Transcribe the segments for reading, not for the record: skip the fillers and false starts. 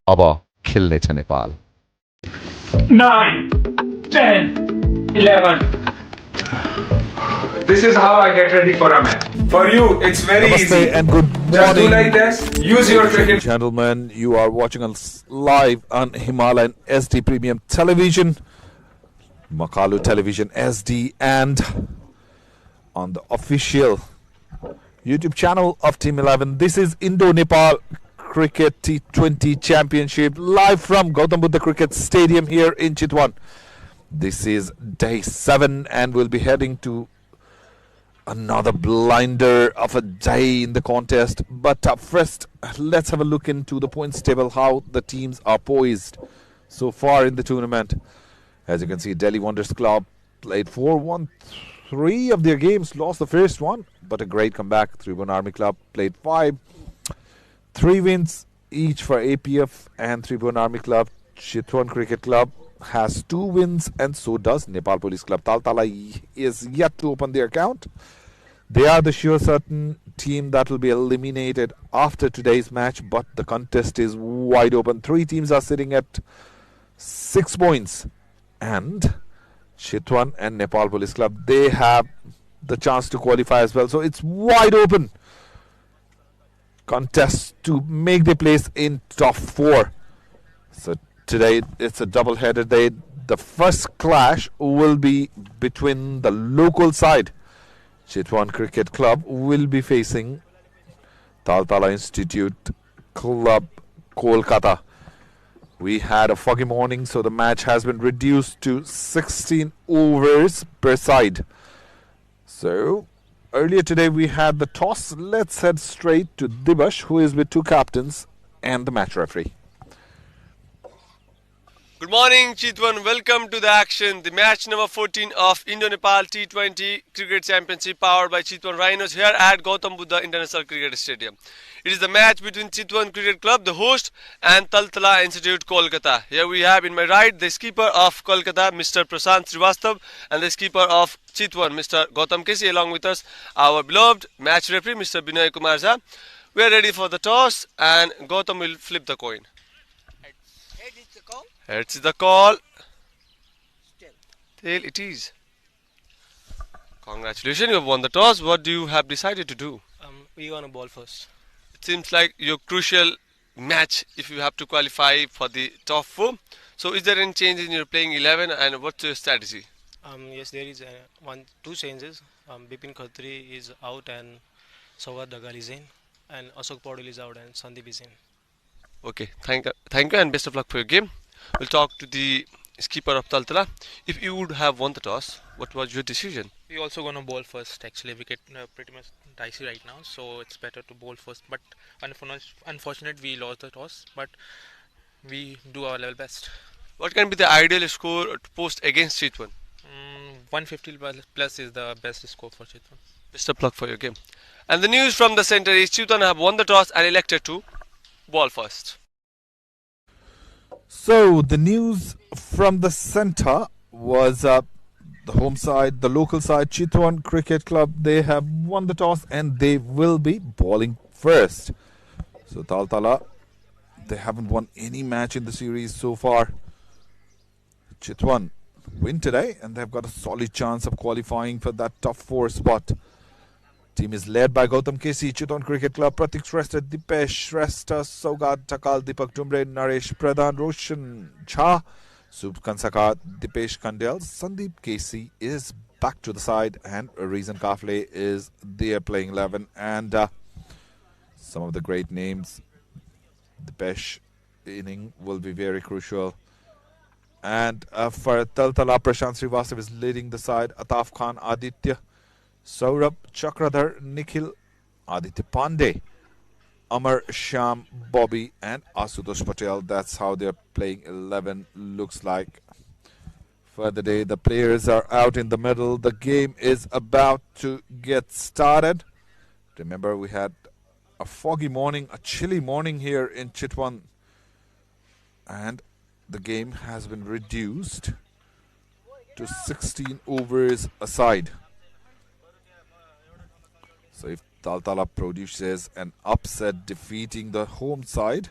अब खेल्नेछ Nepal 9, 10, 11. This is how I get ready for a match. For you, it's very Namaste easy. and good Just do morning. like this. Use your Ladies and cricket. gentlemen, you are watching us live on Himalayan SD Premium Television, Makalu Television SD, and on the official YouTube channel of Team 11. This is Indo-Nepal Cricket T20 Championship live from Gautam Buddha Cricket Stadium here in Chitwan. This is day 7 and we'll be heading to another blinder of a day in the contest. But first, let's have a look into the points table, how the teams are poised so far in the tournament. As you can see, Delhi Wonders Club played 4-1. 3 of their games, lost the first one, but a great comeback. Tribhuvan Army Club played 5. 3 wins each for APF and Tribhuvan Army Club. Chitwan Cricket Club has 2 wins, and so does Nepal Police Club. TALTALA is yet to open their account. They are the sure certain team that will be eliminated after today's match, but the contest is wide open. 3 teams are sitting at 6 points, and Chitwan and Nepal Police Club, they have the chance to qualify as well. So it's wide open contest to make the place in top 4. So today it's a double-headed day. The first clash will be between the local side. Chitwan Cricket Club will be facing TALTALA Institute Club KOLKATA. We had a foggy morning, so the match has been reduced to 16 overs per side. So earlier today we had the toss. Let's head straight to Dibash, who is with 2 captains and the match referee. Good morning, Chitwan. Welcome to the action. The match number 14 of Indo-Nepal T20 Cricket Championship powered by Chitwan Rhinos here at Gautam Buddha International Cricket Stadium. It is the match between Chitwan Cricket Club, the host, and TALTALA Institute Kolkata. Here we have in my right the skipper of Kolkata, Mr. Prashant Srivastav, and the skipper of Chitwan, Mr. Gautam Kesi, along with us, our beloved match referee, Mr. Binay Kumar Jha. We are ready for the toss, and Gautam will flip the coin. Heads is the call. Tail it is. Congratulations, you have won the toss. What do you have decided to do? We're gonna ball first. It seems like your crucial match if you have to qualify for the top 4. So is there any change in your playing 11 and what's your strategy? Yes, there is 2 changes. Bipin Khatri is out and Saugad Dagal is in, and Ashok Paudel is out and Sandeep is in. Okay, thank you and best of luck for your game. We'll talk to the skipper of TALTALA. If you would have won the toss, what was your decision? We also gonna bowl first. Actually, wicket pretty much dicey right now, so it's better to bowl first. But unfortunately, we lost the toss. But we do our level best. What can be the ideal score to post against Chitwan? 150 plus is the best score for Chitwan. Best of luck for your game. And the news from the center is Chitwan have won the toss and elected to ball first. So the news from the centre was the home side, the local side, Chitwan Cricket Club. They have won the toss and they will be bowling first. So TALTALA, they haven't won any match in the series so far. Chitwan win today and they've got a solid chance of qualifying for that top 4 spot. Team is led by Gautam Kesi, Chitwan Cricket Club, Pratik Shrestha, Dipesh Shrestha, Saugad Takal, Deepak Dumbre, Naresh Pradhan, Roshan Jha, Sup Kansaka, Dipesh Kandel. Sandeep Kesi is back to the side and Reason Kafle is there playing 11. And some of the great names, Dipesh inning will be very crucial. And for Taltala, Prashant Srivastav is leading the side. Ataf Khan, Aditya, Saurabh, Chakradhar, Nikhil, Aditya Pandey, Amar, Sham, Bobby, and Asutosh Patel. That's how they're playing 11 looks like. For the day, the players are out in the middle. The game is about to get started. Remember, we had a foggy morning, a chilly morning here in Chitwan, and the game has been reduced to 16 overs aside. So if Taltala produces an upset defeating the home side,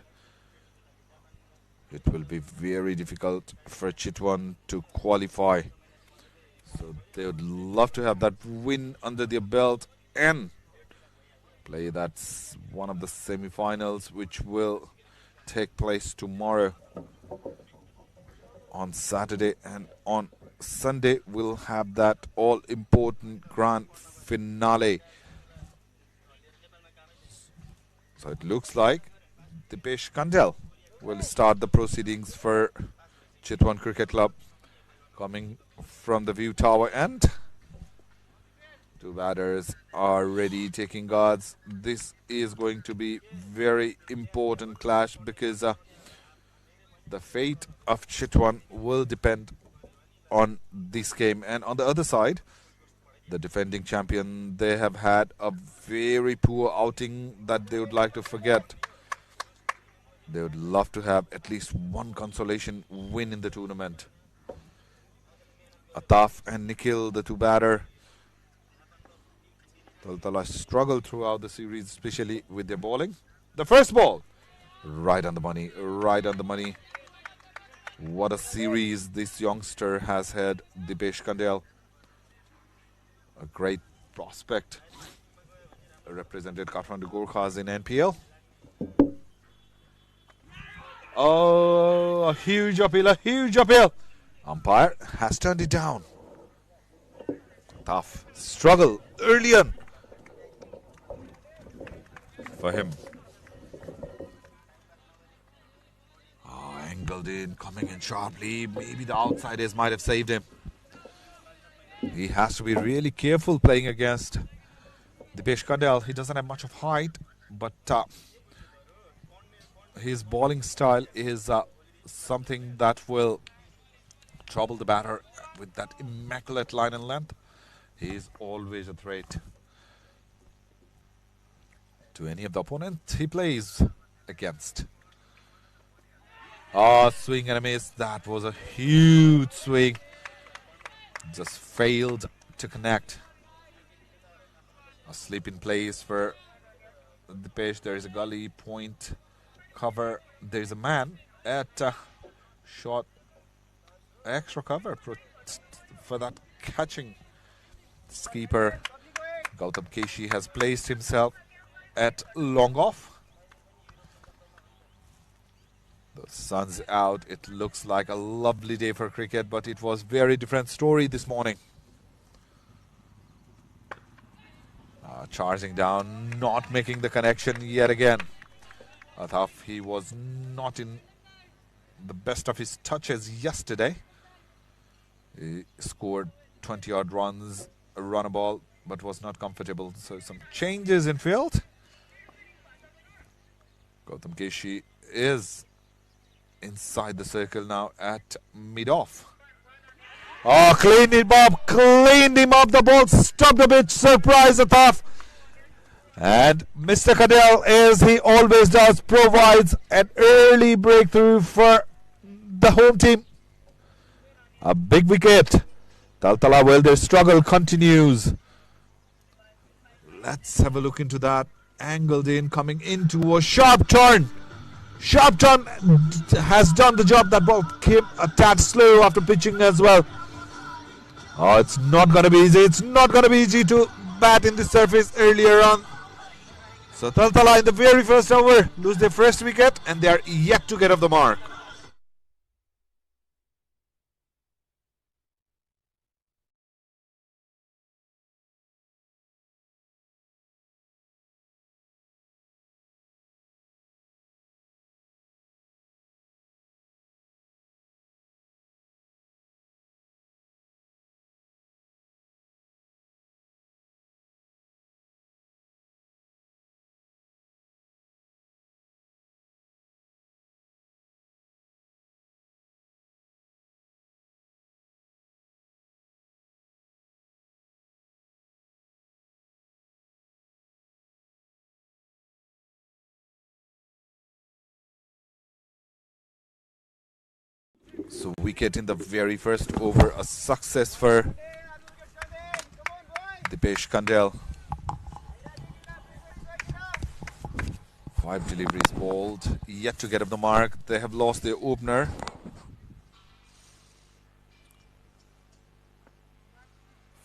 it will be very difficult for Chitwan to qualify. So they would love to have that win under their belt and play that's one of the semi-finals which will take place tomorrow. On Saturday and on Sunday we'll have that all-important grand finale. So it looks like Dipesh Kandel will start the proceedings for Chitwan Cricket Club, coming from the view tower end. Two batters are ready, taking guards. This is going to be very important clash because the fate of Chitwan will depend on this game. And on the other side, the defending champion, they have had a very poor outing that they would like to forget. They would love to have at least one consolation win in the tournament. Ataf and Nikhil, the two batter. Taltala struggled throughout the series, especially with their bowling. The first ball, right on the money, right on the money. What a series this youngster has had, Dipesh Kandel. A great prospect. Represented Kathmandu Gorkhas in NPL. Oh, a huge uphill, a huge uphill. Umpire has turned it down. Tough struggle early on for him. Oh, angled in, coming in sharply. Maybe the outsiders might have saved him. He has to be really careful playing against Dipesh Kandel. He doesn't have much of height, but his bowling style is something that will trouble the batter with that immaculate line and length. He is always a threat to any of the opponents he plays against. Oh, swing and a miss. That was a huge swing. Just failed to connect. A slip in place for the pitch. There is a gully point cover. There is a man at short extra cover for that catching. Skipper Gautam Keshi has placed himself at long off. The sun's out. It looks like a lovely day for cricket, but it was very different story this morning. Charging down, not making the connection yet again. Ataf, he was not in the best of his touches yesterday. He scored 20-odd runs, a run a ball, but was not comfortable. So some changes in field. Gautam Keshi is inside the circle now at mid-off. Oh, cleaned him up, the ball stopped a bit, surprise Ataf. And Mr. Kandel, as he always does, provides an early breakthrough for the home team. A big wicket. Taltala, well, their struggle continues. Let's have a look into that. Angled in, coming into a sharp turn. Sharp turn has done the job. That ball came a tad slow after pitching as well. Oh, it's not going to be easy. It's not going to be easy to bat in the surface earlier on. So Taltala in the very first over lose their first wicket and they are yet to get off the mark. So wicket in the very first over, a success for Dipesh Kandel. 5 deliveries bowled, yet to get up the mark. They have lost their opener.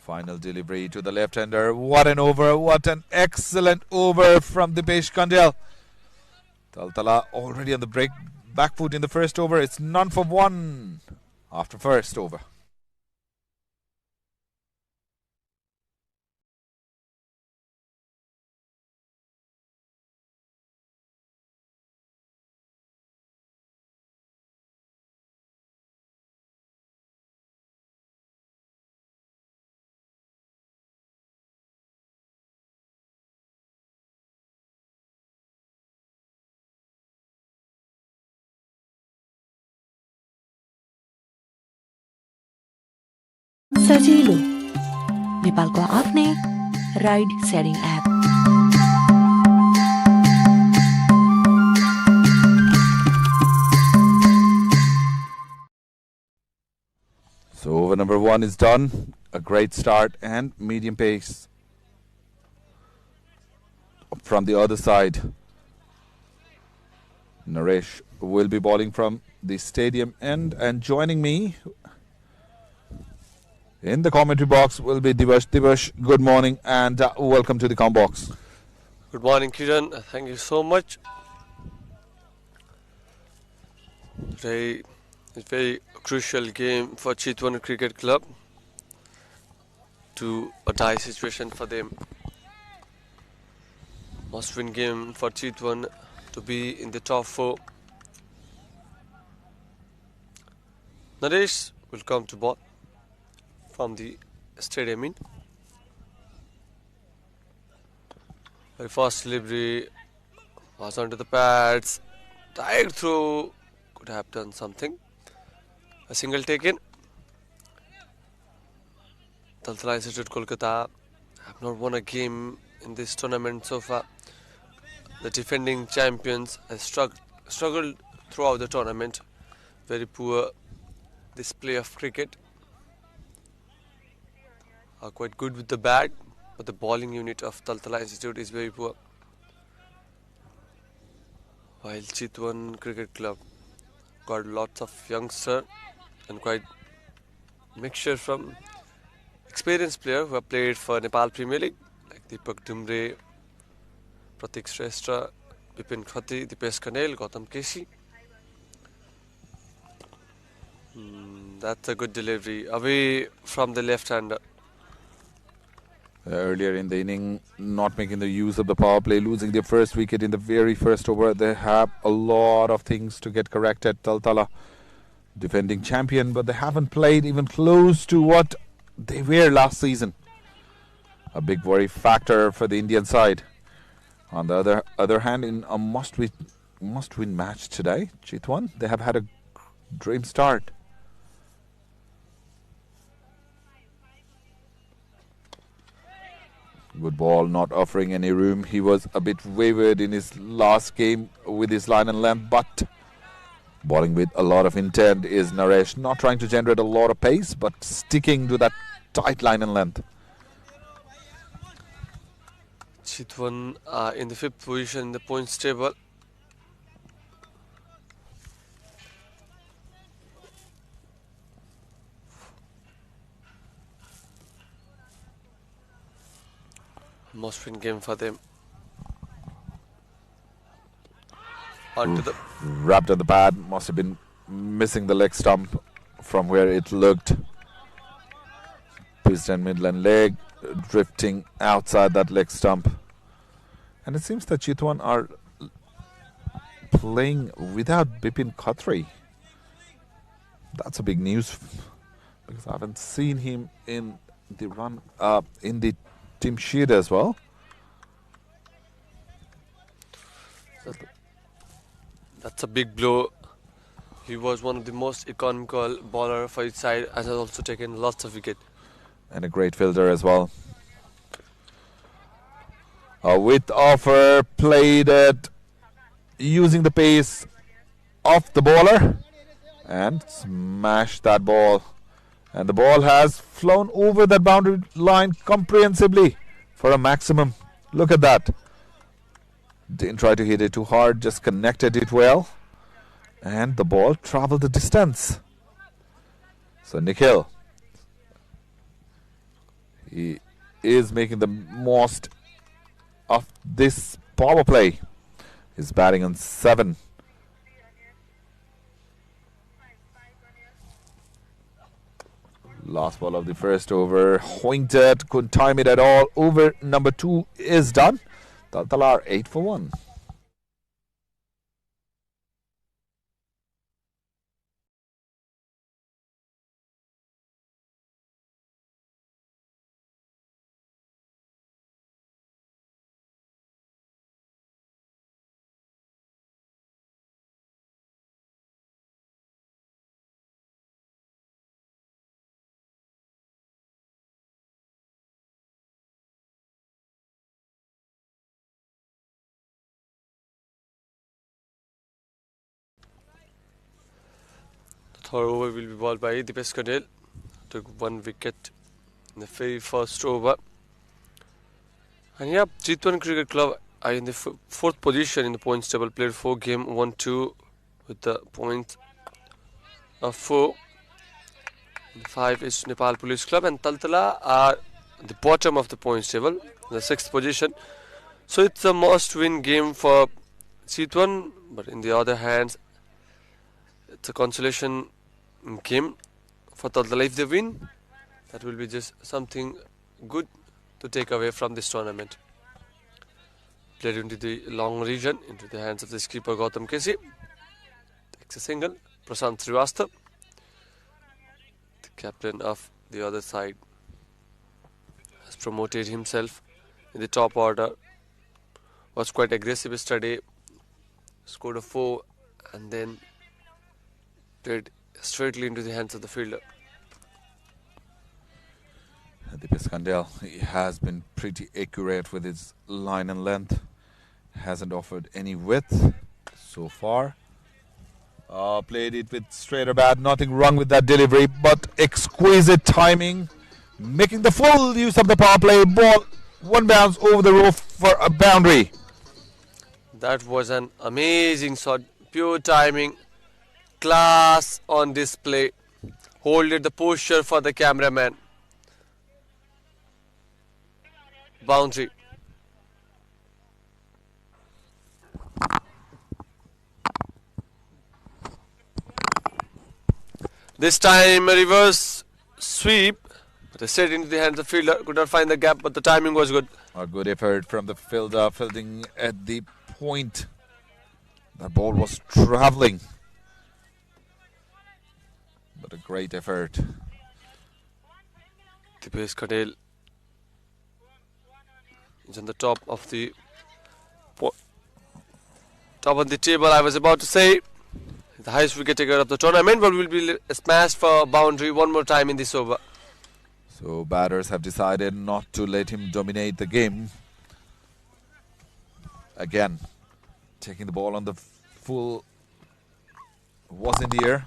Final delivery to the left-hander. What an over, what an excellent over from Dipesh Kandel. TALTALA already on the back foot in the first over. It's none for one after first over. सजिलो नेपालको आफ्नै ride sharing app. So over number 1 is done. A great start and medium pace. From the other side, Naresh will be bowling from the stadium end, and joining me in the commentary box will be Divash. Divash, good morning and welcome to the com box. Good morning, Kiran. Thank you so much. Today is a very crucial game for Chitwan Cricket Club. To a tie situation for them. Must-win game for Chitwan to be in the top 4. Naresh will come to ball from the stadium in. Very fast delivery was onto the pads. Direct throw, could have done something. A single taken. TALTALA Institute KOLKATA have not won a game in this tournament so far. The defending champions have struggled throughout the tournament. Very poor display of cricket. Are quite good with the bat, but the bowling unit of TALTALA Institute is very poor. While Chitwan Cricket Club got lots of youngsters and quite mixture from experienced players who have played for Nepal Premier League, like Deepak Dumbre, Pratik Shrestha, Bipin Khati, Dipesh Kandel, Gautam Keshi. That's a good delivery away from the left-hander. Earlier in the inning, not making the use of the power play, losing their first wicket in the very first over. They have a lot of things to get corrected. TALTALA, defending champion, but they haven't played even close to what they were last season. A big worry factor for the Indian side. On the other hand, in a must-win match today, Chitwan, they have had a dream start. Good ball, not offering any room. He was a bit wayward in his last game with his line and length, but bowling with a lot of intent is Naresh. Not trying to generate a lot of pace, but sticking to that tight line and length. Chitwan in the 5th position in the points table. Must-win game for them. Onto the wrapped at the pad, must have been missing the leg stump from where it looked. Piston midland leg drifting outside that leg stump. And it seems that Chitwan are playing without Bipin Khatri. That's a big news because I haven't seen him in the run in the team sheet as well. That's a big blow. He was one of the most economical bowler for his side, and has also taken lots of wicket. And a great fielder as well. A width offer played it using the pace of the bowler, and smashed that ball. And the ball has flown over that boundary line comprehensively for a maximum. Look at that. Didn't try to hit it too hard, just connected it well. And the ball traveled the distance. So Nikhil, he is making the most of this power play. He's batting on 7. Last ball of the first over. Hoinked, couldn't time it at all. Over number 2 is done. TALTALA are 8 for 1. Third over will be bowled by Dipesh Kadel. Took 1 wicket in the very first over. And yeah, Chitwan Cricket Club are in the 4th position in the points table. Played 4 games, won 2 with the points of 4. 5 is Nepal Police Club, and TALTALA are at the bottom of the points table, in the 6th position. So it's a must-win game for Chitwan, but in the other hand, it's a consolation game for TALTALA. If they win, that will be just something good to take away from this tournament. Played into the long region, into the hands of the skipper Gautam Kesi. Takes a single. Prashant Srivastava, the captain of the other side, has promoted himself in the top order. Was quite aggressive yesterday. Scored a 4 and then played straightly into the hands of the fielder. Dipesh Kadel, he has been pretty accurate with his line and length. Hasn't offered any width so far. Played it with straighter bat. Nothing wrong with that delivery, but exquisite timing. Making the full use of the power play. Ball 1 bounce over the roof for a boundary. That was an amazing shot. Pure timing. Class on display. Holded the posture for the cameraman. Boundary. This time a reverse sweep, but set into the hands of the fielder. Could not find the gap, but the timing was good. A good effort from the fielder, fielding at the point. The ball was travelling, but a great effort. Dipesh Kadel is on the top of the table. I was about to say the highest wicket taker of the tournament, but will be smashed for a boundary one more time in this over. So batters have decided not to let him dominate the game. Again, taking the ball on the full was in the air,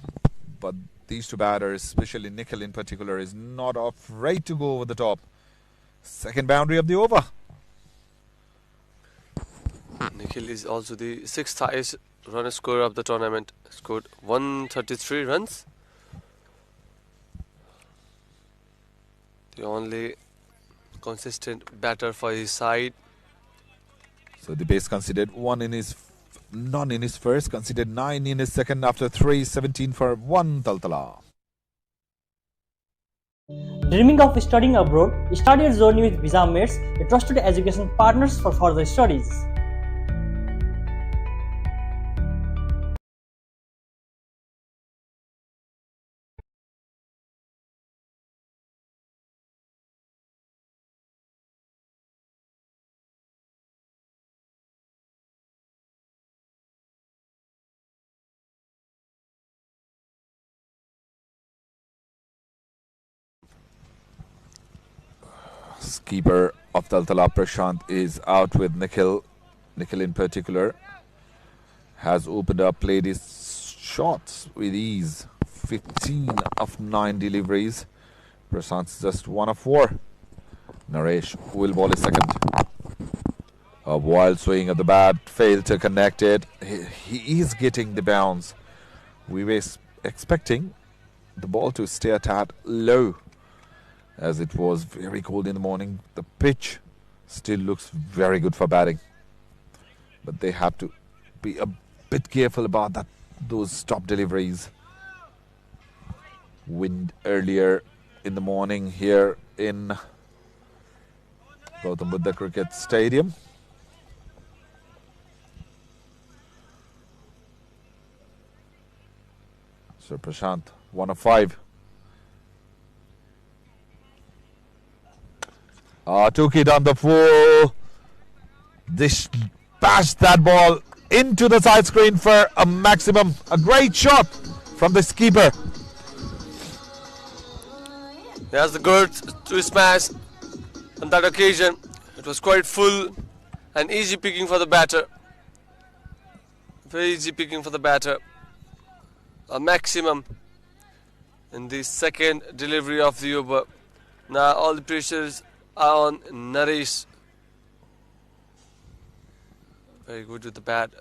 but these 2 batters, especially Nikhil in particular, is not afraid to go over the top. Second boundary of the over. Nikhil is also the 6th highest run scorer of the tournament. Scored 133 runs. The only consistent batter for his side. So the base considered none in his first, considered 9 in his second after 3, 17 for 1 TALTALA. Dreaming of studying abroad? Start your journey with Visa Mates, a trusted education partners for further studies. Keeper of TALTALA, Prashant, is out with Nikhil. Nikhil in particular has opened up, played his shots with ease. 15 of 9 deliveries. Prashant's just 1 of 4. Naresh will bowl his second. A wild swing of the bat, failed to connect it. He is getting the bounce. We were expecting the ball to stay a tad low, as it was very cold in the morning. The pitch still looks very good for batting, but they have to be a bit careful about those stop deliveries. Wind earlier in the morning here in Gautam Buddha Cricket Stadium. So Prashant, 1 of 5. Took it on the full. Bashed that ball into the side screen for a maximum. A great shot from the keeper. He has the girth to smash. On that occasion, it was quite full and easy picking for the batter. Very easy picking for the batter. A maximum in the second delivery of the over. Now all the pressures are on Naresh. Very good with the bat.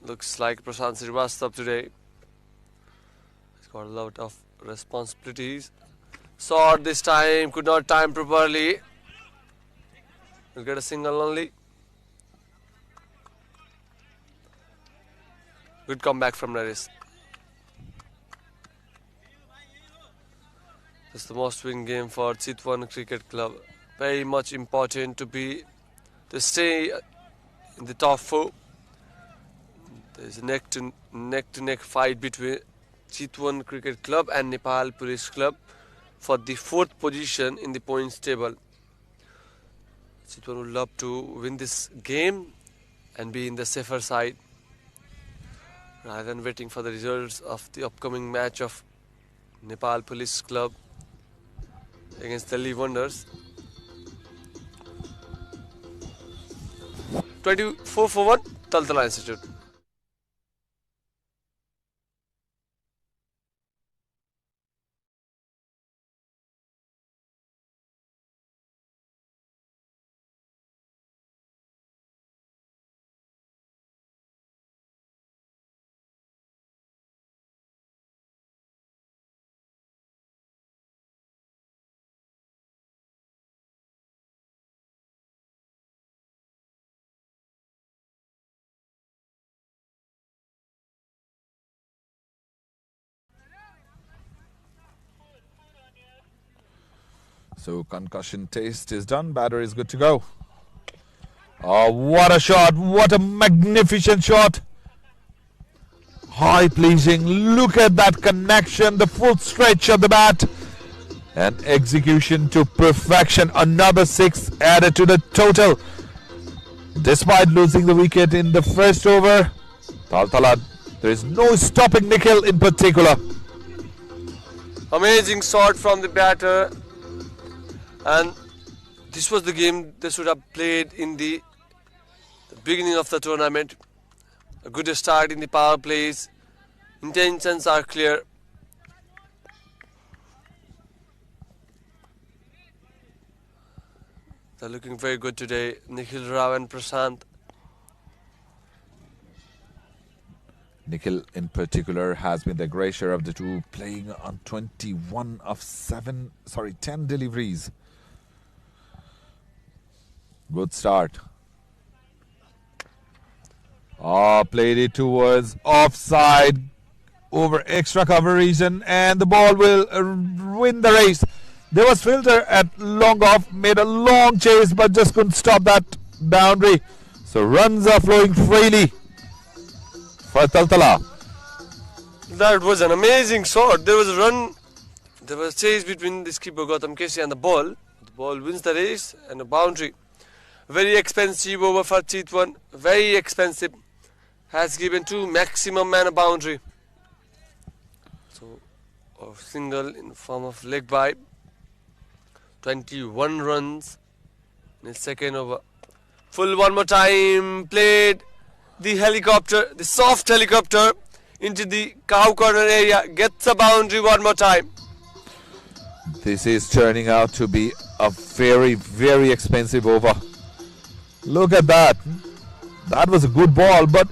Looks like Prashant Srivastava today. He's got a lot of responsibilities. Short this time, could not time properly. We'll get a single only. Good comeback from Naresh. It's the must-win game for Chitwan Cricket Club. Very much important to stay in the top 4. There's a neck-to-neck fight between Chitwan Cricket Club and Nepal Police Club for the 4th position in the points table. Chitwan would love to win this game and be in the safer side, rather than waiting for the results of the upcoming match of Nepal Police Club against Delhi Wonders. 24 for 1, Taltala Institute. So concussion test is done. Batter is good to go. Oh, what a shot. What a magnificent shot. High pleasing. Look at that connection. The full stretch of the bat. And execution to perfection. Another 6 added to the total. Despite losing the wicket in the first over, Taltala, there is no stopping Nikhil in particular. Amazing shot from the batter. And this was the game they should have played in the beginning of the tournament. A good start in the power plays. Intentions are clear. They're looking very good today. Nikhil Rao and Prashant. Nikhil in particular has been the great share of the two, playing on 21 of 10 deliveries. Good start. Played it towards offside over extra cover region, and the ball will win the race. There was Filter at long off, made a long chase but just couldn't stop that boundary. So runs are flowing freely for Taltala. That was an amazing shot. There was a run, there was a chase between the skipper Gautam Kesi and the ball. The ball wins the race and a boundary. Very expensive over for Chitwan. Very expensive. Has given 2 maximum and a boundary. So a single in form of leg by. 21 runs in the second over. Full one more time. Played the helicopter, the soft helicopter into the cow corner area. Gets a boundary one more time. This is turning out to be a very, very expensive over. Look at that. That was a good ball, but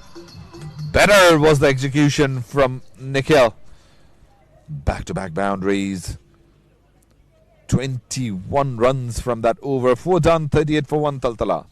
better was the execution from Nikhil. Back-to-back boundaries. 21 runs from that over. 4 done, 38 for 1 Taltala.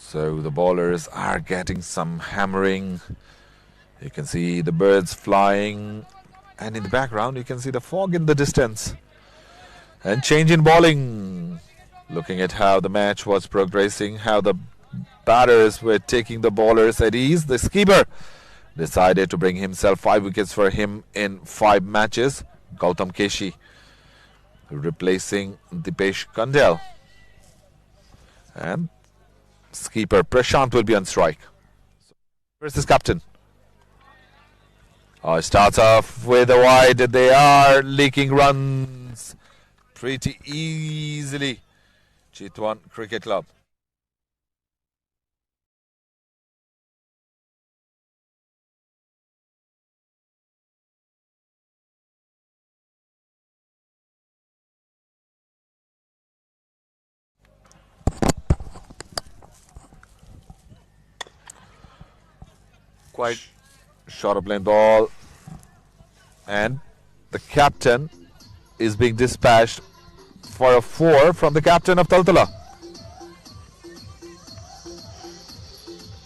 So the bowlers are getting some hammering. You can see the birds flying, and in the background you can see the fog in the distance. And change in bowling. Looking at how the match was progressing, how the batters were taking the bowlers at ease. The skipper decided to bring himself 5 wickets for him in 5 matches. Gautam Keshi replacing Dipesh Kandel. And skipper Prashant will be on strike. Where's this captain? Oh, starts off with a wide. They are leaking runs pretty easily. Chitwan Cricket Club. Quite Short up lane ball, and the captain is being dispatched for a 4 from the captain of Taltala.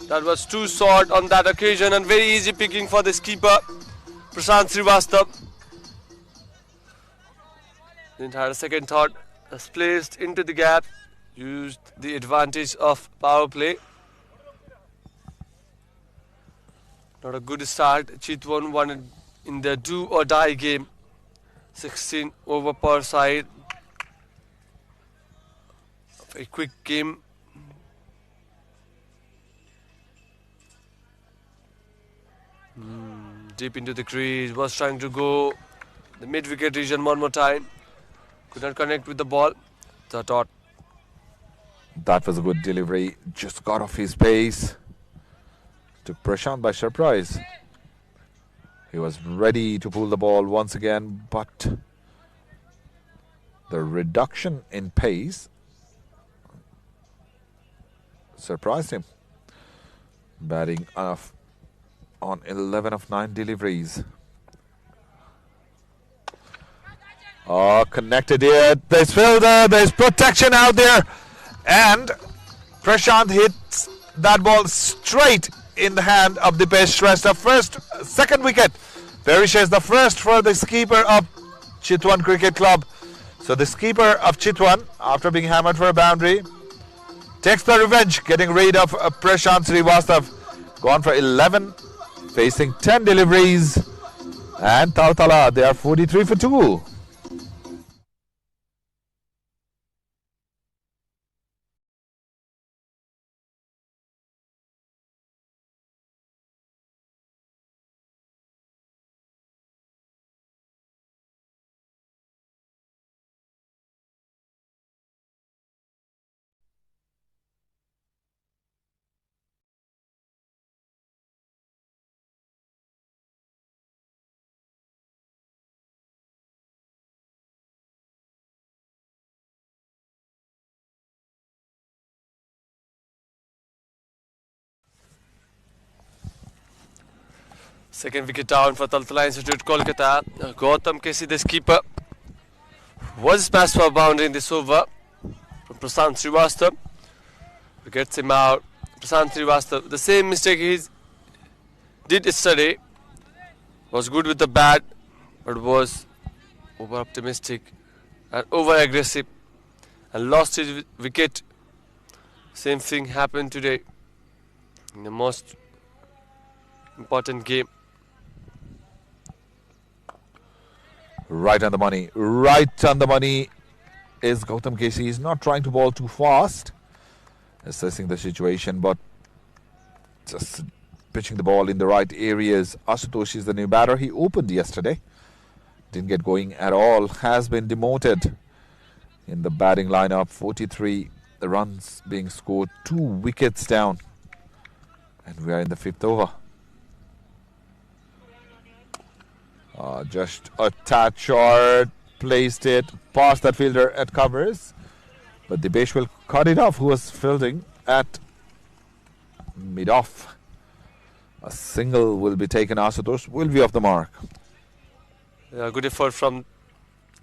That was too short on that occasion, and very easy picking for the skipper Prashant Srivastava. Didn't have a second thought. Was placed into the gap, used the advantage of power play. Not a good start. Chitwan won in the do or die game. 16 over per side. A quick game. Deep into the crease. Was trying to go the mid wicket region one more time. Could not connect with the ball. The dot. That was a good delivery. Just got off his pace. Took Prashant by surprise. He was ready to pull the ball once again, but the reduction in pace surprised him. Batting off on 11 of 9 deliveries. Oh, connected here. There's fielder, there's protection out there. And Prashant hits that ball straight in the hand of Dipesh Shrestha. Second wicket. Perishes the first for the skipper of Chitwan Cricket Club. So the skipper of Chitwan, after being hammered for a boundary, takes the revenge, getting rid of Prashant Srivastava. Gone for 11, facing 10 deliveries. And Taltala, they are 43 for 2. Second wicket down for Taltala Institute, Kolkata. Gautam Keshi, the skipper, was smashed for a boundary in this over from Prashant Srivastava. Gets him out. Prashant Srivastava, the same mistake he did yesterday. Was good with the bat, but was over optimistic and over aggressive and lost his wicket. Same thing happened today in the most important game. Right on the money. Right on the money is Gautam Casey. He's not trying to bowl too fast, assessing the situation, but just pitching the ball in the right areas. Asutosh is the new batter. He opened yesterday. Didn't get going at all. Has been demoted in the batting lineup. 43 runs being scored. 2 wickets down. And we are in the 5th over. Just a tad short. Placed it past that fielder at covers. But Dipesh will cut it off, who was fielding at mid-off. A single will be taken. Asutosh will be off the mark. Good effort from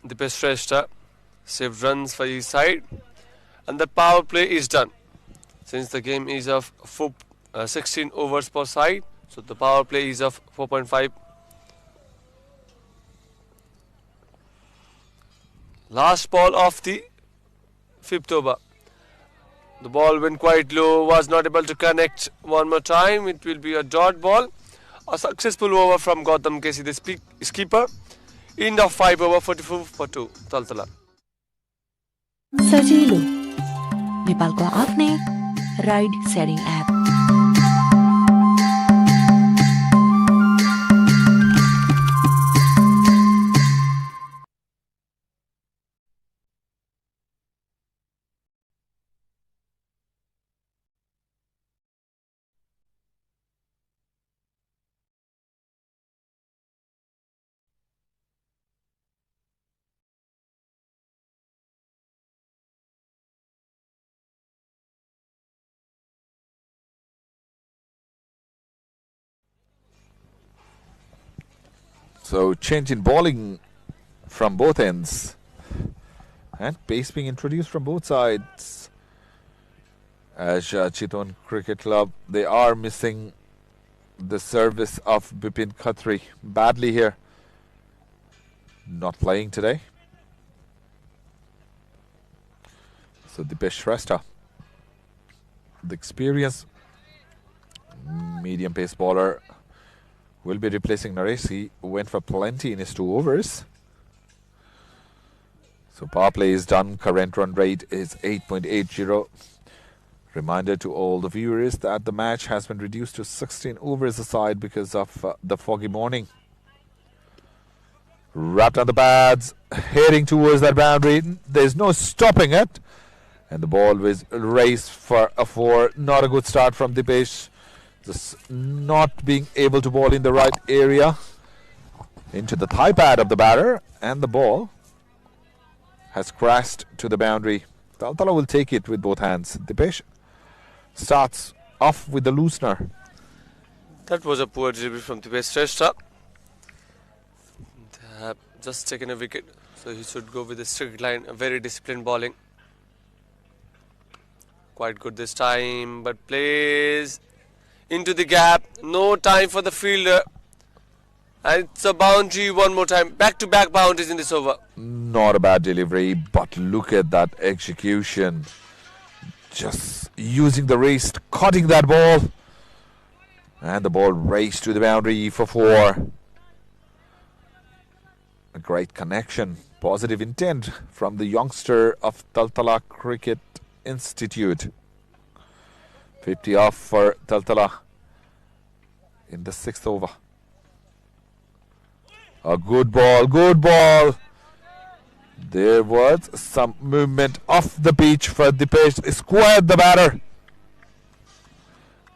Dipesh Shrestha. Saved runs for his side. And the power play is done. Since the game is of 16 overs per side, so the power play is of 4.5. Last ball of the 5th over. The ball went quite low, was not able to connect one more time. It will be a dot ball. A successful over from Gautam Casey, the skipper. End of 5 over 44 for 2. Taltala. सजिलो नेपालको आफ्नै ride sharing app So change in bowling from both ends. And pace being introduced from both sides. As Chitwan Cricket Club, they are missing the service of Bipin Khatri badly here. Not playing today. So Dipesh Shrestha, the experienced medium pace bowler, will be replacing Naresh. He went for plenty in his 2 overs. So power play is done. Current run rate is 8.80. Reminder to all the viewers that the match has been reduced to 16 overs aside because of the foggy morning. Wrapped on the pads, heading towards that boundary. There's no stopping it. And the ball was raised for a 4. Not a good start from Dipesh. Just not being able to bowl in the right area. Into the thigh pad of the batter. And the ball has crashed to the boundary. TALTALA will take it with both hands. Dipesh starts off with the loosener. That was a poor delivery from Dipesh Shrestha. They have just taken a wicket, so he should go with the strict line, a very disciplined bowling. Quite good this time, but plays into the gap. No time for the fielder. And it's a boundary one more time. Back-to-back boundaries in this over. Not a bad delivery, but look at that execution. Just using the wrist, cutting that ball. And the ball raced to the boundary for 4. A great connection. Positive intent from the youngster of TALTALA Cricket Institute. 50 off for TALTALA in the 6th over. A good ball, good ball. There was some movement off the pitch for Dipesh. Squared the batter.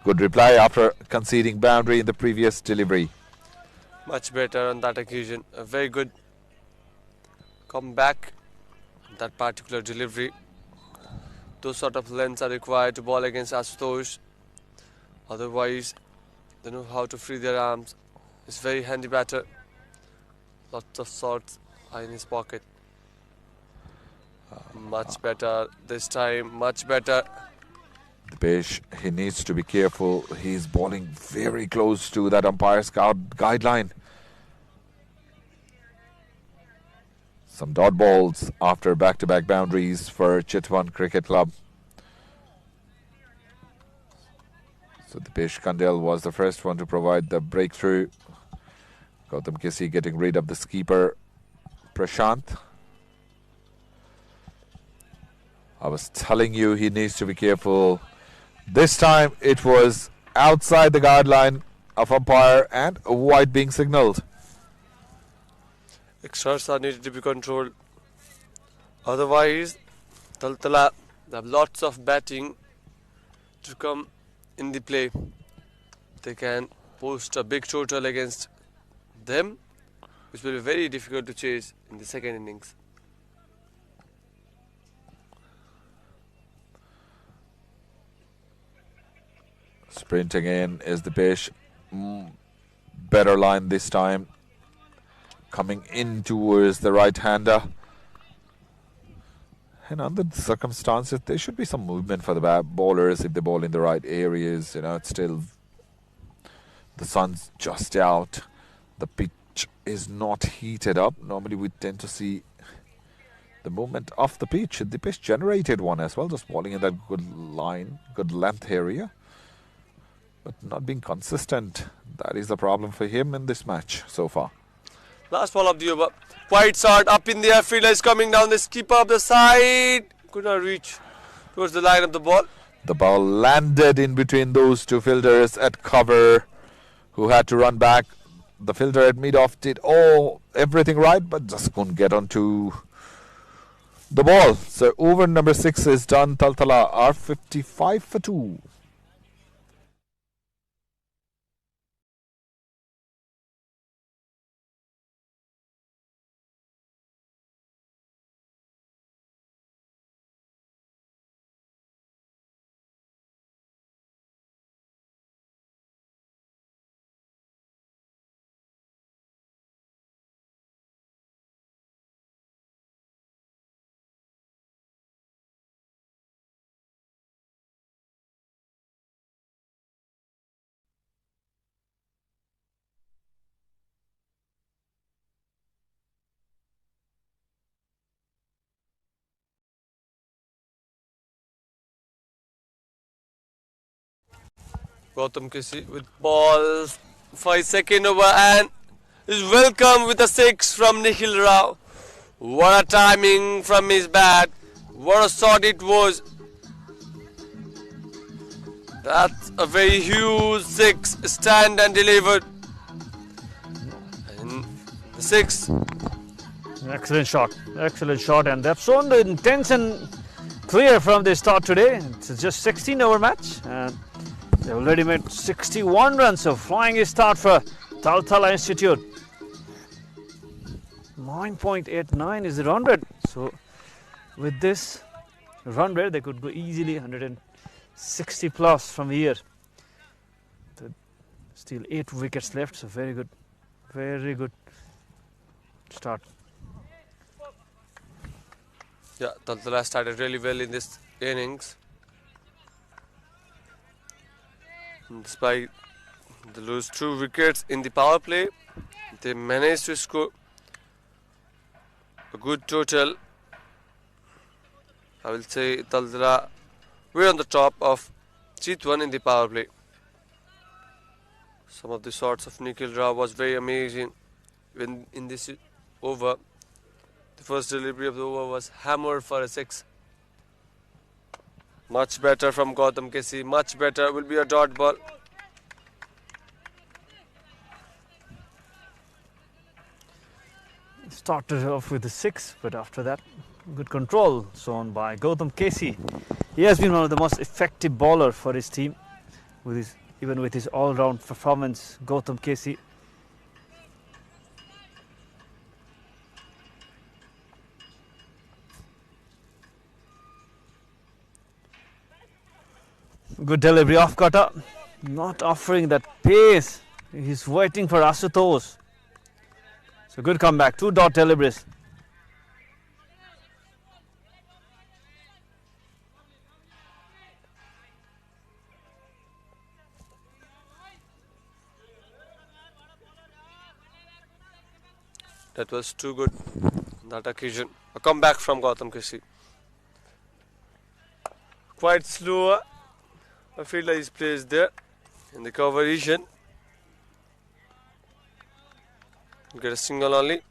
Good reply after conceding boundary in the previous delivery. Much better on that occasion. A very good comeback. That particular delivery. Those sort of lengths are required to bowl against Asutosh. Otherwise, they know how to free their arms. He's very handy batter. Lots of shots are in his pocket. Much better this time. Much better. Dipesh, he needs to be careful. He's bowling very close to that umpire's guideline. Some dot balls after back-to-back boundaries for Chitwan Cricket Club. So Dipesh Kandel was the first one to provide the breakthrough. Gautam Kessi getting rid of the skipper Prashant. I was telling you he needs to be careful. This time it was outside the guideline of umpire and a wide being signalled. Extras are needed to be controlled. Otherwise, Taltala have lots of batting to come in the play. They can post a big total against them, which will be very difficult to chase in the second innings. Sprinting in is Dipesh. Better line this time. Coming in towards the right-hander. And under the circumstances, there should be some movement for the bowlers if they bowl in the right areas. You know, it's still the sun's just out. The pitch is not heated up. Normally, we tend to see the movement of the pitch. The pitch generated one as well, just bowling in that good line, good length area, but not being consistent. That is the problem for him in this match so far. Last ball of the over. Quite short, up in the air, fielder is coming down the skipper up the side. Could not reach towards the line of the ball. The ball landed in between those two fielders at cover, who had to run back. The fielder at mid-off did everything right, but just couldn't get onto the ball. So over number 6 is done. Taltala are 55 for 2. Gautam Kessi with ball 5-second over and is welcome with a 6 from Nikhil Rao. What a timing from his bat. What a shot it was. That's a very huge 6, stand and delivered. And the 6. Excellent shot, and they've shown the intention clear from the start today. It's just 16-over match, and they already made 61 runs, so flying start for Taltala Institute. 9.89 is the run rate. So with this run rate, they could go easily 160 plus from here. Still 8 wickets left, so very good start. Yeah, Taltala started really well in this innings. Despite the lose 2 wickets in the power play, they managed to score a good total. I will say Taltala were on the top of Chitwan in the power play. Some of the shots of Nikhil Rao was very amazing. When in this over, the first delivery of the over was hammered for a 6. Much better from Gautam Kessi, much better. Will be a dot ball. Started off with a 6, but after that, good control shown by Gautam Kessi. He has been one of the most effective bowler for his team, even with his all-round performance. Gautam Kessi. Good delivery off cutter, not offering that pace. He's waiting for Asutosh. So good comeback, 2 dot deliveries. That was too good on that occasion. A comeback from Gautam Kessi. Quite slower. A fielder is placed there. in the cover region. Get a single only.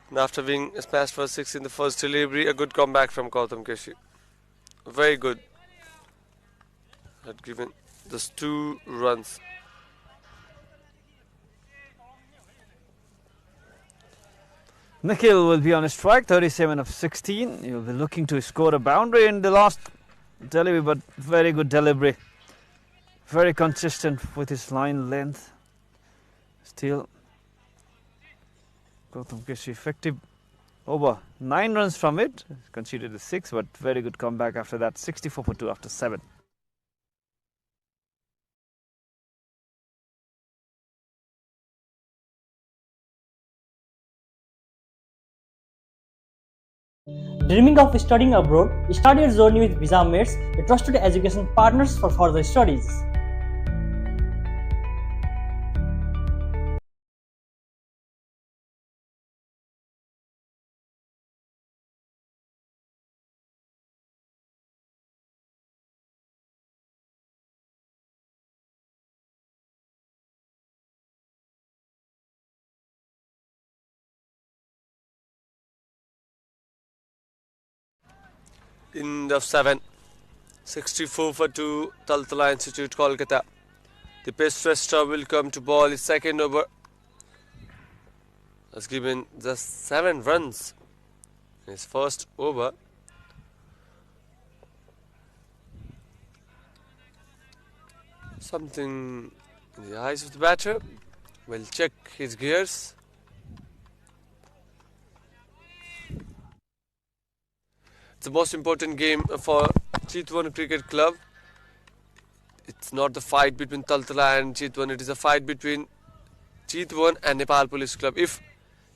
And after being smashed for 6 in the first delivery, a good comeback from Gautam Keshi. Very good. Had given just 2 runs. Nikhil will be on a strike, 37 of 16. He'll be looking to score a boundary in the last delivery, but very good delivery. Very consistent with his line length. Still, Gautam Keshi effective over 9 runs from it. Conceded a 6, but very good comeback after that. 64 for 2 after 7. Dreaming of studying abroad, start your journey with Visa Mates, a trusted education partners for further studies. End of 7. 64 for 2. TALTALA Institute, Kolkata. The pace tester will come to ball his second over. Has given just 7 runs in his first over. Something in the eyes of the batter. We'll check his gears. It's the most important game for Chitwan Cricket Club. It's not the fight between TALTALA and Chitwan. It is a fight between Chitwan and Nepal Police Club. If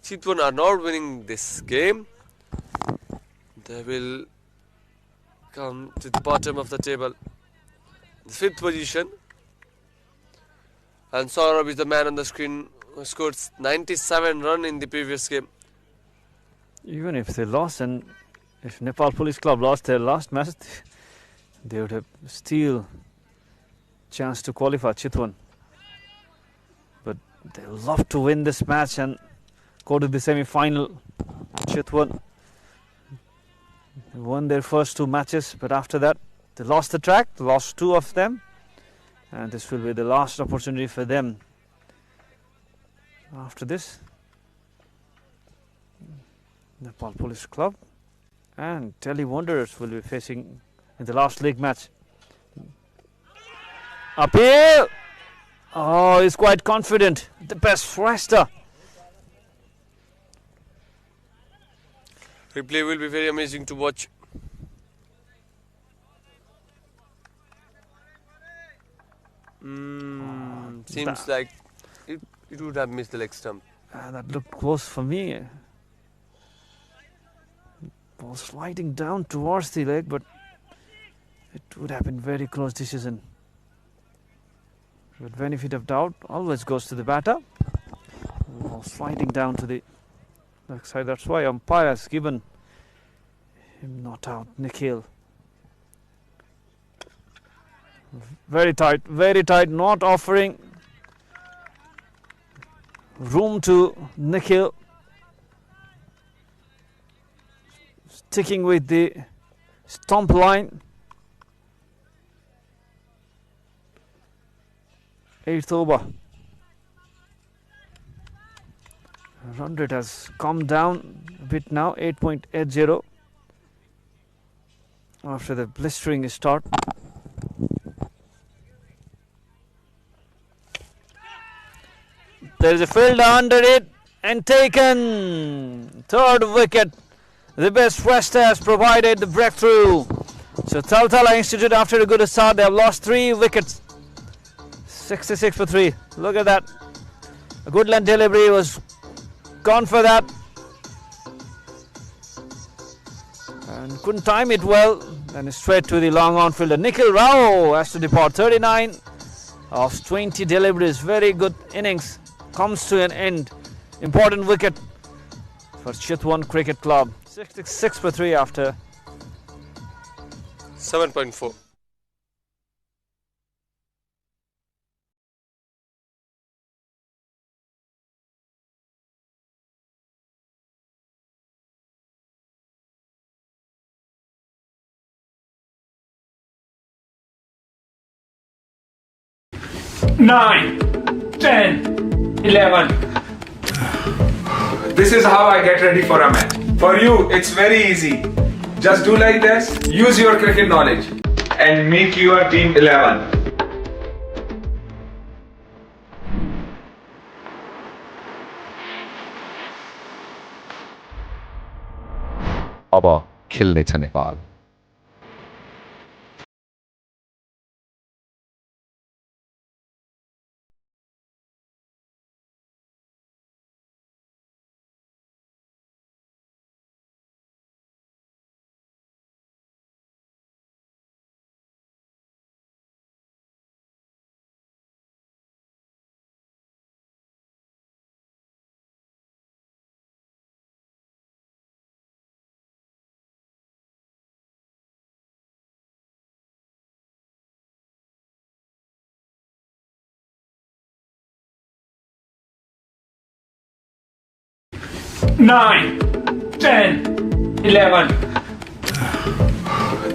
Chitwan are not winning this game, they will come to the bottom of the table. The 5th position. And Saurabh is the man on the screen who scored 97 runs in the previous game. Even if they lost, and if Nepal Police Club lost their last match, they would have still chance to qualify Chitwan. But they love to win this match and go to the semi-final. Chitwan won their first 2 matches, but after that they lost the track, lost 2 of them, and this will be the last opportunity for them. After this, Nepal Police Club and Delhi Wanderers will be facing in the last league match. Appeal! Oh, he's quite confident. The best thruster. Replay will be very amazing to watch. Seems like it would have missed the leg stump. That looked close for me. Ball sliding down towards the leg, but it would have been very close decision. With benefit of doubt, always goes to the batter. Ball sliding down to the left side. That's why umpire has given him not out. Nikhil. Very tight, not offering room to Nikhil. Sticking with the stump line. 8th over. Run rate has come down a bit now, 8.80 after the blistering start. There is a fielder under it and taken. 3rd wicket. The best thruster has provided the breakthrough. So TALTALA Institute, after a good start, they have lost 3 wickets. 66 for 3. Look at that. A good length delivery was gone for that. And couldn't time it well. And straight to the long on fielder. Nikhil Rao has to depart. 39 of 20 deliveries. Very good innings. Comes to an end. Important wicket for Chitwan Cricket Club. 66 for 3 after 7.4. 9, 10, 11. This is how I get ready for a match. For you, it's very easy. Just do like this, use your cricket knowledge, and make your team 11. अब खेल्नेछ Nepal. Nine, 10, 11.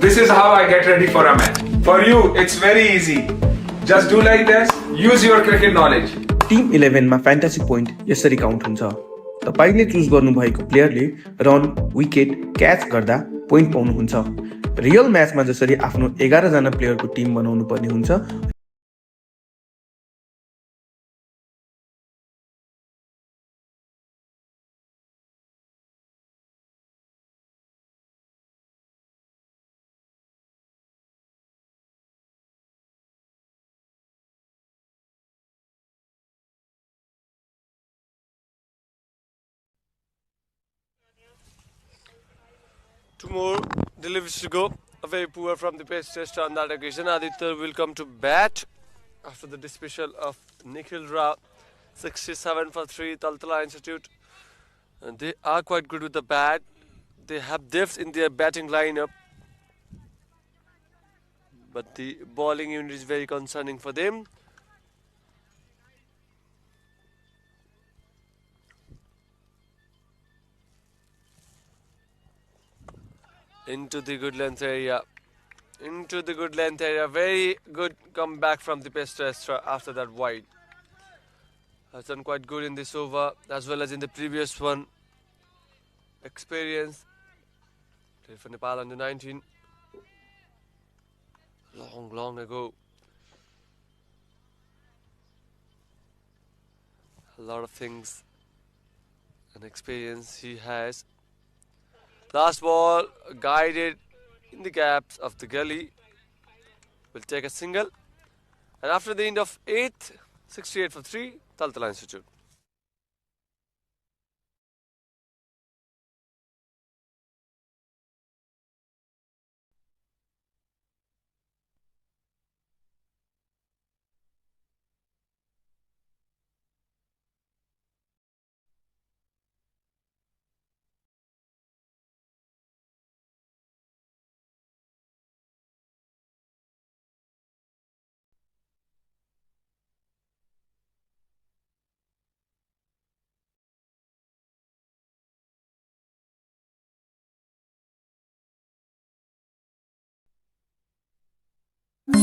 This is how I get ready for a match. For you, it's very easy. Just do like this, use your cricket knowledge. Team 11 मा fantasy point यसरी count हुन्छ। तपाईले choose गर्नुभएको प्लेयरले run, wicket, catch गर्दा point पाउनुहुन्छ। Real म्याचमा जसरी आफ्नो 11 जना प्लेयरको टिम बनाउनु पर्ने हुन्छ, Two more deliveries to go. A very poor from the pace tester on that occasion. Aditya will come to bat after the dismissal of Nikhil Rao. 67 for 3, Taltala Institute. And they are quite good with the bat. They have depth in their batting lineup. But the bowling unit is very concerning for them. Into the good length area. Into the good length area. Very good comeback from the pace tester after that wide. Has done quite good in this over as well as in the previous one. Experience. Played for Nepal under 19. Long ago. A lot of things and experience he has. Last ball guided in the gaps of the gully. Will take a single. And after the end of 8th, 68 for 3, Taltala Institute.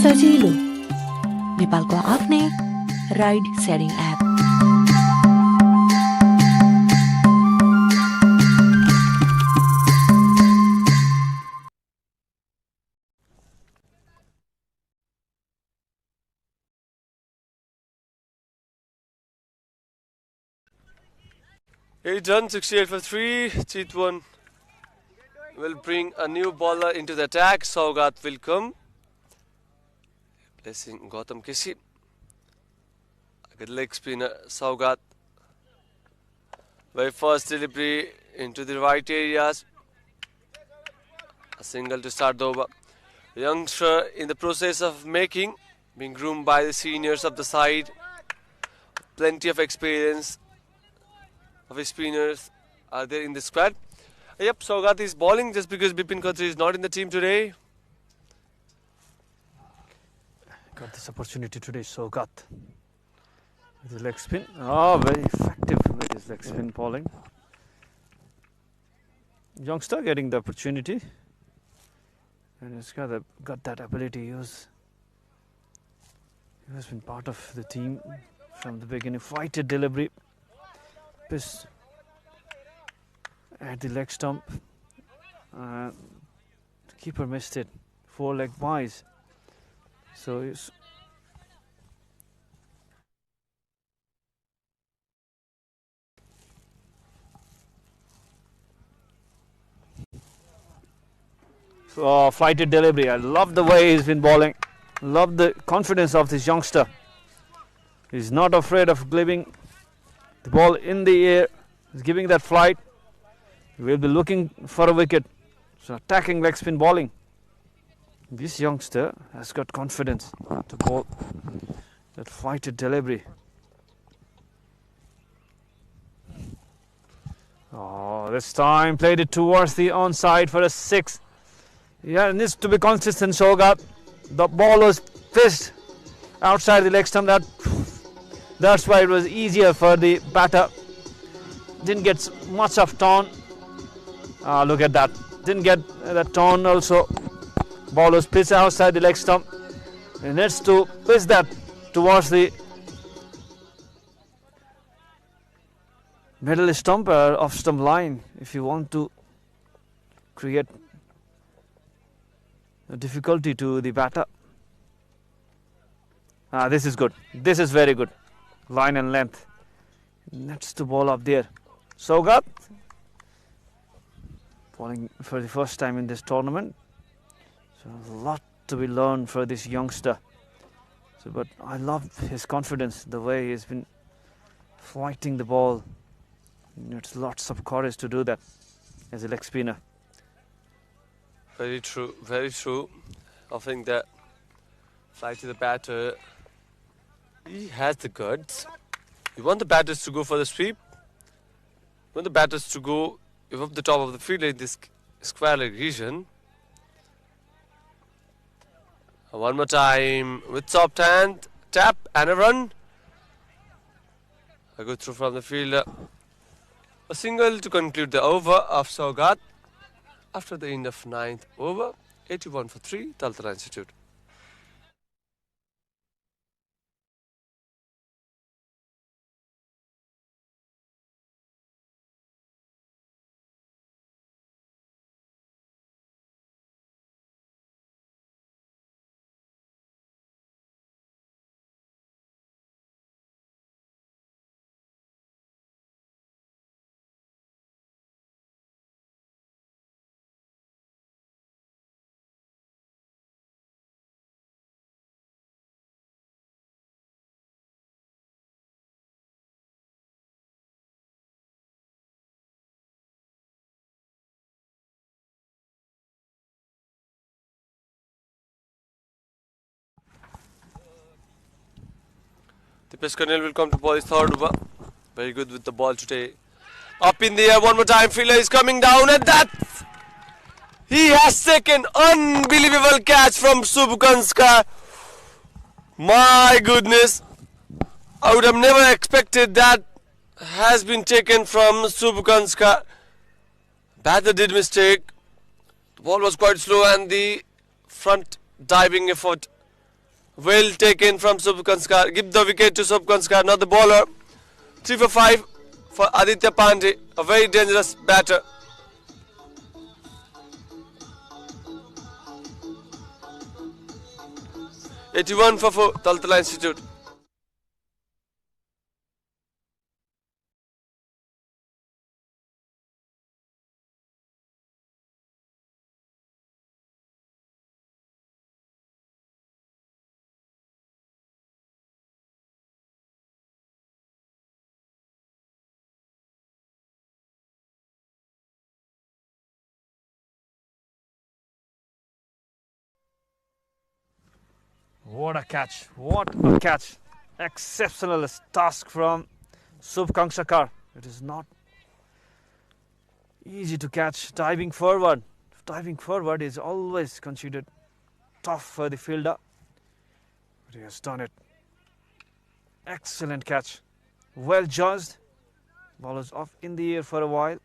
सजिलो नेपालको आफ्नै ride sharing app. Eight done, 68 for 3. Chitwan will bring a new bowler into the attack. Saugat will come. Placing Gautam Kisi. A good leg spinner, Saugat. Very first delivery into the right areas. A single to start the over. The youngster in the process of making, being groomed by the seniors of the side. Plenty of experience of his spinners are there in the squad. Yep, Saugat is bowling just because Bipin Khatri is not in the team today. Got this opportunity today, Saugat. With his leg spin. Oh, very effective with his leg spin bowling. Youngster getting the opportunity. And he's got that ability to use He has been part of the team from the beginning. Fighted delivery. Piss at the leg stump. The keeper missed it. 4-leg wise. So it's flighted delivery. I love the way he's been bowling. Love the confidence of this youngster. He's not afraid of giving the ball in the air. He's giving that flight. He will be looking for a wicket. So attacking leg spin bowling. This youngster has got confidence to bowl that flighted delivery. Oh, this time played it towards the onside for a 6. Yeah, it needs to be consistent, Shogat. The ball was pitched outside the leg stump. That's why it was easier for the batter. Didn't get much of turn. Look at that. Didn't get that turn also. Ball was pitched outside the leg stump. He needs to pitch that towards the middle stump or off stump line if you want to create a difficulty to the batter. This is good. This is very good. Line and length. Needs to ball up there. Shogat bowling for the first time in this tournament. So a lot to be learned for this youngster. So, but I love his confidence, the way he's been fighting the ball. It's lots of courage to do that as a leg spinner. Very true, very true. I think that flight to the batter, he has the guts. You want the batters to go for the sweep. You want the batters to go above the top of the field in this square leg region. One more time with soft hand, tap and a run. I go through from the field. A single to conclude the over of Shogat. After the end of 9th over, 81 for 3, TALTALA Institute. Dipesh Karnal will come to ball his third over. Very good with the ball today. Up in the air one more time. Fielder is coming down and that he has taken unbelievable catch from Subkanska. My goodness. I would have never expected that has been taken from Subkanska. Batter did mistake. The ball was quite slow and the front diving effort well taken from Subkanskar. Give the wicket to Subkanskar, not the bowler. 3 for 5 for Aditya Pandey, a very dangerous batter. $81 for 4, TALTALA Institute. What a catch. What a catch. Exceptional task from Subkanksakar. It is not easy to catch. Diving forward. Diving forward is always considered tough for the fielder. But he has done it. Excellent catch. Well judged. Ball was off in the air for a while.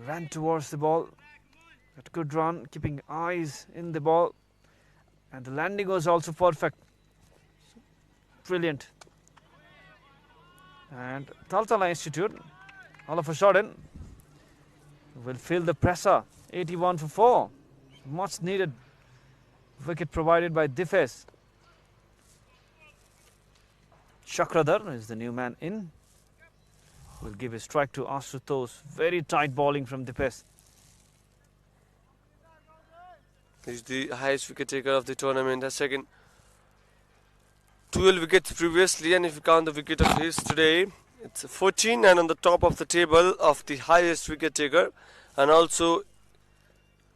Ran towards the ball. Got a good run, keeping eyes in the ball. And the landing was also perfect. brilliant. And TALTALA Institute, all of a sudden, will feel the pressure. 81 for 4. Much needed wicket provided by Difes. Chakradhar is the new man in. Will give a strike to Asutosh. Very tight bowling from Difes. He's the highest wicket taker of the tournament. Has taken 12 wickets previously, and if you count the wicket of his today, it's 14 and on the top of the table of the highest wicket taker, and also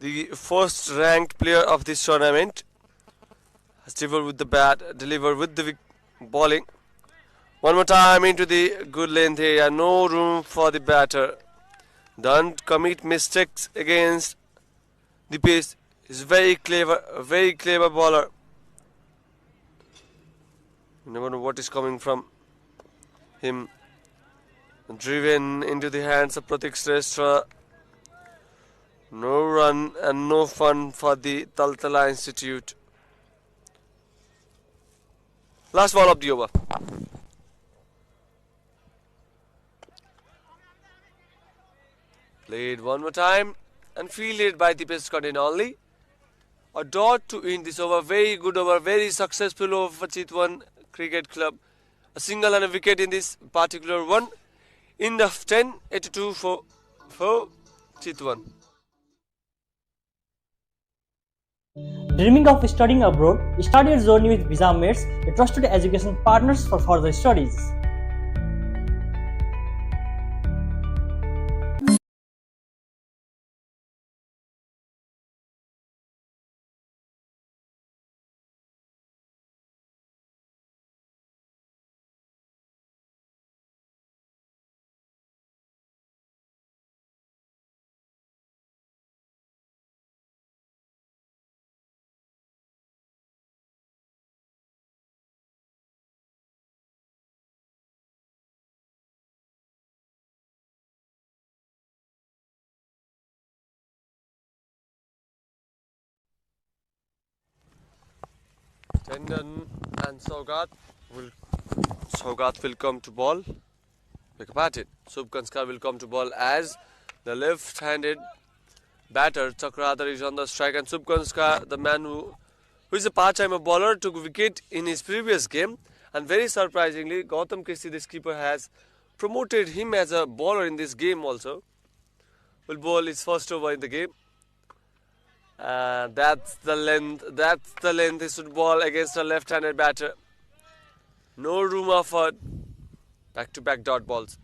the first ranked player of this tournament. Has delivered with the bat, delivered with the bowling. One more time into the good length here. No room for the batter. Don't commit mistakes against the pace. He's very clever bowler. You never know what is coming from him. Driven into the hands of Pratik Shrestha. No run and no fun for the TALTALA Institute. Last ball of the over. Played one more time and fielded by the best content only. A dot to end this over. Very good over. Very successful over for Chitwan Cricket Club. A single and a wicket in this particular one. End of 10, 82 for Chitwan. Dreaming of studying abroad? Start your journey with Visa Mates, a trusted education partners for further studies. Tendon and Saugat will come to ball. Beg your pardon. Subkanskar will come to ball as the left-handed batter Chakradhar is on the strike, and Subkanskar, the man who is a part-time bowler, took wicket in his previous game, and very surprisingly Gautam Christie, the skipper, has promoted him as a bowler in this game also. Will bowl his first over in the game. That's the length he should bowl against a left-handed batter. No room for back-to-back dot balls.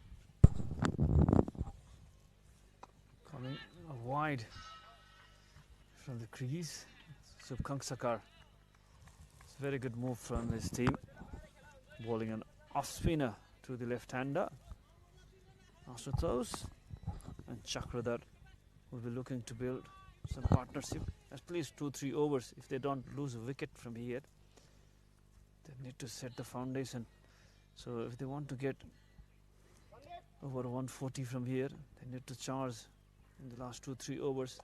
Coming wide from the crease, Subkanksakar. It's a very good move from his team. Bowling an off-spinner to the left-hander. Asutosh and Chakradhar will be looking to build some partnership, at least 2-3 overs. If they don't lose a wicket from here, they need to set the foundation. So if they want to get over 140 from here, they need to charge in the last 2-3 overs.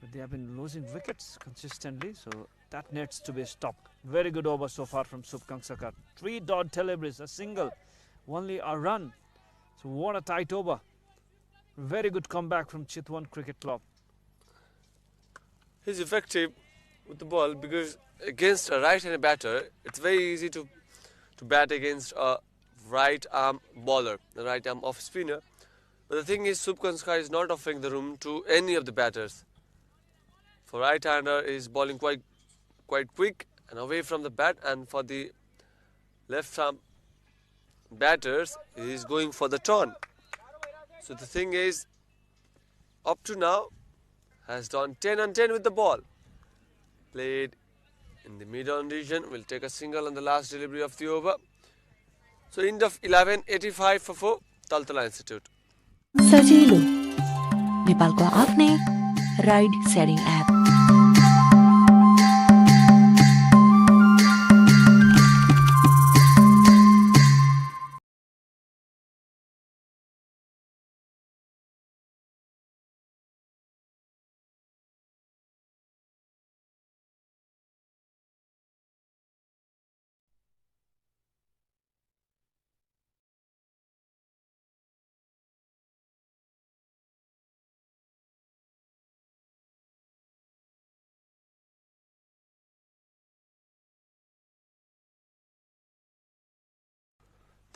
But they have been losing wickets consistently, so that needs to be stopped. Very good over so far from Subkanksakar. 3 dot deliveries, a single, only a run. So what a tight over. Very good comeback from Chitwan Cricket Club. He's effective with the ball because against a right-handed batter, it's very easy to bat against a right-arm bowler, the right-arm off-spinner. But the thing is, Subkanskar is not offering the room to any of the batters. For right-hander, is bowling quite quick and away from the bat, and for the left-arm batters, he is going for the turn. So the thing is, up to now, has done 10 on 10 with the ball. Played in the mid-on region, will take a single on the last delivery of the over. So end of 11, 85 for 4, TALTALA Institute. सजिलो नेपालको आफ्नै ride sharing app.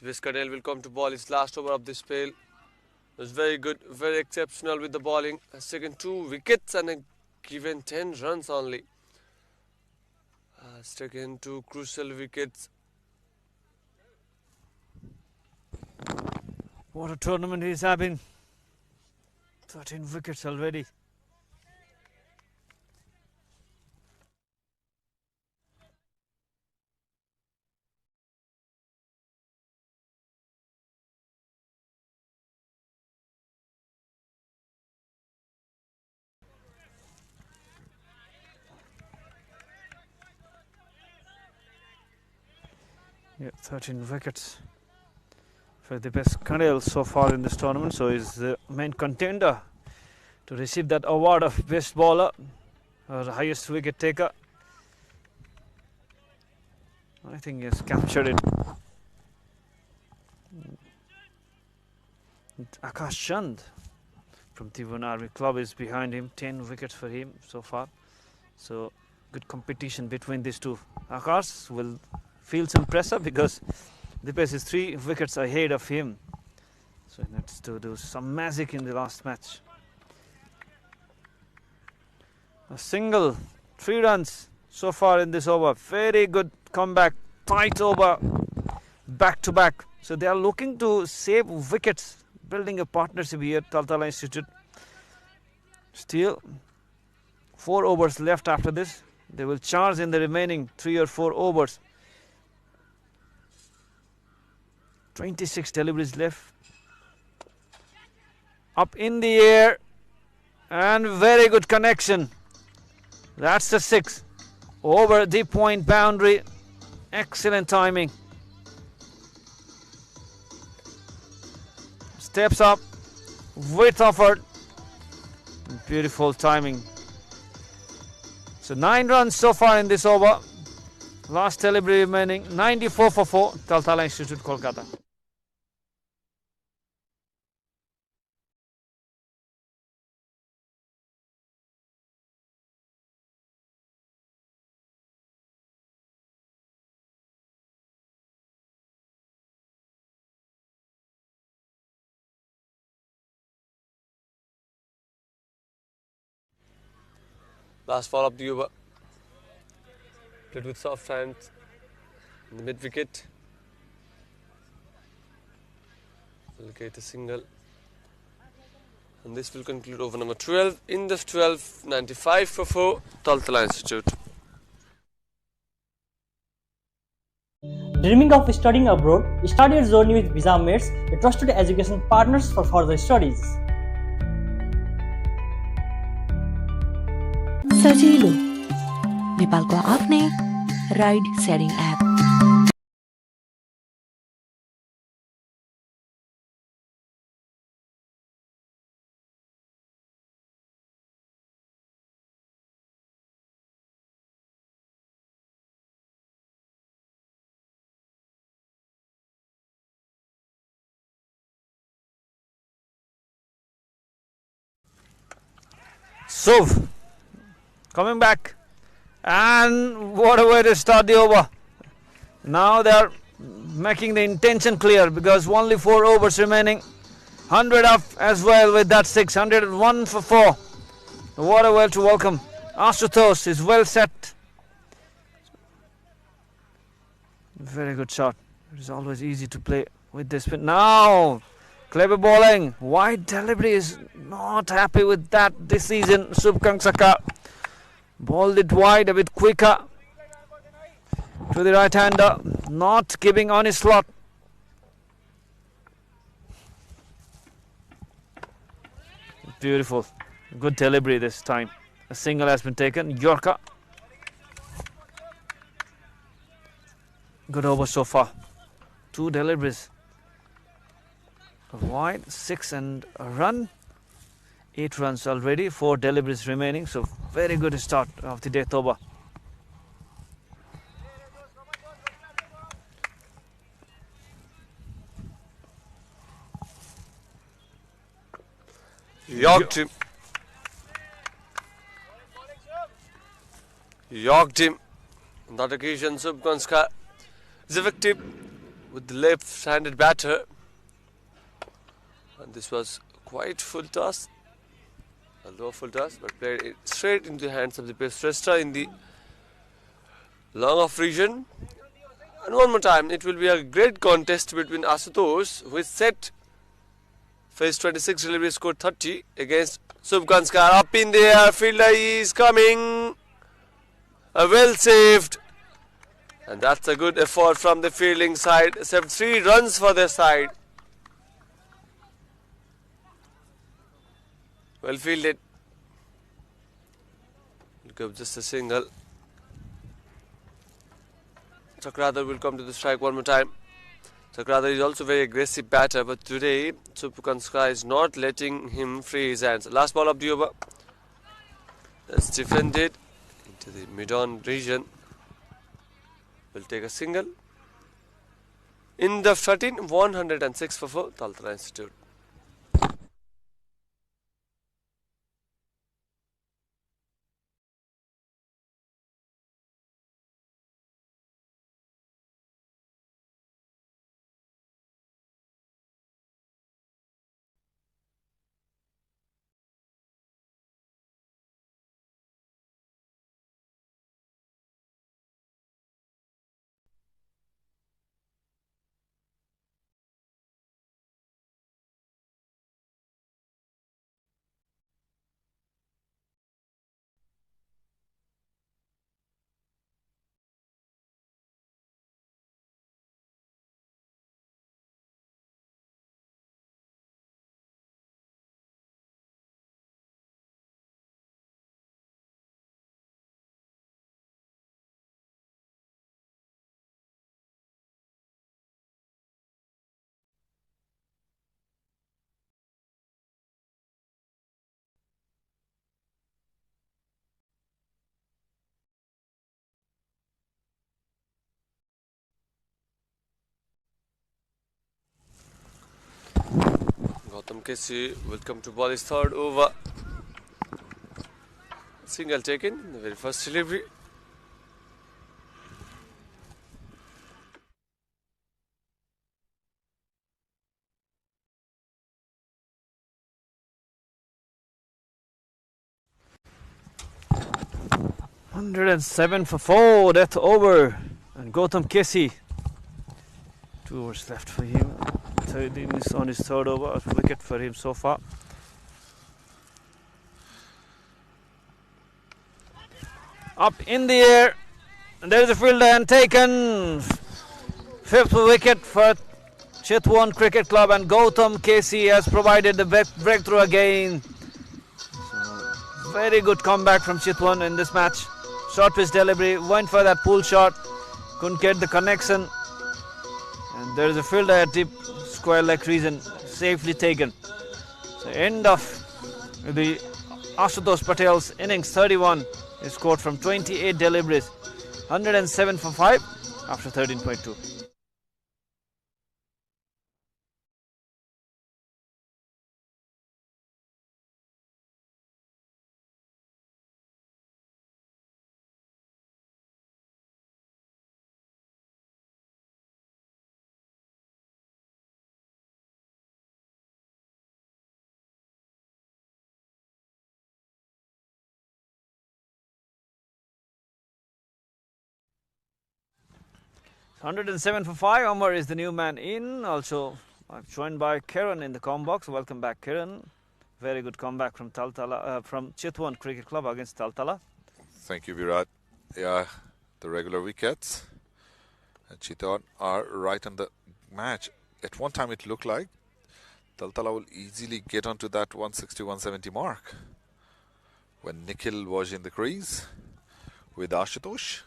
Viscadell will come to ball his last over of this spell. It was very good, very exceptional with the bowling. Has taken 2 wickets and given 10 runs only. Has taken 2 crucial wickets. What a tournament he's having. 13 wickets already. Yeah, 13 wickets for the best Kandel so far in this tournament. So he's the main contender to receive that award of best bowler or the highest wicket taker. I think he has captured it. Akash Chand from T1 Army Club is behind him. 10 wickets for him so far. So good competition between these two. Akash will feel some pressure because Dipesh is 3 wickets ahead of him. So he needs to do some magic in the last match. A single, 3 runs so far in this over. Very good comeback, tight over, back to back. So they are looking to save wickets, building a partnership here at TALTALA Institute. Still 4 overs left after this. They will charge in the remaining 3 or 4 overs. 26 deliveries left. Up in the air and very good connection. That's the 6 over the point boundary. Excellent timing. Steps up with effort. Beautiful timing. So 9 runs so far in this over. Last delivery remaining. 94 for 4. TALTALA Institute, Kolkata. Last ball of the over. Played with soft hands in the mid wicket. Will get a single. And this will conclude over number 12. In this 12, 95 for 4. TALTALA Institute. Dreaming of studying abroad? Start your journey with Visa Mates, a trusted education partners for further studies. सजिलो नेपालको आफ्नै ride sharing app Suv coming back, and what a way to start the over. Now they are making the intention clear because only 4 overs remaining. 100 up as well with that 6. 101 for 4. What a way to welcome. Ashutosh is well set. Very good shot. It is always easy to play with this spin. Now clever bowling. Wide delivery is not happy with that this season. Subhkang Saka bowled it wide a bit quicker to the right hander, not giving on his slot. Beautiful, good delivery this time. A single has been taken. Yorker, good over so far. 2 deliveries wide, 6 and a run. 8 runs already, 4 deliveries remaining. So very good start of the death over. Yorked him. Yorked him. On that occasion, Subhkang Saka is a victim. with the left-handed batter. And this was quite full toss. A low full toss, but played it straight into the hands of the pace thruster in the long off region. And one more time, it will be a great contest between Asutosh, who is set, faced 26 delivery, scored 30, against Subkanskar. Up in the air, fielder is coming. Well saved. And that's a good effort from the fielding side. 3 runs for their side. Well fielded. Look up, just a single. Chakradhar will come to the strike one more time. Chakradhar is also very aggressive batter, but today Subkanskar is not letting him free his hands. Last ball of the over. That's defended into the mid-on region. Will take a single. In the 13, 106 for 4, Taltala Institute. Gautam Kessi will come to ball his third over. Single taken in the very first delivery. $107 for 4, death over. And Gautam Kessi, 2 overs left for him. Third innings on his third over, a wicket for him so far. Up in the air, and there is a fielder and taken. 5th wicket for Chitwan Cricket Club, and Gautam Kessi has provided the breakthrough again. So, very good comeback from Chitwan in this match. Short pitch delivery, went for that pull shot, couldn't get the connection. And there is a fielder at deep square leg region, safely taken. So end of the Ashutosh Patel's innings, 31. He scored from 28 deliveries, 107 for 5 after 13.2. $107 for 5. Omar is the new man in. Also, I'm joined by Kiran in the comm box. Welcome back, Kiran. Very good comeback from Taltala, from Chitwan Cricket Club against Taltala. Thank you, Virat. Yeah, the regular wickets. And Chitwan are right on the match. At one time, it looked like Taltala will easily get onto that 160-170 mark when Nikhil was in the crease with Ashutosh.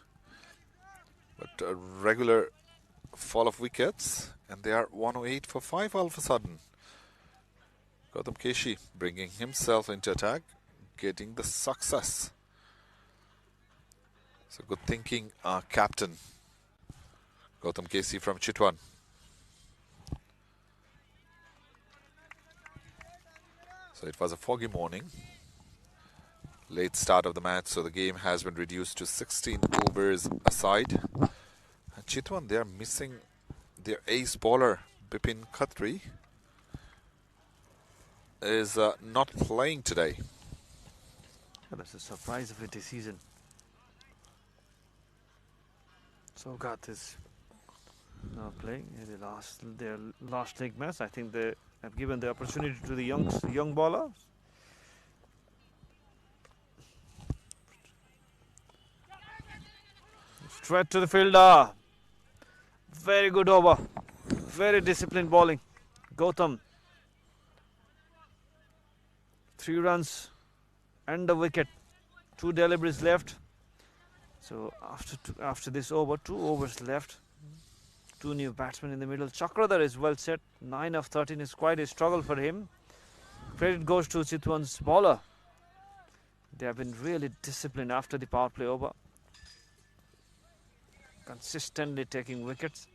But a regular fall of wickets, and they are 108 for 5 all of a sudden. Gautam Kessi bringing himself into attack, getting the success. So good thinking, captain Gautam Kessi from Chitwan. So it was a foggy morning, late start of the match, so the game has been reduced to 16 overs aside. And Chitwan, they are missing their ace bowler, Bipin Khatri, is not playing today. That's a surprise of a decision. Sogat is now playing in their last leg match. I think they have given the opportunity to the young bowler. Straight to the fielder. Very good over. Very disciplined bowling. Gautam. 3 runs and a wicket. 2 deliveries left. So after this over, 2 overs left. 2 new batsmen in the middle. Chakradhar is well set. 9 of 13 is quite a struggle for him. Credit goes to Chitwan's bowler. They have been really disciplined after the power play over. Consistently taking wickets.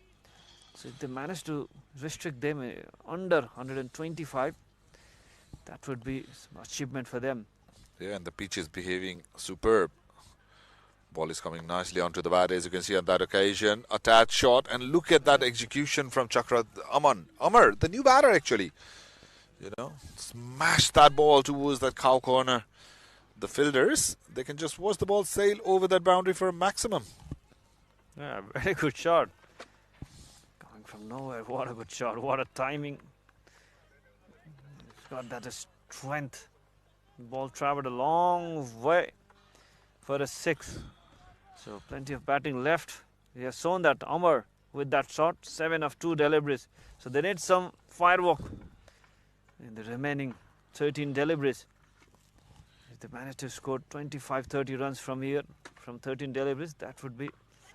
So if they manage to restrict them under 125, that would be some achievement for them. Yeah, and the pitch is behaving superb. Ball is coming nicely onto the bat, as you can see on that occasion. A tad shot, and look at that execution from Amar, the new batter actually. You know, smash that ball towards that cow corner. The fielders, they can just watch the ball sail over that boundary for a maximum. Yeah, very good shot. Coming from nowhere, what a good shot, what a timing. It's got that strength. The ball travelled a long way for a 6. So plenty of batting left. He has shown that Amar with that shot, 7 of 2 deliveries. So they need some firework in the remaining 13 deliveries. If they manage to score 25-30 runs from here, from 13 deliveries, that would be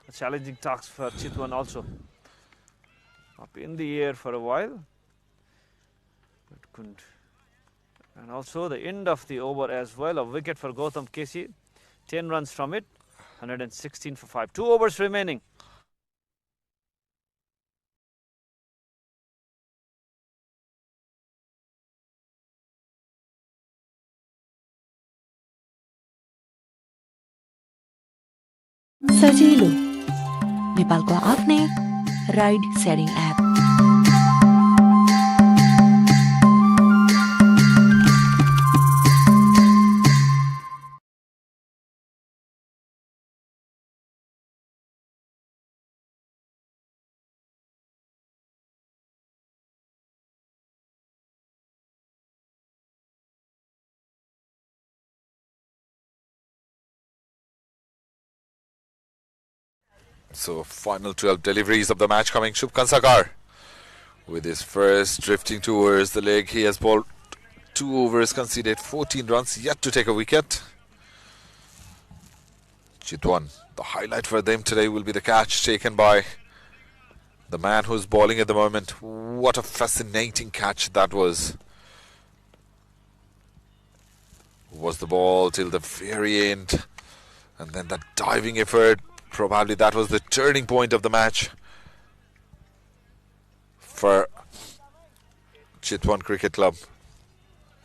a challenging task for Chitwan also. Up in the air for a while, but couldn't. And also the end of the over as well, a wicket for Gautam Kesi, 10 runs from it, 116 for 5. 2 overs remaining. सजिलो नेपालको आफ्नै ride sharing app So final 12 deliveries of the match coming. Shubham Sakar with his first drifting towards the leg. He has bowled 2 overs, conceded 14 runs, yet to take a wicket. Chitwan, the highlight for them today will be the catch taken by the man who's bowling at the moment. What a fascinating catch that was. Was the ball till the very end, and then that diving effort. Probably that was the turning point of the match for Chitwan Cricket Club.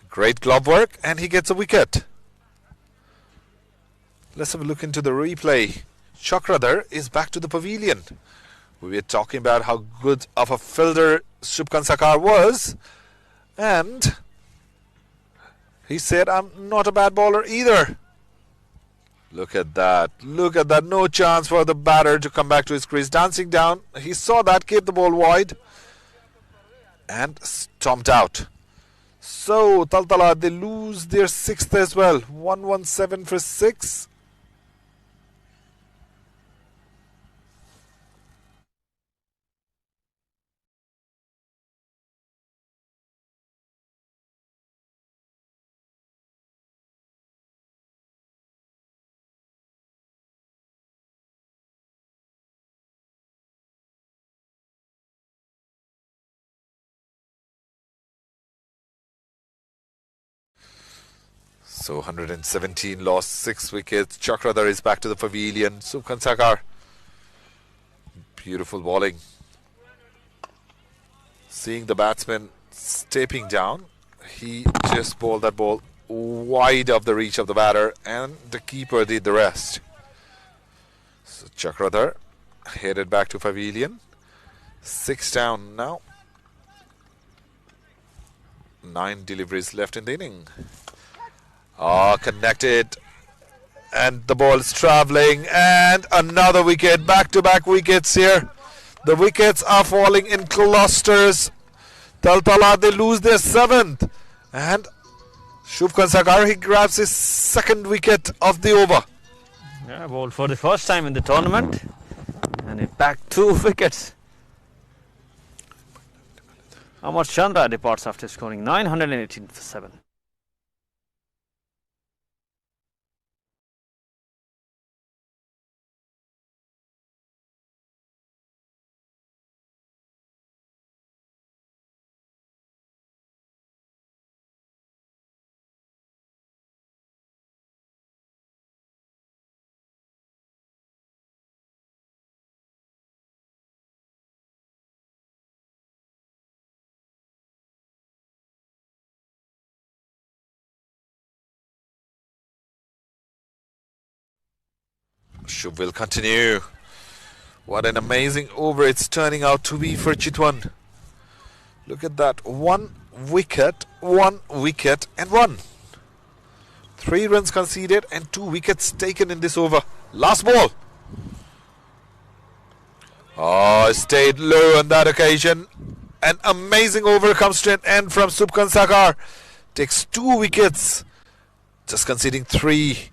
Great glove work, and he gets a wicket. Let's have a look into the replay. Chakradhar is back to the pavilion. We were talking about how good of a fielder Shubham Sakar was, and he said, I'm not a bad bowler either. Look at that. Look at that. No chance for the batter to come back to his crease. Dancing down. He saw that, kept the ball wide, and stomped out. So, Taltala, they lose their 6th as well. 117 for 6. So 117 lost, 6 wickets. Chakradhar is back to the pavilion. Shubham Sakar, beautiful bowling. Seeing the batsman stepping down, he just bowled that ball wide of the reach of the batter, and the keeper did the rest. So Chakradhar headed back to pavilion. 6 down now. 9 deliveries left in the inning. Connected. And the ball is traveling. And another wicket. Back-to-back wickets here. The wickets are falling in clusters. TALTALA, they lose their 7th. And Shubham Sakar, he grabs his 2nd wicket of the over. Yeah, bowled for the first time in the tournament. And he backed 2 wickets. Amar Chandra departs after scoring 918 for 7. Shubh will continue. What an amazing over it's turning out to be for Chitwan. Look at that. 1 wicket, 1 wicket and 1. 3 runs conceded and 2 wickets taken in this over. Last ball. Stayed low on that occasion. An amazing over comes to an end from Shubham Sakar. Takes 2 wickets. Just conceding 3.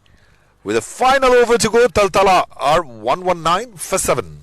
With a final over to go, TALTALA are 119 for 7.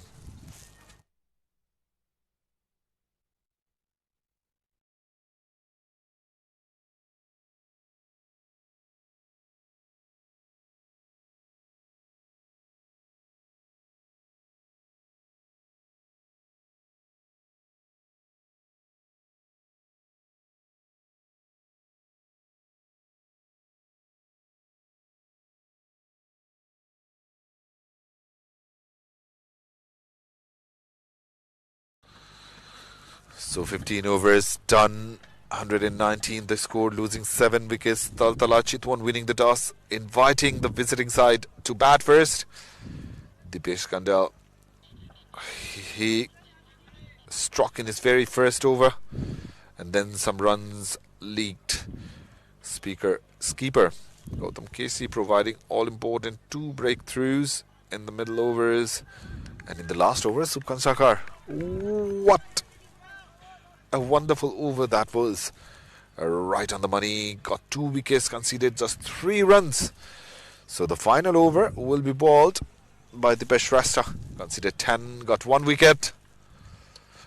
So 15 overs done, 119 the score, losing 7 wickets. TALTALA, Chitwan winning the toss, inviting the visiting side to bat first. Dipesh Kandal, he struck in his very first over, and then some runs leaked. Skipper Gautam Casey providing all important 2 breakthroughs in the middle overs, and in the last over, Shubham Sakar. What a wonderful over that was. Right on the money. Got 2 wickets, conceded just 3 runs. So the final over will be bowled by Dipesh Rasta. Conceded 10, got 1 wicket.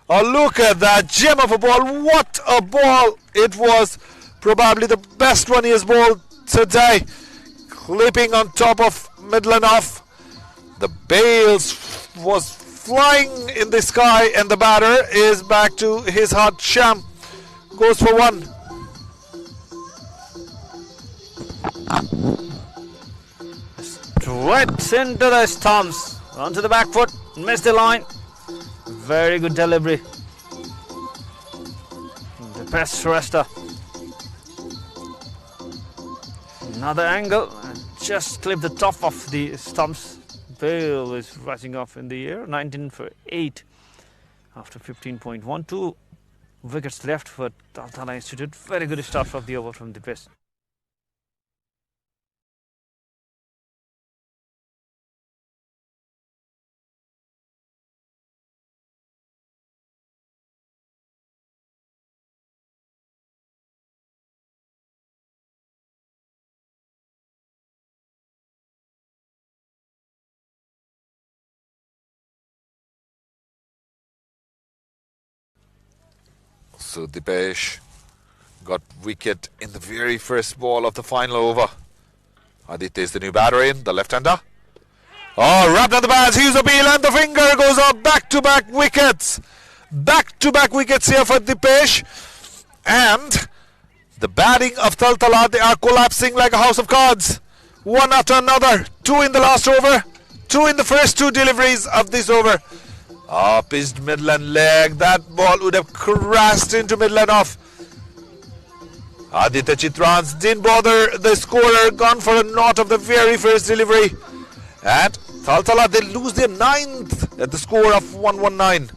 Look at that gem of a ball. What a ball it was. Probably the best one he has bowled today. Clipping on top of middle and off. The bails was flying in the sky, and the batter is back to his hot sham. Goes for 1. Straight into the stumps. Onto the back foot. Missed the line. Very good delivery. The best Resta. Another angle. And just clip the top of the stumps. Bale is rising off in the air. 19 for 8 after 15.12 wickets left for TALTALA Institute. Very good start of the over from the best. So Dipesh got wicket in the very first ball of the final over. Aditya is the new batter in, the left-hander. Wrapped on the bats, Hughes Appeal, and the finger goes up. Back-to-back wickets. Back-to-back wickets here for Dipesh. And the batting of TALTALA, they are collapsing like a house of cards. 1 after another. 2 in the last over. 2 in the first 2 deliveries of this over. Pitched middle and leg. That ball would have crashed into middle and off. Aditya Chitwan didn't bother the scorer. Gone for a knot of the very first delivery. And TALTALA, they lose their 9th at the score of 119.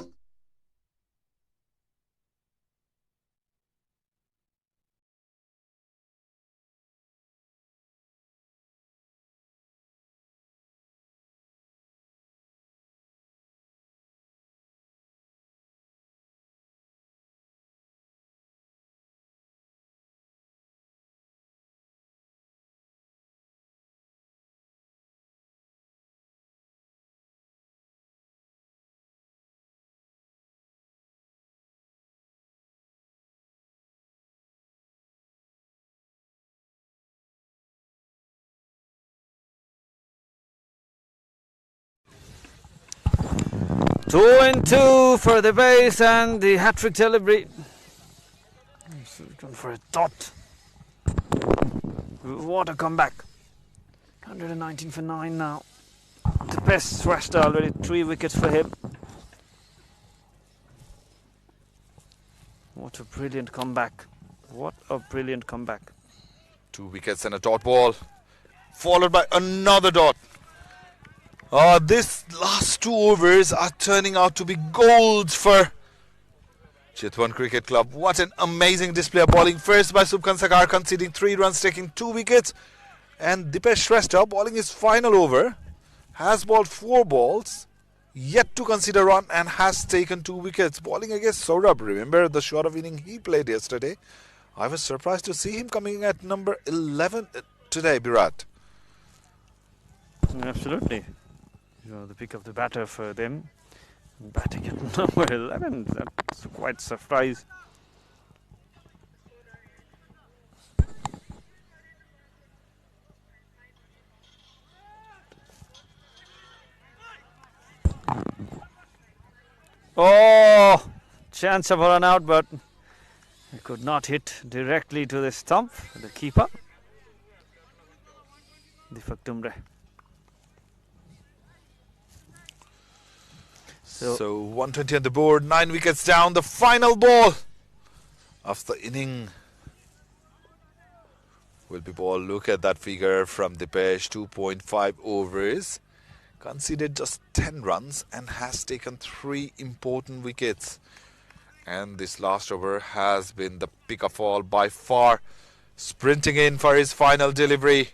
2 and 2 for the base and the hat-trick delivery. Going for a dot. What a comeback. 119 for 9 now. The best Shrestha already 3 wickets for him. What a brilliant comeback. What a brilliant comeback. 2 wickets and a dot ball, followed by another dot. This last 2 overs are turning out to be gold for Chitwan Cricket Club. What an amazing display of bowling. First by Subkan Sakar, conceding 3 runs, taking 2 wickets. And Dipesh Shrestha, bowling his final over, has bowled 4 balls, yet to concede a run, and has taken 2 wickets. Bowling against Saurabh. Remember the shot of inning he played yesterday? I was surprised to see him coming at number 11 today, Virat. Absolutely. The pick of the batter for them. Batting at number 11. That's quite a surprise. Oh, chance of a run out, but it could not hit directly to the stump, the keeper. Dumbre. So 120 on the board, 9 wickets down. The final ball of the inning will be ball. Look at that figure from Dipesh, 2.5 overs. Conceded just 10 runs and has taken 3 important wickets. And this last over has been the pick of all by far. Sprinting in for his final delivery.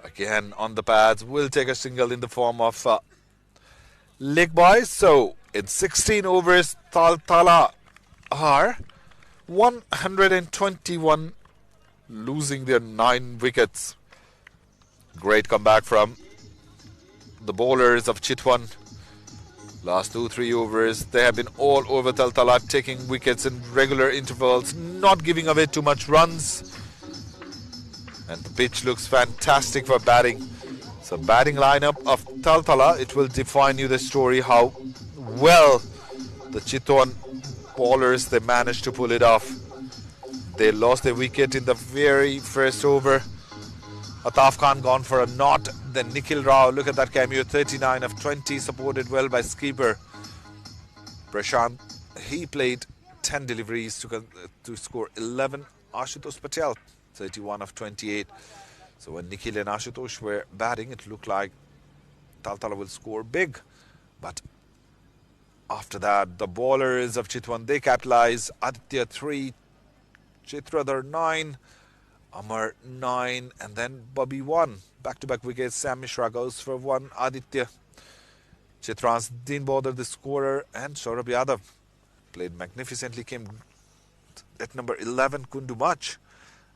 Again on the pads, will take a single in the form of leg by. So in 16 overs, Tala are 121, losing their 9 wickets. Great comeback from the bowlers of Chitwan. Last 2-3 overs, they have been all over TALTALA, taking wickets in regular intervals, not giving away too much runs. And the pitch looks fantastic for batting. So batting lineup of TALTALA, it will define you the story how well the Chitwan bowlers, they managed to pull it off. They lost their wicket in the very first over. Ataf Khan gone for a knot. Then Nikhil Rao, look at that cameo, 39 of 20, supported well by skipper Prashant. He played 10 deliveries to score 11. Ashutosh Patel, 31 of 28. So when Nikhil and Ashutosh were batting, it looked like TALTALA will score big. But after that, the bowlers of Chitwan, they capitalize. Aditya 3, Chitradhar 9, Amar 9, and then Bobby 1. Back-to-back wickets. Sam Mishra goes for 1. Aditya. Chitrans didn't bother the scorer, and Saurabh Yadav played magnificently, came at number 11, couldn't do much.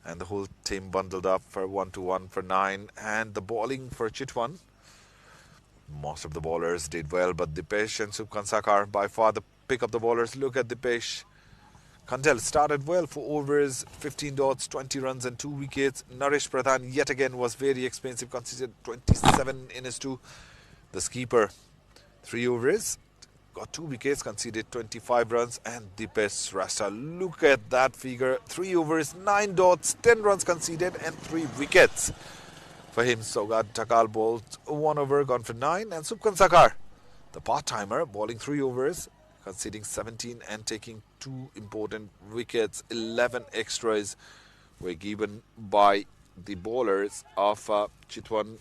And the whole team bundled up for 1-1 for 9. And the bowling for Chitwan, most of the bowlers did well, but Dipesh and Subkan Sakar by far the pick of the bowlers. Look at Dipesh. Kandel started well for overs, 15 dots, 20 runs and 2 wickets. Naresh Pradhan yet again was very expensive, considered 27 in his 2. The skipper, 3 overs, got 2 wickets, conceded 25 runs. And Dipesh Shrestha, look at that figure, 3 overs, 9 dots, 10 runs conceded and 3 wickets. For him, Sogad Takal bowled 1 over, gone for 9. And Subkan Sakar, the part-timer, bowling 3 overs, conceding 17 and taking 2 important wickets. 11 extras were given by the bowlers of Chitwan.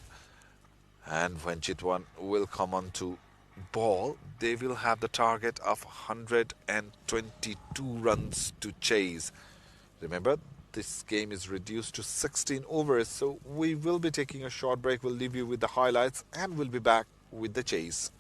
And when Chitwan will come on to ball, they will have the target of 122 runs to chase. Remember, this game is reduced to 16 overs, so we will be taking a short break. We'll leave you with the highlights and we'll be back with the chase.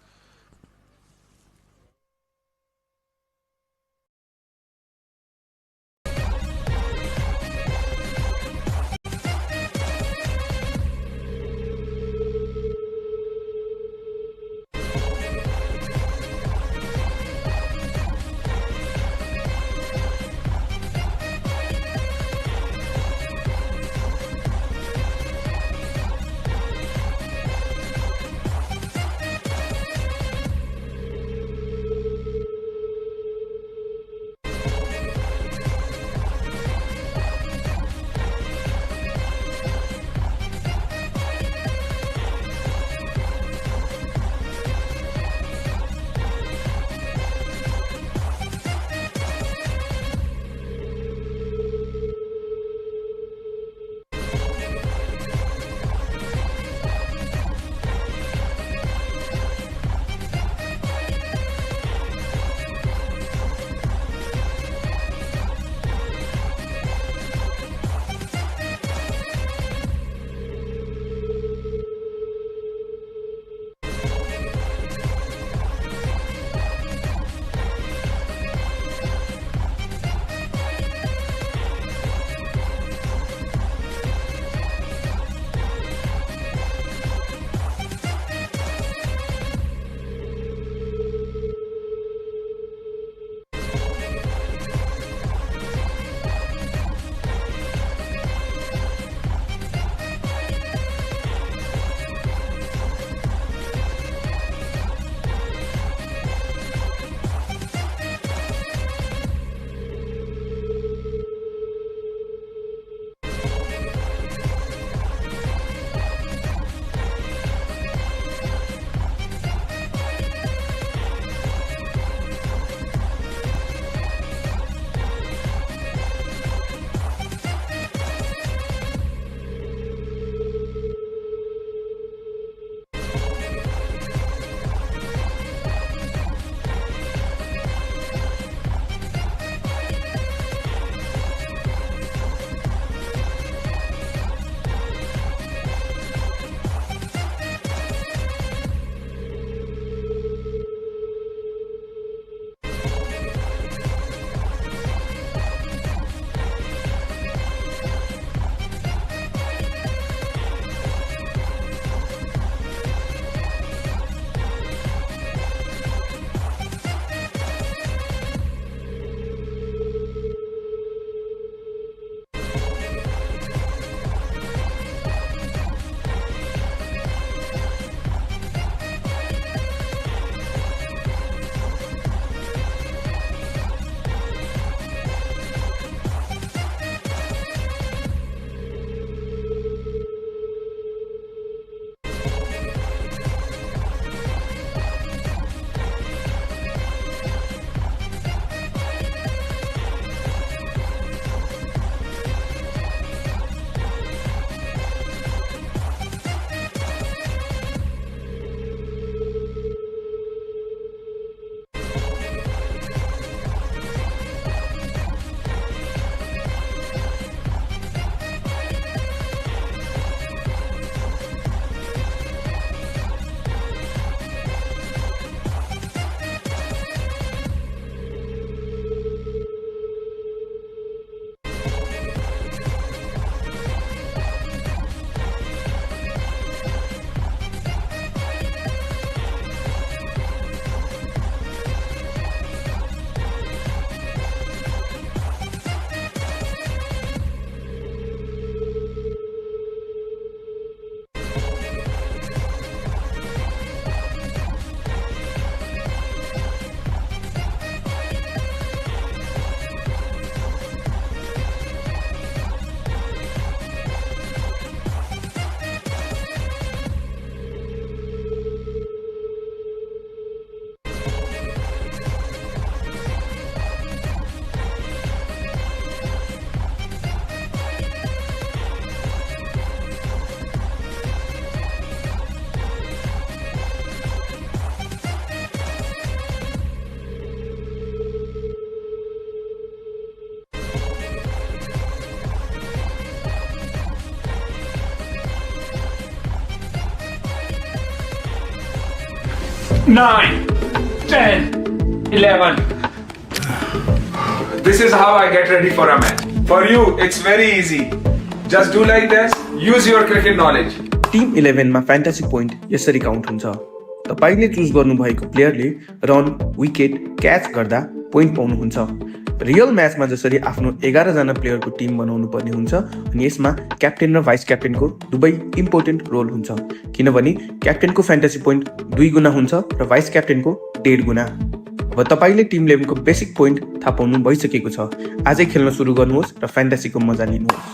9, 10, 11. This is how I get ready for a match. For you, it's very easy. Just do like this. Use your cricket knowledge. Team 11 मा fantasy point यसरी count हुन्छ। तपाईले choose गर्नुभएको प्लेयरले run, wicket, catch गर्दा point पाउनुहुन्छ। Real म्याचमा जसरी आफ्नो 11 जना प्लेयरको टिम बनाउनु पर्ने हुन्छ अनि यसमा क्याप्टेन र भाइस क्याप्टेनको दुवै इम्पोर्टेन्ट रोल हुन्छ, किनभने क्याप्टेनको फ्यान्टेसी पोइन्ट 2 गुना हुन्छ र भाइस क्याप्टेनको 1.5 गुना। अब तपाईले टिम 11 को बेसिक पोइन्ट थाहा पाउनु भइसकेको छ। आजै खेल्न सुरु गर्नुहोस् र फ्यान्टेसीको मजा लिनुहोस्।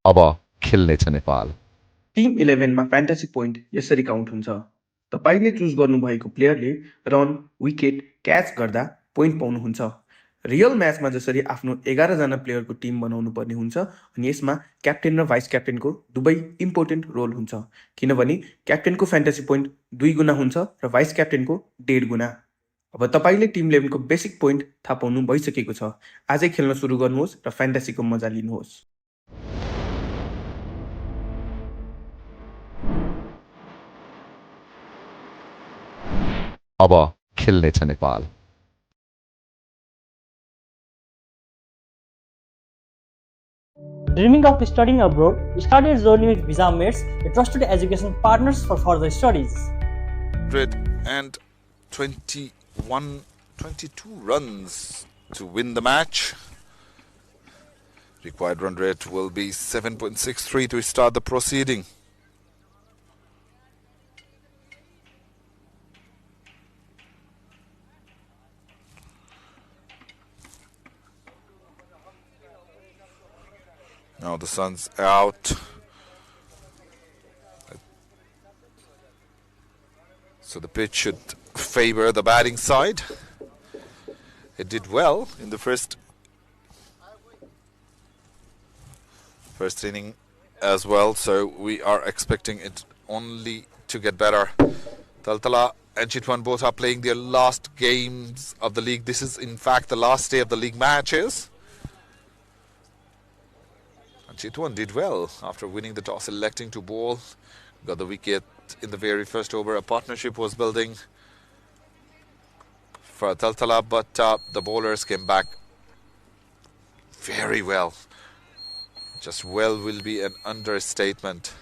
अब खेल्नेछ नेपाल। टिम 11 मा फ्यान्टेसी पोइन्ट यसरी काउन्ट हुन्छ। तपाईले चुज गर्नुभएको प्लेयरले रन, विकेट, क्याच गर्दा पोइन्ट पाउनुहुन्छ। रियल म्याचमा जसरी आफ्नो 11 जना प्लेयरको टिम बनाउनु पर्ने हुन्छ अनि यसमा क्याप्टेन र भाइस क्याप्टेनको दुवै इम्पोर्टेन्ट रोल हुन्छ, किनभने क्याप्टेनको फ्यान्टेसी पोइन्ट 2 गुना हुन्छ र भाइस क्याप्टेनको 1.5 गुना। अब तपाईले टिम 11 को बेसिक पोइन्ट थाहा पाउनु भइसकेको छ। आजै खेल्न सुरु गर्नुहोस् र फ्यान्टेसीको मजा लिनुहोस्। अब खेल्नेछ Nepal. Dreaming of studying abroad, start your journey with Visa Mates, a trusted education partners for further studies. 122 runs to win the match. Required run rate will be 7.63 to start the proceeding. Now the sun's out. So the pitch should favor the batting side. It did well in the first inning as well, so we are expecting it only to get better. TALTALA and Chitwan both are playing their last games of the league. This is in fact the last day of the league matches. Chitwan did well after winning the toss, electing to bowl. Got the wicket in the very first over. A partnership was building for TALTALA, but the bowlers came back very well. Just well will be an understatement.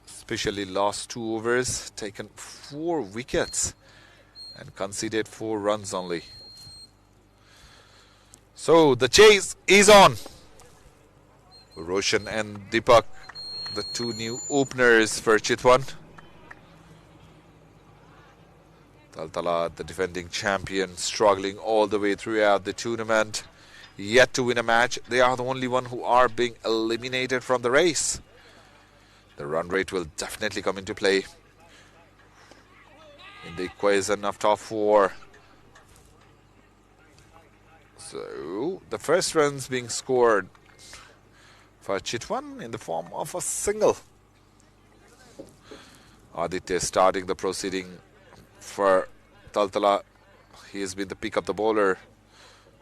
Especially last 2 overs, taken 4 wickets and conceded 4 runs only. So the chase is on. Roshan and Deepak, the 2 new openers for Chitwan. TALTALA, the defending champion, struggling all the way throughout the tournament, yet to win a match. They are the only one who are being eliminated from the race. The run rate will definitely come into play in the equation of top 4. So the first runs being scored for Chitwan in the form of a single. Aditya starting the proceeding for TALTALA. He has been the pick of the bowler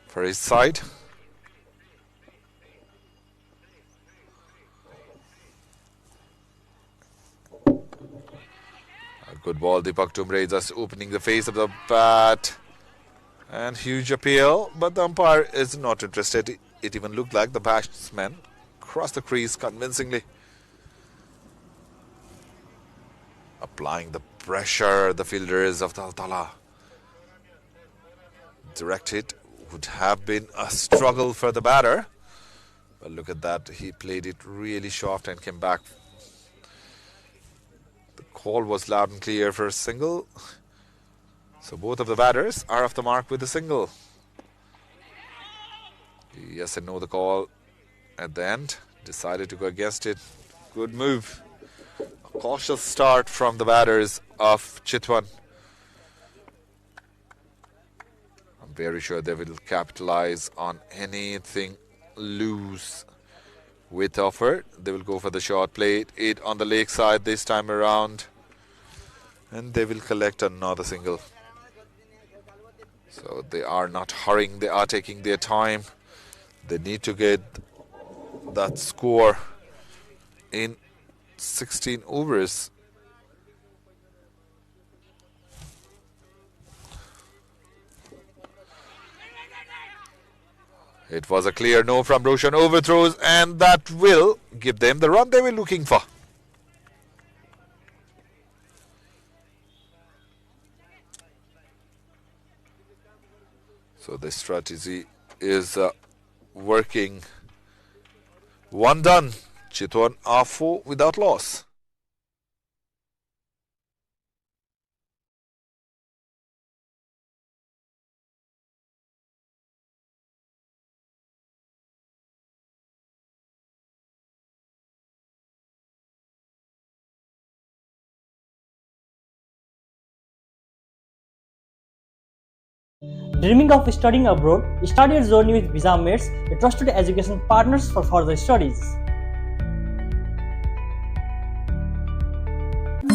for his side. A good ball, Deepak Dumbre just opening the face of the bat. And huge appeal, but the umpire is not interested. It even looked like the batsman crossed the crease convincingly. Applying the pressure, the fielders of TALTALA. Direct hit would have been a struggle for the batter. But look at that, he played it really soft and came back. The call was loud and clear for a single. So both of the batters are off the mark with a single. Yes and no the call at the end. Decided to go against it. Good move. A cautious start from the batters of Chitwan. I'm very sure they will capitalize on anything loose with offer. They will go for the short play. It on the leg side this time around. And they will collect another single. So they are not hurrying, they are taking their time. They need to get that score in 16 overs. It was a clear no from Roshan. Overthrows, and that will give them the run they were looking for. So the strategy is working. One done. Chitwan are 4 without loss. Dreaming of studying abroad, start your journey with Visa Mates, a trusted education partners for further studies.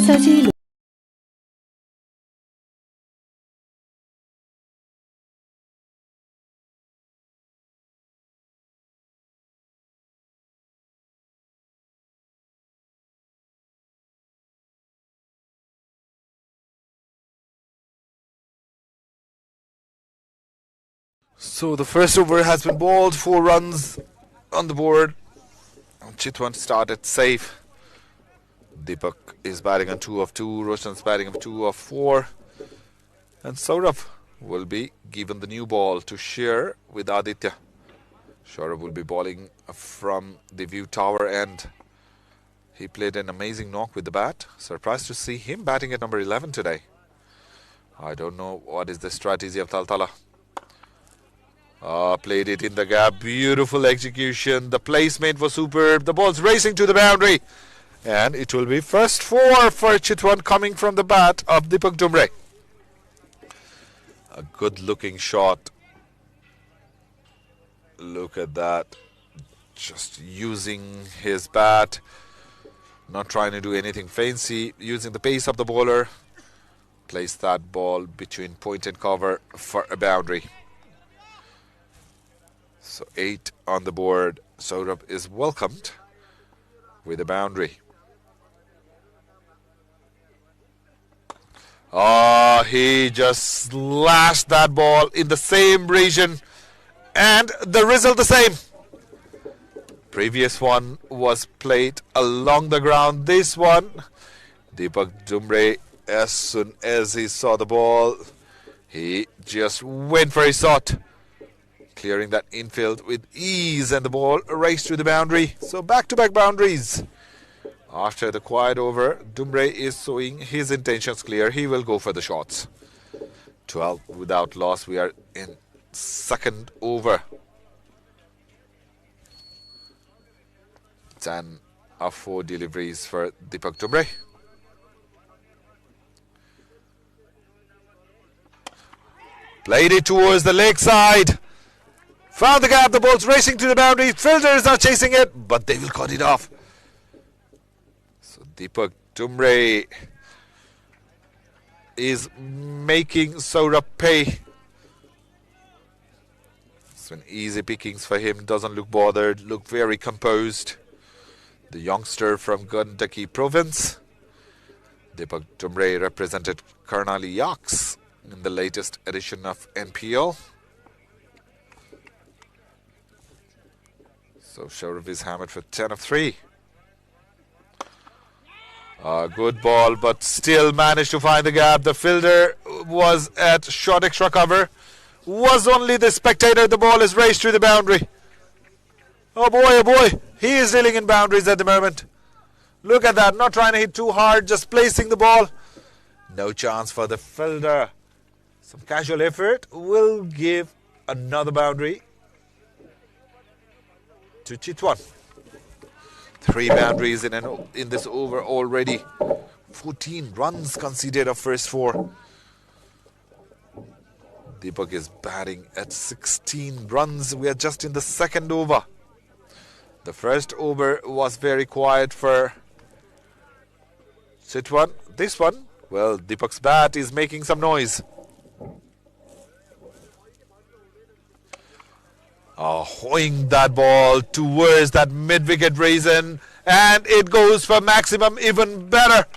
सजिलो So the first over has been bowled, 4 runs on the board. Chitwan started safe. Deepak is batting on 2 of 2. Roshan's batting on 2 of 4. And Saurabh will be given the new ball to share with Aditya. Saurabh will be bowling from the view tower end. He played an amazing knock with the bat. Surprised to see him batting at number 11 today. I don't know what is the strategy of TALTALA. Played it in the gap. Beautiful execution. The placement was superb. The ball's racing to the boundary. And it will be first 4 for Chitwan coming from the bat of Deepak Dumbre. A good looking shot. Look at that. Just using his bat. Not trying to do anything fancy. Using the pace of the bowler. Place that ball between point and cover for a boundary. So 8 on the board. Saurabh is welcomed with a boundary. He just slashed that ball in the same region, and the result the same. Previous one was played along the ground. This one, Deepak Dumbre, as soon as he saw the ball, he just went for a shot, clearing that infield with ease, and the ball raced to the boundary. So back-to-back boundaries. After the quiet over, Dumbre is showing his intentions clear. He will go for the shots. 12 without loss. We are in second over. 10 of 4 deliveries for Deepak Dumbre. Played it towards the leg side. Found the gap. The ball's racing to the boundary. Fielders are chasing it, but they will cut it off. So Deepak Dumbre is making Saurabh pay. It's been easy pickings for him. Doesn't look bothered. Look very composed. The youngster from Kentucky province. Deepak Dumbre represented Karnali Yaks in the latest edition of NPL. So Saurabh is hammered for 10 of 3. Good ball, but still managed to find the gap. The fielder was at short extra cover. Was only the spectator. The ball is raced to the boundary. Oh boy, oh boy. He is dealing in boundaries at the moment. Look at that. Not trying to hit too hard. Just placing the ball. No chance for the fielder. Some casual effort will give another boundary to Chitwan. 3 boundaries in this over already. 14 runs conceded of first 4. Deepak is batting at 16 runs. We are just in the second over. The first over was very quiet for Chitwan. This one, well, Deepak's bat is making some noise. Hoeing that ball towards that mid-wicket reason, and it goes for maximum, even better.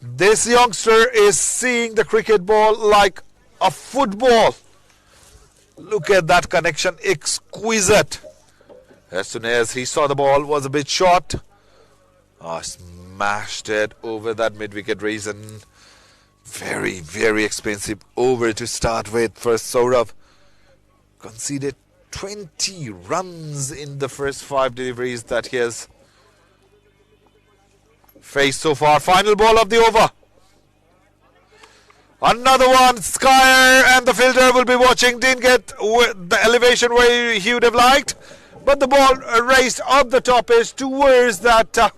This youngster is seeing the cricket ball like a football. Look at that connection, exquisite. As soon as he saw the ball was a bit short, smashed it over that mid-wicket reason. Very, very expensive over to start with for Saurabh. Conceded 20 runs in the first 5 deliveries that he has faced so far. Final ball of the over. Another one, Skyer, and the fielder will be watching. Didn't get the elevation where he would have liked, but the ball raced up the top edge towards that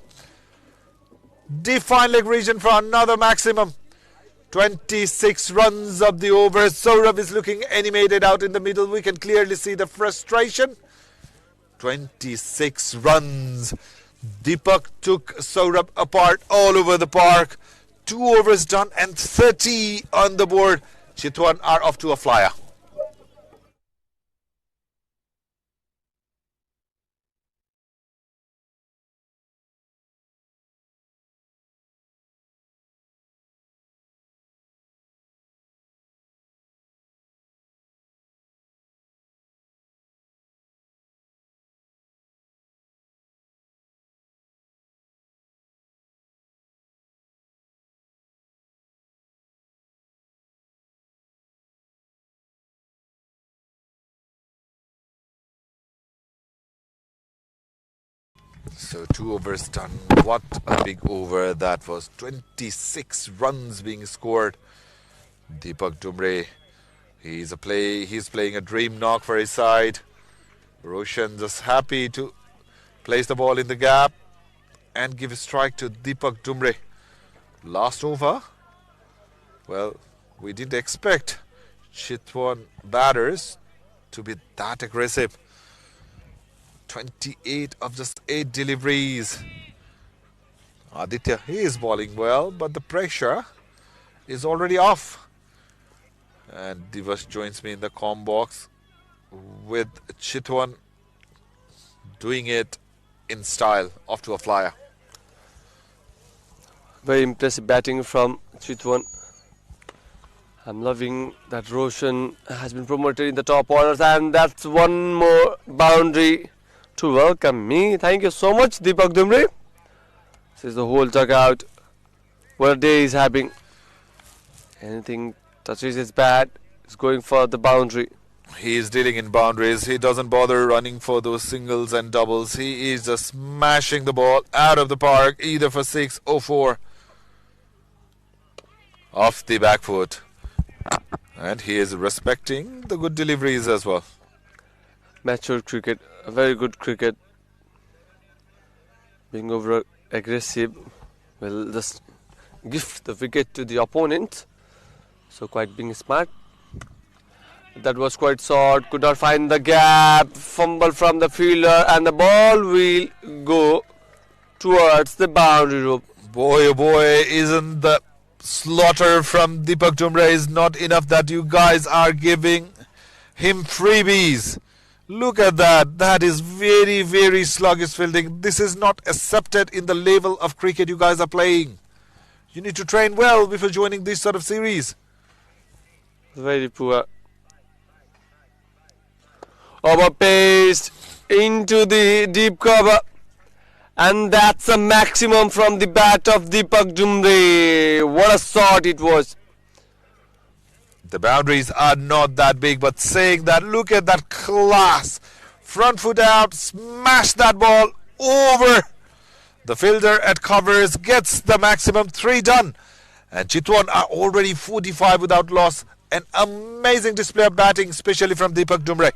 deep fine leg region for another maximum. 26 runs of the over. Saurabh is looking animated out in the middle. We can clearly see the frustration. 26 runs. Deepak took Saurabh apart all over the park. 2 overs done and 30 on the board. Chitwan are off to a flyer. So 2 overs done. What a big over that was. 26 runs being scored. Deepak Dumbre, he's playing a dream knock for his side. Roshan just happy to place the ball in the gap and give a strike to Deepak Dumbre. Last over. Well, we didn't expect Chitwan batters to be that aggressive. 28 of just 8 deliveries. Aditya, he is bowling well, but the pressure is already off. And Divas joins me in the comm box with Chitwan doing it in style, off to a flyer. Very impressive batting from Chitwan. I'm loving that Roshan has been promoted in the top orders, and that's one more boundary to welcome me. Thank you so much, Deepak Dumbre. This is the whole dugout. What a day he's having. Anything touches his bat, he's going for the boundary. He is dealing in boundaries. He doesn't bother running for those singles and doubles. He is just smashing the ball out of the park, either for 6 or 4. Off the back foot. And he is respecting the good deliveries as well. Mature cricket, a very good cricket. Being over aggressive will just gift the wicket to the opponent. So quite being smart. That was quite short, could not find the gap, fumble from the fielder, and the ball will go towards the boundary rope. Boy, oh boy, isn't the slaughter from Deepak Dumbre is not enough that you guys are giving him freebies. Look at that. That is very, very sluggish fielding. This is not accepted in the level of cricket you guys are playing. You need to train well before joining this sort of series. Very poor. Over paced into the deep cover. And that's a maximum from the bat of Deepak Dumbre. What a shot it was. The boundaries are not that big, but saying that, look at that class. Front foot out, smash that ball over. The fielder at covers gets the maximum 3 done. And Chitwan are already 45 without loss. An amazing display of batting, especially from Deepak Dumbre.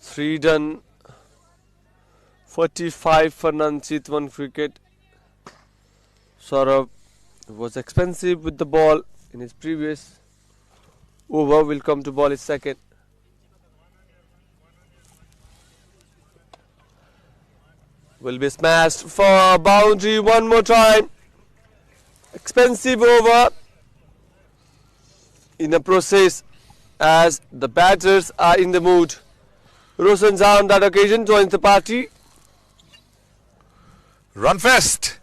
3 done. 45 for none. Chitwan cricket. Saurabh was expensive with the ball in his previous over. Will come to ball his second. Will be smashed for boundary one more time. Expensive over in the process as the batters are in the mood. Rosanza on that occasion joins the party. Run fest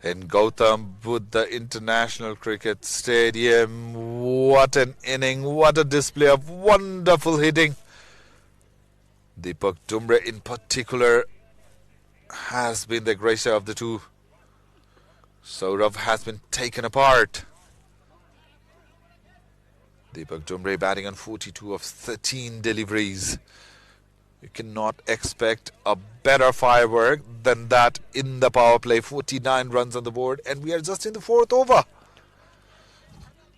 in Gautam Buddha International Cricket Stadium. What an inning, what a display of wonderful hitting. Deepak Dumbre in particular has been the greater of the two. Saurabh has been taken apart. Deepak Dumbre batting on 42 of 13 deliveries. You cannot expect a better firework than that in the power play. 49 runs on the board and we are just in the fourth over.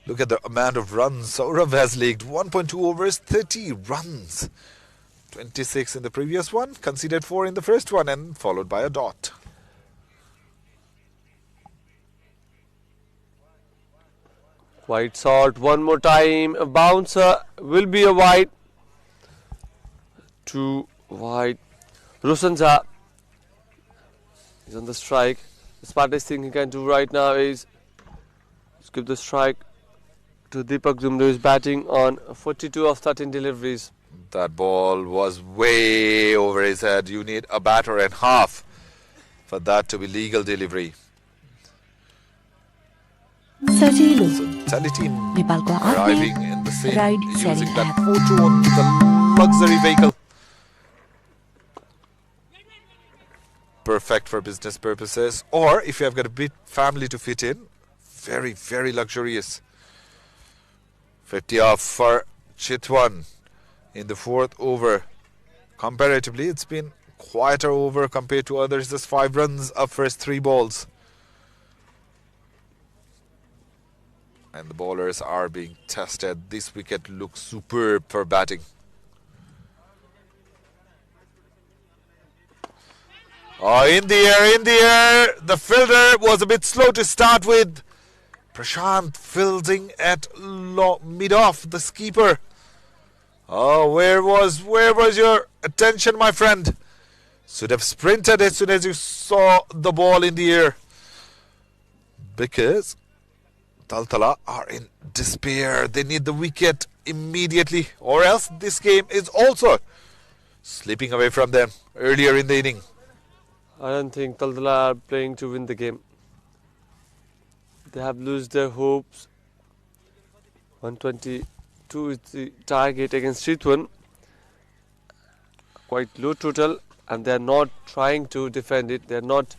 Look at the amount of runs Saurabh has leaked. 1.2 overs, 30 runs. 26 in the previous one, conceded 4 in the first one and followed by a dot. Wide shot one more time. A bouncer will be a wide. 2 wide. Rosanza is on the strike. The smartest thing he can do right now is give the strike to Deepak Dumbre, who is batting on 42 of 13 deliveries. That ball was way over his head. You need a batter and half for that to be legal delivery. सजिलो So Tally team नेपालको arriving आफ्नै in the same ride using sharing that app. photo on the luxury vehicle. Perfect for business purposes, or if you have got a big family to fit in, very, very luxurious. 50 off for Chitwan in the fourth over. Comparatively, it's been quieter over compared to others. Just 5 runs of first 3 balls. And the bowlers are being tested. This wicket looks superb for batting. Oh, in the air, in the air. The fielder was a bit slow to start with. Prashant fielding at mid-off, the skipper. Oh, where was your attention, my friend? Should have sprinted as soon as you saw the ball in the air. Because TALTALA are in despair. They need the wicket immediately, or else this game is also slipping away from them earlier in the inning. I don't think TALTALA are playing to win the game. They have lost their hopes. 122 is the target against Chitwan. Quite low total, and they are not trying to defend it. They are not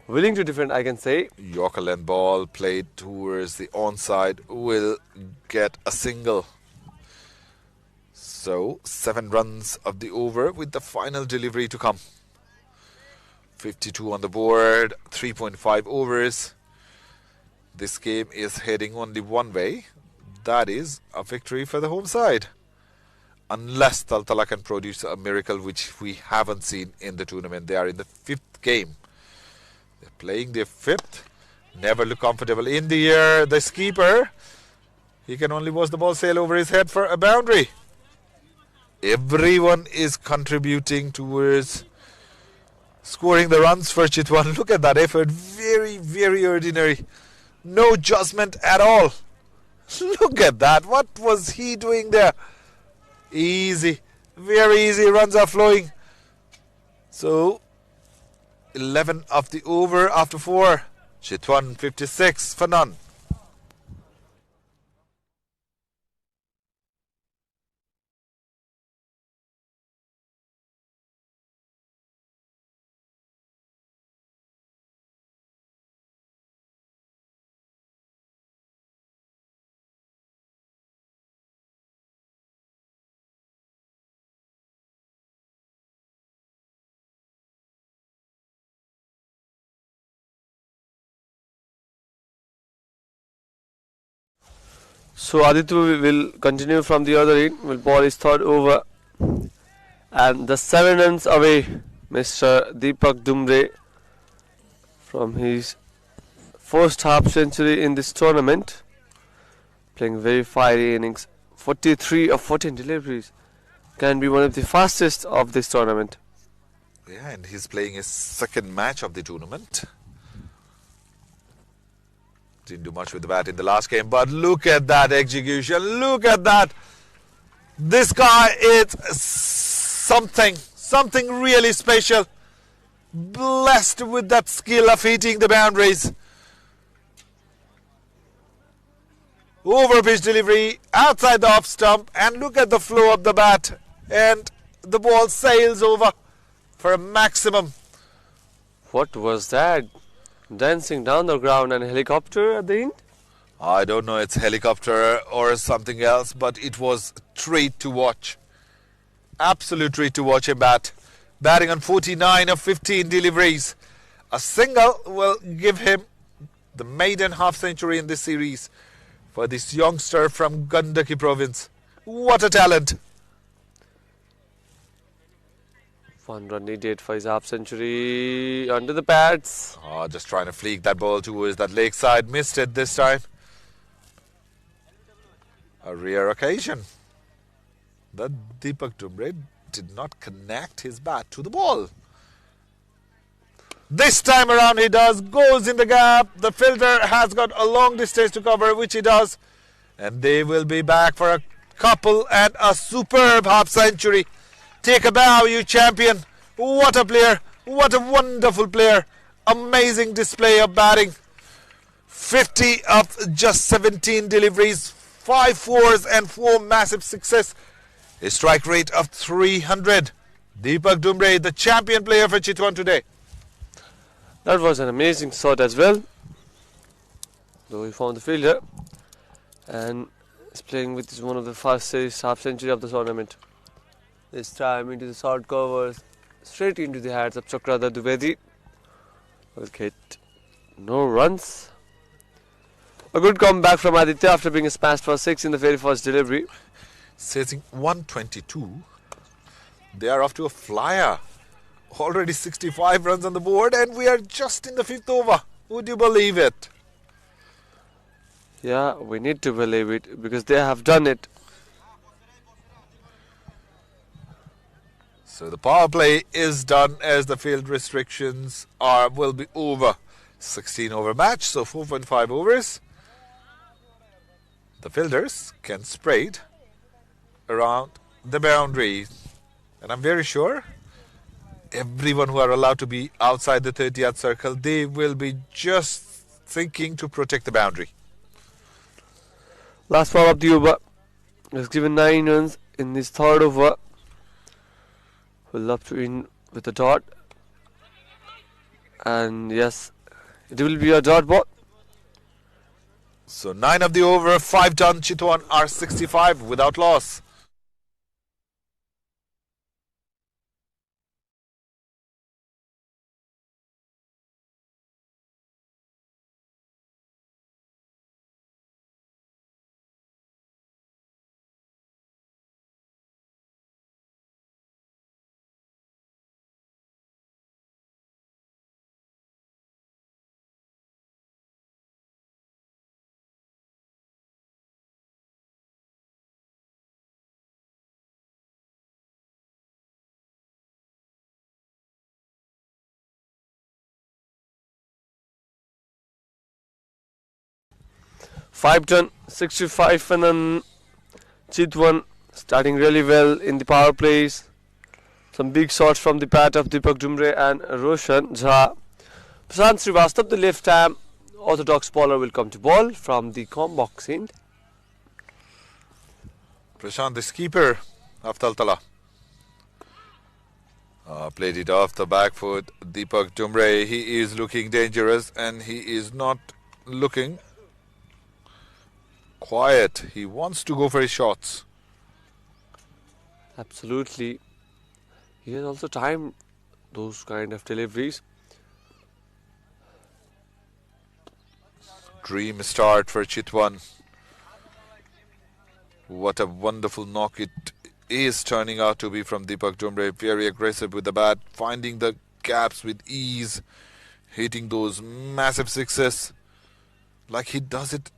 willing to defend, I can say. Yorker length ball played towards the onside will get a single. So 7 runs of the over with the final delivery to come. 52 on the board, 3.5 overs. This game is heading only one way. That is a victory for the home side. Unless TALTALA can produce a miracle, which we haven't seen in the tournament. They are in the 5th game. They're playing their 5th. Never look comfortable. In the air, the skipper. He can only watch the ball sail over his head for a boundary. Everyone is contributing towards scoring the runs for Chitwan. Look at that effort. Very, very ordinary. No judgment at all. Look at that. What was he doing there? Easy. Very easy. Runs are flowing. So 11 of the over after 4. Chitwan 56 for none. So Aditya will continue from the other end. Will ball his third over. And the 7 runs away, Mr. Deepak Dumbre from his first half century in this tournament. Playing very fiery innings. 43 of 14 deliveries. Can be one of the fastest of this tournament. Yeah, and he's playing his second match of the tournament. Didn't do much with the bat in the last game, but look at that execution. Look at that. This guy is something really special. Blessed with that skill of hitting the boundaries. Over pitch delivery, outside the off stump, and look at the flow of the bat. And the ball sails over for a maximum. What was that? Dancing down the ground and a helicopter at the end? I don't know, it's helicopter or something else, but it was a treat to watch. Absolute treat to watch him bat. Batting on 49 of 15 deliveries. A single will give him the maiden half century in this series for this youngster from Gandaki province. What a talent! 1 run needed for his half century under the pads. Oh, just trying to flick that ball towards that leg side. Missed it this time. A rare occasion that Deepak Dumbre did not connect his bat to the ball. This time around he does. Goes in the gap. The fielder has got a long distance to cover, which he does. And they will be back for a couple and a superb half century. Take a bow, you champion. What a player. What a wonderful player. Amazing display of batting. 50 of just 17 deliveries. 5 fours and 4 massive sixes. A strike rate of 300. Deepak Dumbre, the champion player for Chitwan today. That was an amazing shot as well. Though he found the fielder. And is playing with one of the fastest half century of the tournament. This time into the short covers, straight into the hands of Chakrada Dwivedi. Will get no runs. A good comeback from Aditya after being smashed for 6 in the very first delivery. Chasing 122. They are off to a flyer. Already 65 runs on the board and we are just in the 5th over. Would you believe it? Yeah, we need to believe it because they have done it. So the power play is done as the field restrictions will be over. 16 over match, so 4.5 overs. The fielders can spread around the boundary. And I'm very sure everyone who are allowed to be outside the 30-yard circle, they will be just thinking to protect the boundary. Last ball of the over. Has given 9 runs in this third over. Will love to win with a dot. And yes, it will be a dot ball. So 9 of the over, 5 done. Chitwan are 65 without loss. Five done, 65 and Chitwan starting really well in the power plays. Some big shots from the bat of Deepak Dumbre and Roshan Jha. Prashant Srivastava, the left arm orthodox bowler, will come to ball from the com box end. Prashant, the skipper of TALTALA. Played it off the back foot. Deepak Dumbre, he is looking dangerous and he is not looking quiet. He wants to go for his shots. Absolutely. He has also timed those kind of deliveries. Dream start for Chitwan. What a wonderful knock it is turning out to be from Deepak Dumbre. Very aggressive with the bat, finding the gaps with ease, hitting those massive sixes like he does it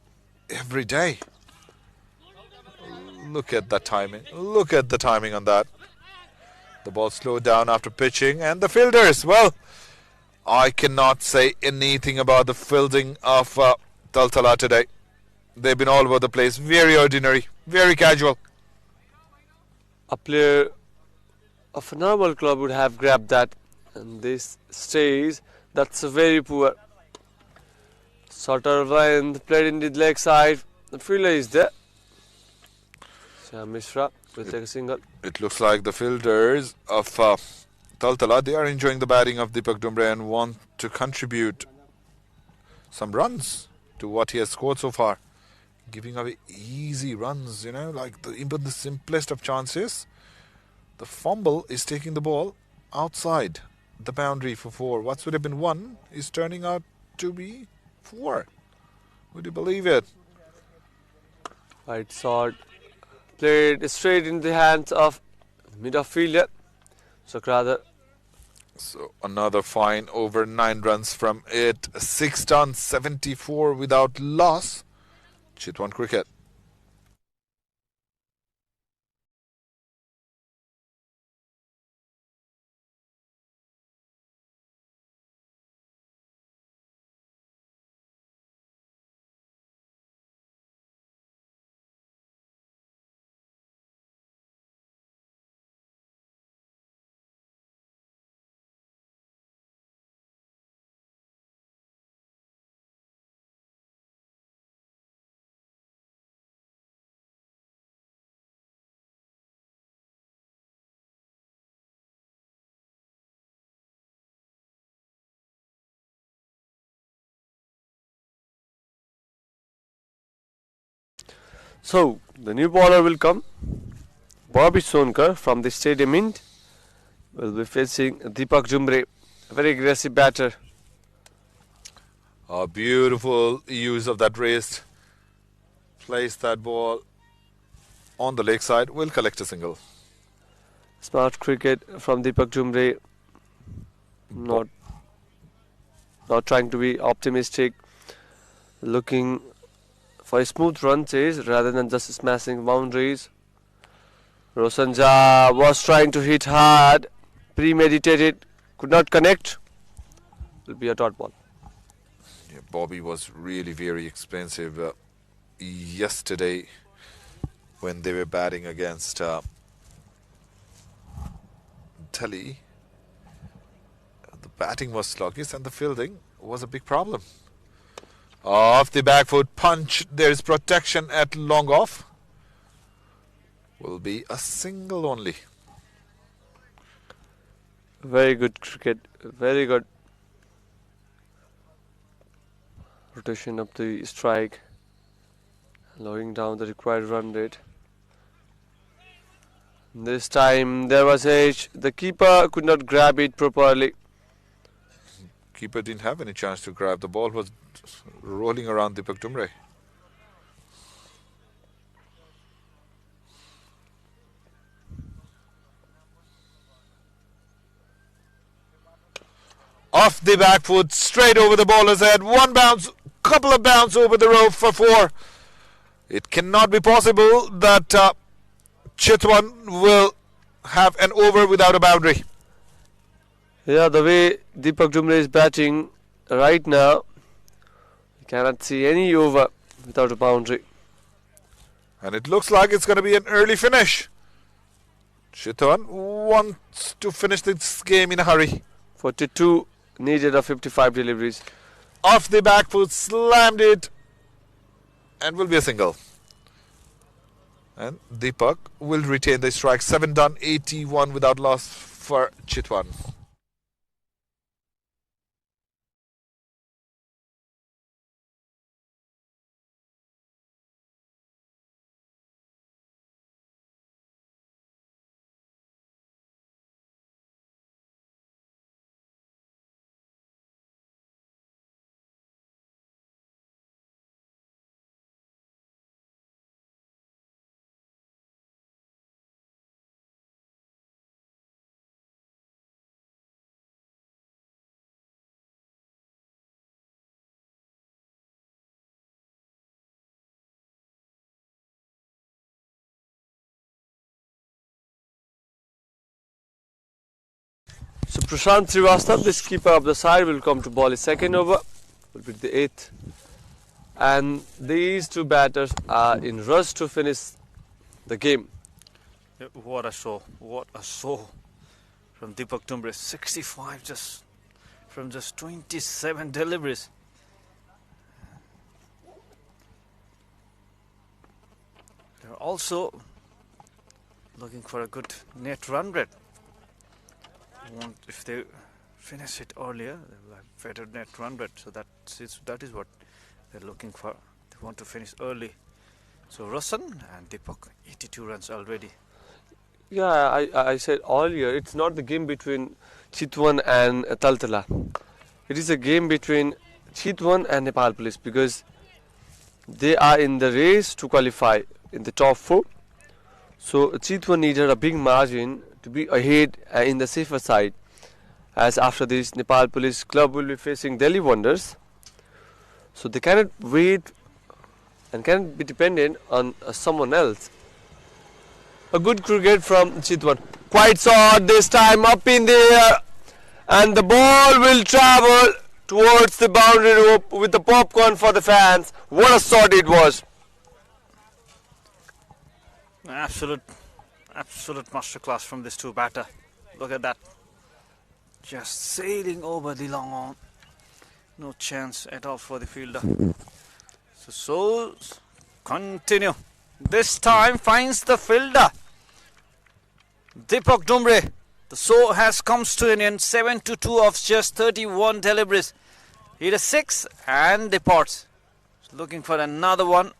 every day. Look at the timing. Look at the timing on that. The ball slowed down after pitching, and the fielders, well, I cannot say anything about the fielding of TALTALA today. They've been all over the place. Very ordinary, very casual. A player of a normal club would have grabbed that, and this stays. That's very poor. Shorter line played in the leg side. The fielder is there. Sham Mishra will take a single. It looks like the fielders of TALTALA, they are enjoying the batting of Deepak Dumbre and want to contribute some runs to what he has scored so far. Giving away easy runs, you know, like even the simplest of chances. The fumble is taking the ball outside the boundary for 4. What would have been 1 is turning out to be 4. Would you believe it? Right shot played straight in the hands of midfielder Sakrada. So another fine over 9 runs from it. 6 done, 74 without loss. Chitwan cricket. So the new bowler will come. Bobby Sonkar from the Stadium Ind will be facing Deepak Dumbre, a very aggressive batter. A beautiful use of that wrist. Place that ball on the leg side. Will collect a single. Smart cricket from Deepak Dumbre. Not trying to be optimistic. Looking for a smooth run chase rather than just smashing boundaries. Rosanja was trying to hit hard, premeditated, could not connect. Will be a dot ball. Yeah, Bobby was really very expensive yesterday when they were batting against Delhi. The batting was sluggish and the fielding was a big problem. Off the back foot punch, there is protection at long off. Will be a single only. Very good cricket, very good rotation of the strike, lowering down the required run rate. This time there was edge, the keeper could not grab it properly. Keeper didn't have any chance to grab. The ball was rolling around Deepak Dumbre. Off the back foot, straight over the bowler's head. One bounce, couple of bounce over the rope for 4. It cannot be possible that Chitwan will have an over without a boundary. Yeah, the way Deepak Dumbre is batting right now, you cannot see any over without a boundary. And it looks like it's going to be an early finish. Chitwan wants to finish this game in a hurry. 42 needed of 55 deliveries. Off the back foot, slammed it, and will be a single. And Deepak will retain the strike. 7 done, 81 without loss for Chitwan. So Prashant Srivastava, the skipper of the side, will come to bowl his second over. Will be the 8th. And these two batters are in rush to finish the game. Yeah, what a show! What a show from Deepak Dumbre. 65 just from just 27 deliveries. They're also looking for a good net run rate. If they finish it earlier, they will have better net run rate. So that is what they're looking for. They want to finish early. So Roshan and Deepak, 82 runs already. Yeah, I said earlier, it's not the game between Chitwan and TALTALA. It is a game between Chitwan and Nepal Police because they are in the race to qualify in the top 4. So Chitwan needed a big margin to be ahead in the safer side, as after this Nepal Police club will be facing Delhi Wonders. So they cannot wait and cannot be dependent on someone else. A good cricket from Chitwan. Quite short this time, up in the air, and the ball will travel towards the boundary rope with the popcorn for the fans. What a shot it was! Absolute masterclass from this two batter. Look at that. Just sailing over the long on. No chance at all for the fielder. So continue. This time finds the fielder. Deepak Dumbre. The show has come to an end. 7-2 of just 31 deliveries. Hit a 6 and departs. Looking for another one.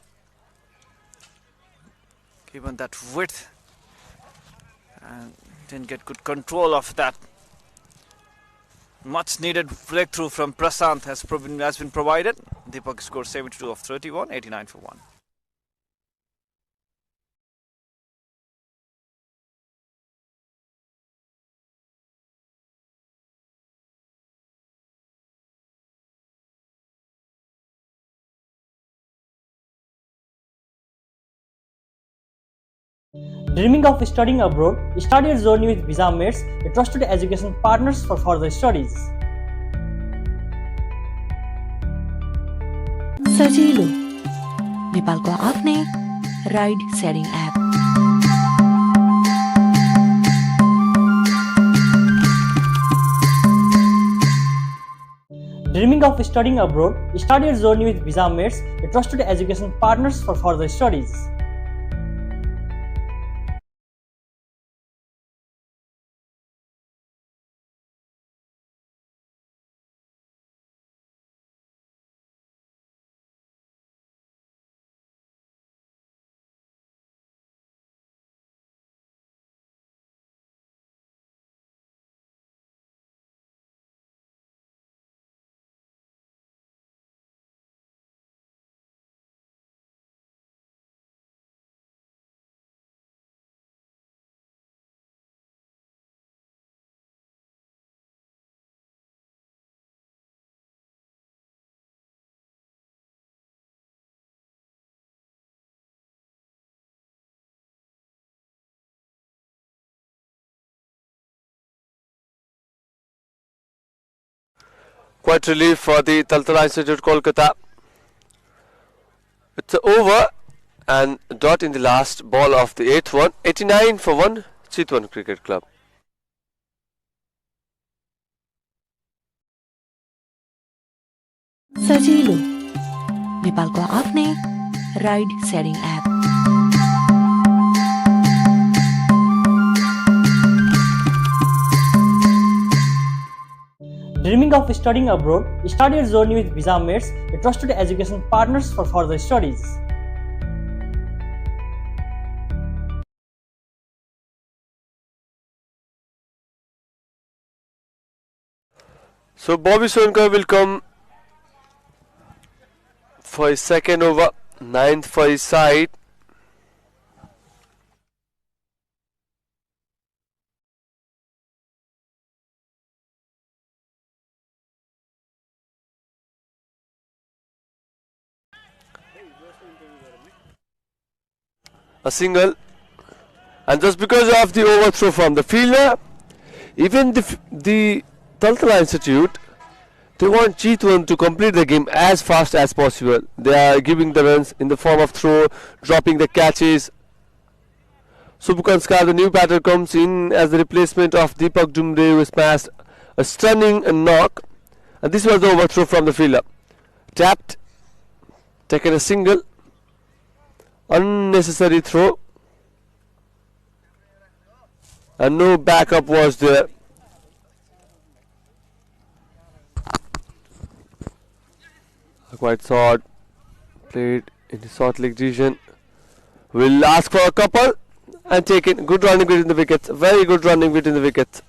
Given that width, and didn't get good control of that. Much needed breakthrough from Prashant has been provided. Deepak scored 72 of 31, 89 for 1. Dreaming of studying abroad, start your journey with Visa Mates, a trusted education partners for further studies. सजिलो नेपालको आफ्नै ride sharing app. Dreaming of studying abroad, start your journey with Visa Mates, a trusted education partners for further studies. Quite relief for the TALTALA Institute, Kolkata. It's over and dot in the last ball of the 8th one. 89 for 1, Chitwan Cricket Club. सजिलो नेपालको आफ्नै ride sharing app. Dreaming of studying abroad, start your journey with Visa Mates, a trusted education partners for further studies. So Bobby Sonkar will come for his second over, 9th for his side. A single, and just because of the overthrow from the fielder, Even the TALTALA Institute, they want Chitwan to complete the game as fast as possible. They are giving the runs in the form of throw, dropping the catches. Subkanskar, the new batter, comes in as the replacement of Deepak Dumbre, who smashed a stunning knock. And this was the overthrow from the fielder. Tapped, taken a single, unnecessary throw, and no backup was there. Quite short, played in the short leg region. Will ask for a couple and taken. Good running between the wickets. Very good running between the wickets.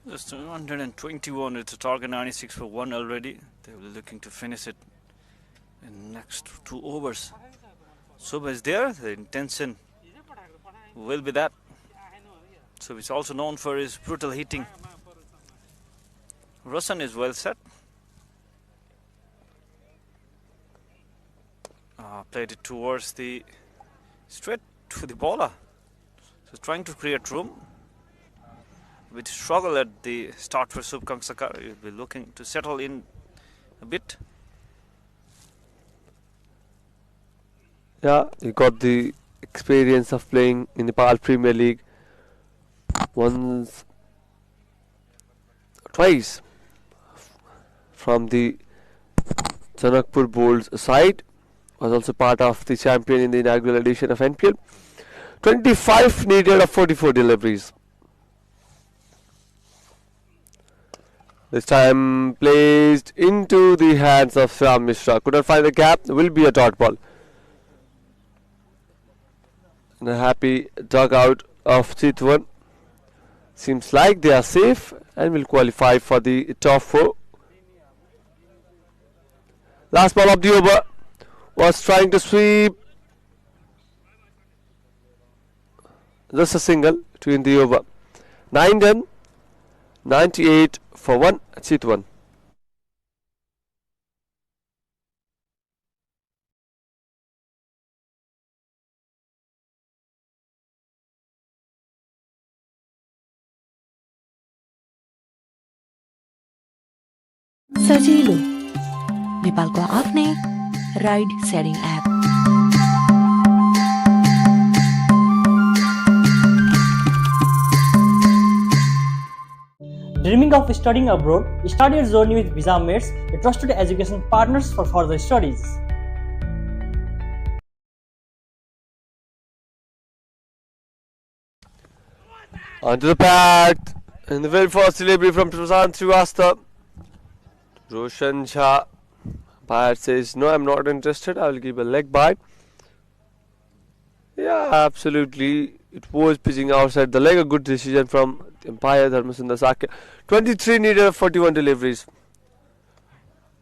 Just 221. It's a target 96 for 1 already. They will be looking to finish it in next 2 overs. Sub is there. The intention will be that. So he's also known for his brutal hitting. Roshan is well set. Played it towards the straight to the bowler. So trying to create room. With struggle at the start for Subkanksakar, he'll be looking to settle in a bit. Yeah, he got the experience of playing in the Nepal Premier League twice from the Janakpur Bulls side. Was also part of the champion in the inaugural edition of NPL. 25 needed of 44 deliveries. This time placed into the hands of Ram Mishra. Couldn't find the gap. Will be a dot ball. And a happy dugout of Chitwan. Seems like they are safe and will qualify for the top 4. Last ball of the over. Was trying to sweep. Just a single to end the over. 9 done. 98 for 1. Chitwan. सजिलो नेपालको आफ्नै ride sharing app. Dreaming of studying abroad? Start your journey with Visa Mates, a trusted education partners for further studies. Onto the pad, and the very first delivery from Prasant Srivastava. Roshan Shah. Umpire says, no, I'm not interested. I will give a leg bye. Yeah, absolutely. It was pitching outside the leg. A good decision from the umpire, Dharmasundar Sakya. 23 needed 41 deliveries.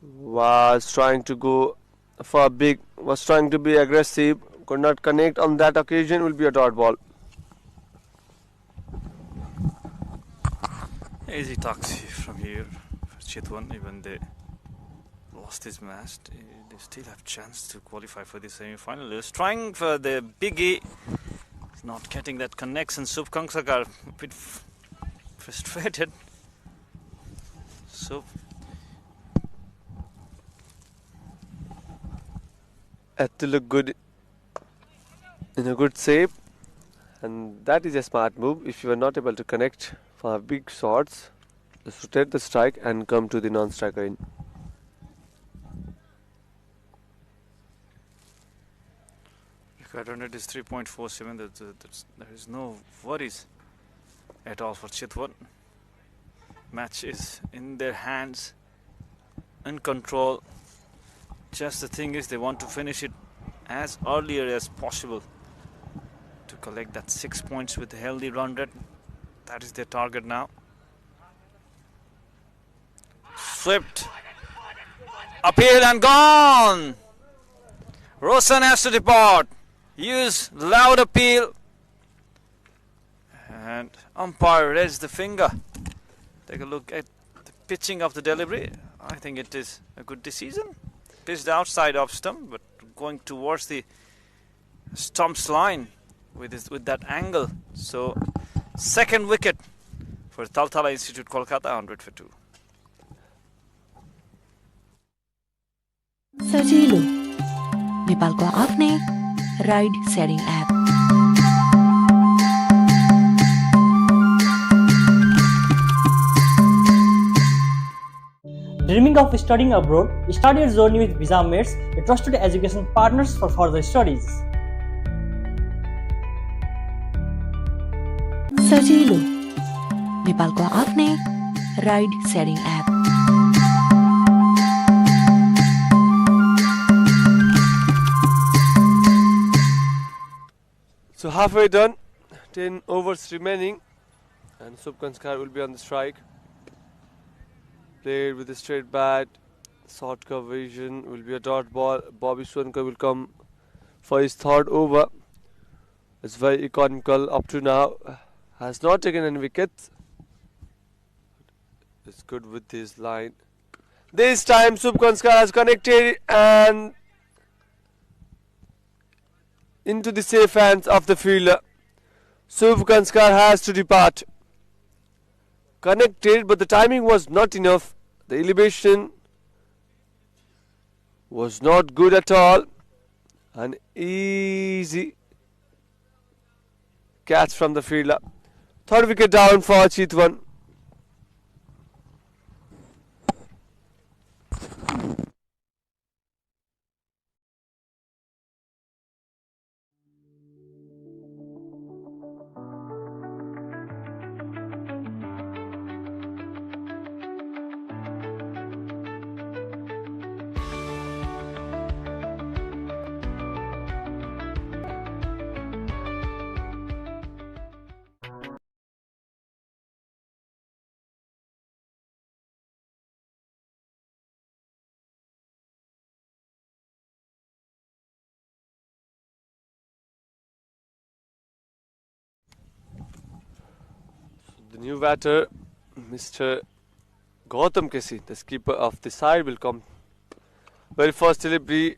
Was trying to go for big. Was trying to be aggressive. Could not connect on that occasion. Will be a dot ball. Easy taxi from here for Chitwan. Even they lost this match, they still have chance to qualify for the semi-final. They're trying for the biggie. He's not getting that connection. Subkanksakar a bit frustrated. So had to look good in a good shape, and that is a smart move. If you are not able to connect for big shots, just rotate the strike and come to the non-striker in. Record rate is 3.47. There is no worries at all for Chitwan. Match is in their hands, in control. Just the thing is, they want to finish it as earlier as possible to collect that 6 points with a healthy run rate. That is their target now. Swept. Appeal and gone. Roshan has to depart. Use loud appeal. And umpire raised the finger. Take a look at the pitching of the delivery. I think it is a good decision. Pitched outside off stump, but going towards the stump's line with that angle. So second wicket for TALTALA Institute, KOLKATA, 100 for 2. सजिलो नेपालको आफ्नै ride sharing app Dreaming of studying abroad? Start your journey with Visa Mates, a trusted education partners for further studies. सजिलो नेपालको आफ्नै ride sharing app So halfway done, 10 overs remaining, and Subkanskar will be on the strike. Played with a straight bat, short vision, will be a dot ball. Bobby Swankar will come for his third over. It's very economical up to now. Has not taken any wickets. It's good with his line. This time Subkanskar has connected and into the safe hands of the fielder. Subkanskar has to depart. Connected, but the timing was not enough. The elevation was not good at all. An easy catch from the fielder. Third wicket down for Chitwan. The new batter, Mr. Gautam Kesi, the skipper of the side, will come. Very first delivery,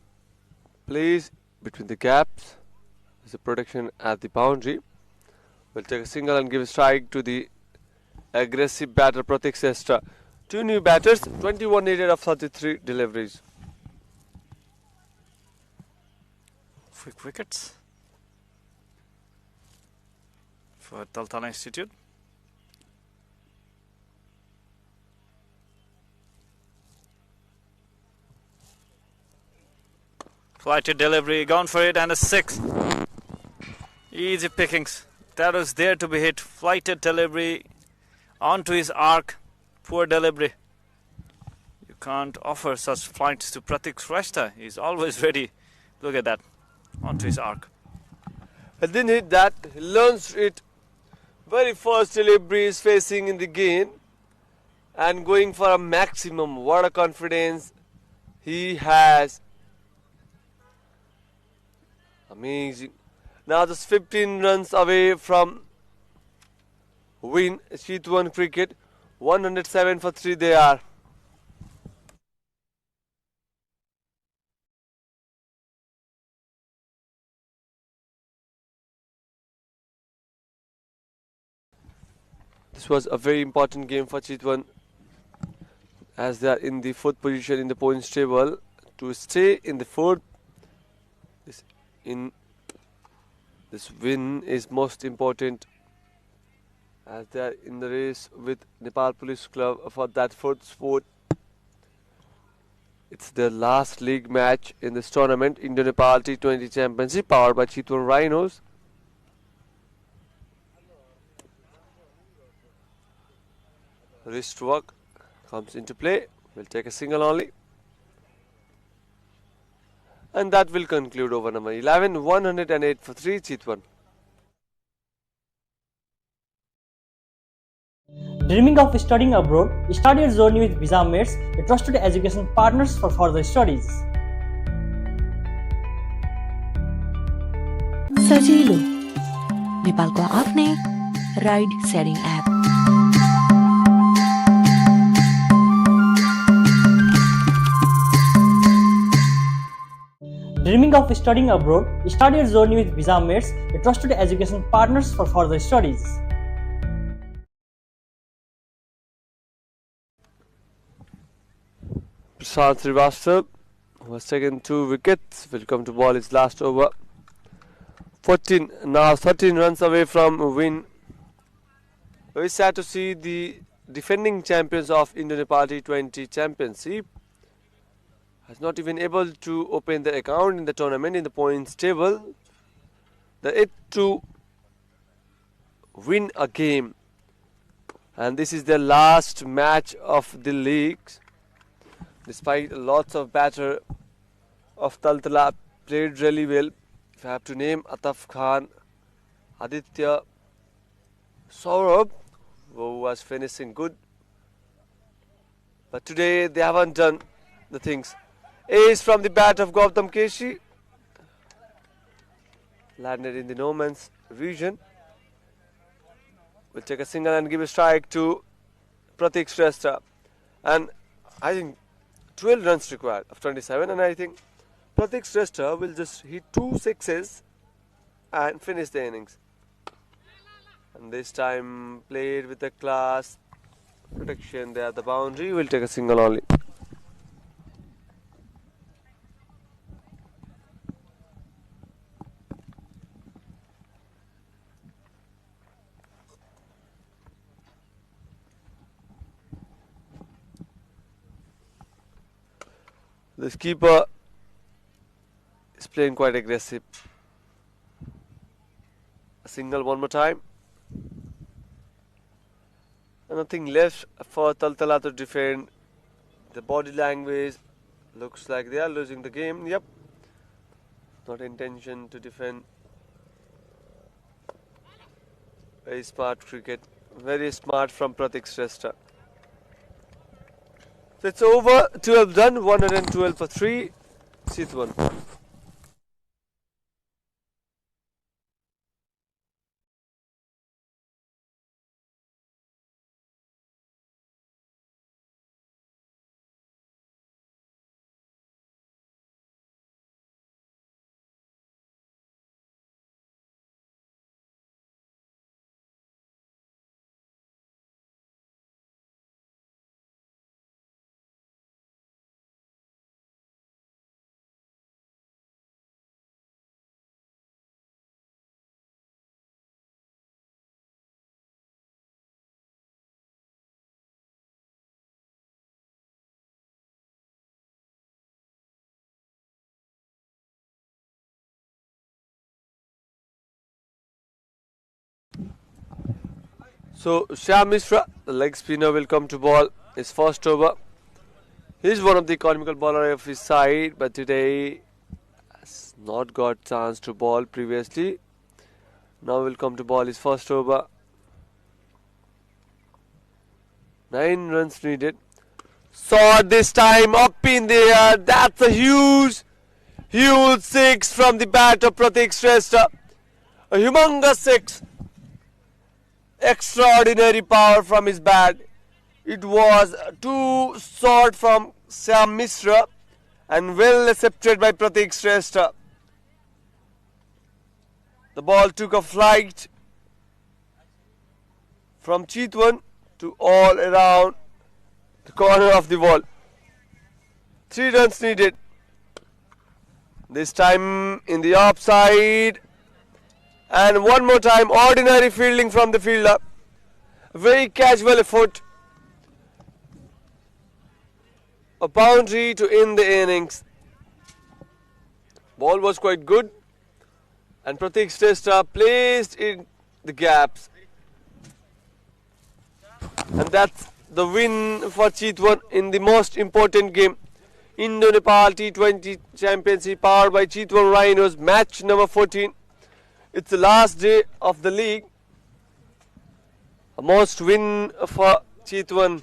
plays between the gaps. There's a protection at the boundary. Will take a single and give a strike to the aggressive batter Pratik Sestra. Two new batters, 21 needed of 33 deliveries. Quick wickets for TALTALA Institute. Flighted delivery, gone for it, and a 6. Easy pickings. That was there to be hit. Flighted delivery onto his arc. Poor delivery. You can't offer such flights to Pratik Shrestha. He's always ready. Look at that. Onto his arc. And then hit that. He learns it. Very first delivery is facing in the game and going for a maximum. What a confidence he has. Amazing. Now just 15 runs away from win. Chitwan cricket. 107 for 3 they are. This was a very important game for Chitwan as they are in the 4th position in the points table. To stay in the 4th, this win is most important as they are in the race with Nepal Police Club for that 4th spot. It's their last league match in this tournament, Indo-Nepal T20 Championship, powered by Chitwan Rhinos. Wrist work comes into play. We'll take a single only. And that will conclude over number 11, 108 for 3, Chitwan. Dreaming of studying abroad? Start your journey with Visa Mates, a trusted education partners for further studies. सजिलो नेपालको आफ्नै ride sharing app Dreaming of studying abroad? Start your journey with Visa Mates, a trusted education partners for further studies. Prashant Srivastav, who has taken 2 wickets, will come to ball his last over. 14, now 13 runs away from a win. Very sad to see the defending champions of Indo-Nepal T20 Championship has not even able to open the account in the tournament in the points table. They're yet to win a game, and this is their last match of the league. Despite lots of batter of TALTALA played really well. If I have to name Ataf Khan, Aditya, Saurabh, who was finishing good, but today they haven't done the things. Ace from the bat of Gautam Keshi, landed in the no man's region. Will take a single and give a strike to Pratik Shrestha, and I think 12 runs required of 27, and I think Pratik Shrestha will just hit 2 sixes and finish the innings. And this time played with a class protection there at the boundary, will take a single only. This keeper is playing quite aggressive. A single one more time. And nothing left for TALTALA to defend. The body language looks like they are losing the game. Yep. Not intention to defend. Very smart cricket. Very smart from Pratik Shrestha. So it's over. 12 done. 112 for 3. Chitwan. So Shyam Mishra, the leg spinner, will come to ball his first over. He's one of the economical bowler of his side, but today has not got chance to bowl previously. Now will come to ball his first over. 9 runs needed. Saw this time up in the air. That's a huge 6 from the bat of Pratik Shrestha. A humongous 6. Extraordinary power from his bat. It was too short from Shyam Mishra and well accepted by Pratik Shrestha. The ball took a flight from Chitwan to all around the corner of the wall. 3 runs needed. This time in the offside. And one more time, ordinary fielding from the fielder. Very casual effort. A boundary to end the innings. Ball was quite good. And Pratik Shrestha placed in the gaps. And that's the win for Chitwan in the most important game. Indo-Nepal T20 Championship powered by Chitwan Rhinos, match number 14. It's the last day of the league. A must win for Chitwan.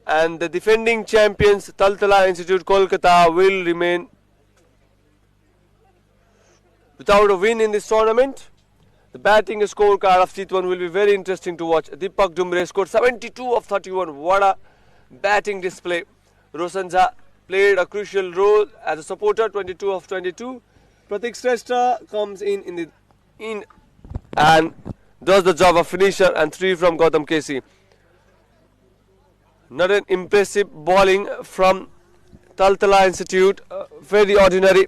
And the defending champions, TALTALA Institute KOLKATA, will remain without a win in this tournament. The batting scorecard of Chitwan will be very interesting to watch. Deepak Dumbre scored 72 of 31. What a batting display. Roshan Jha played a crucial role as a supporter, 22 of 22. Pratik Shrestha comes in and does the job of finisher, and 3 from Gautam Keshi. Not an impressive bowling from Taltala Institute, very ordinary.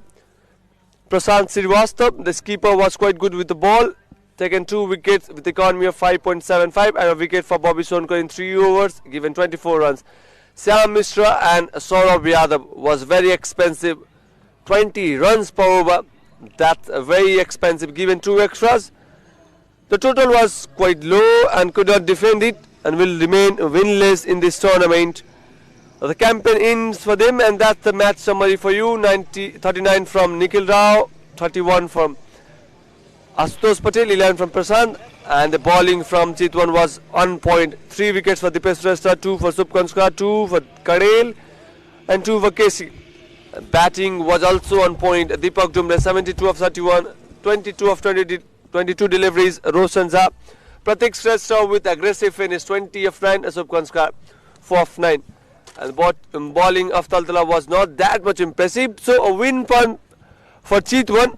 Prasant Srivastava, the skipper, was quite good with the ball. Taken 2 wickets with economy of 5.75 and a wicket for Bobby Sonkar in 3 overs, given 24 runs. Syam Mishra and Saurabh Yadav was very expensive, 20 runs per over. That's very expensive, given 2 extras. The total was quite low and could not defend it and will remain winless in this tournament. The campaign ends for them, and that's the match summary for you. 39 from Nikhil Rao, 31 from Ashutosh Patel, 11 from Prasant, and the bowling from Chitwan was on point. 3 wickets for Dipesh Shrestha, 2 for Subkanskar, 2 for Kadel, and 2 for Casey. Batting was also on point. Deepak Dumbre, 72 of 31, 22 of 22 deliveries. Roshan Jha, Pratik Shrestha with aggressive finish, 20 of 9. Subkanskar, 4 of 9. And the bowling of Taltala was not that much impressive. So a win point for Chitwan.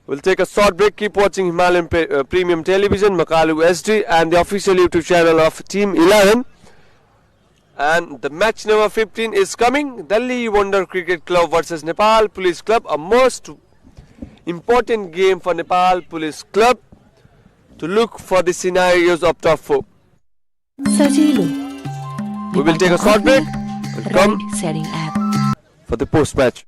We'll take a short break. Keep watching Himalayan Premium Television, Makalu SD, and the official YouTube channel of Team 11. And the match number 15 is coming. Delhi Wonder Cricket Club versus Nepal Police Club. A most important game for Nepal Police Club to look for the scenarios of top 4. सजिलो We will take a short break. We'll come ride setting app for the post-match.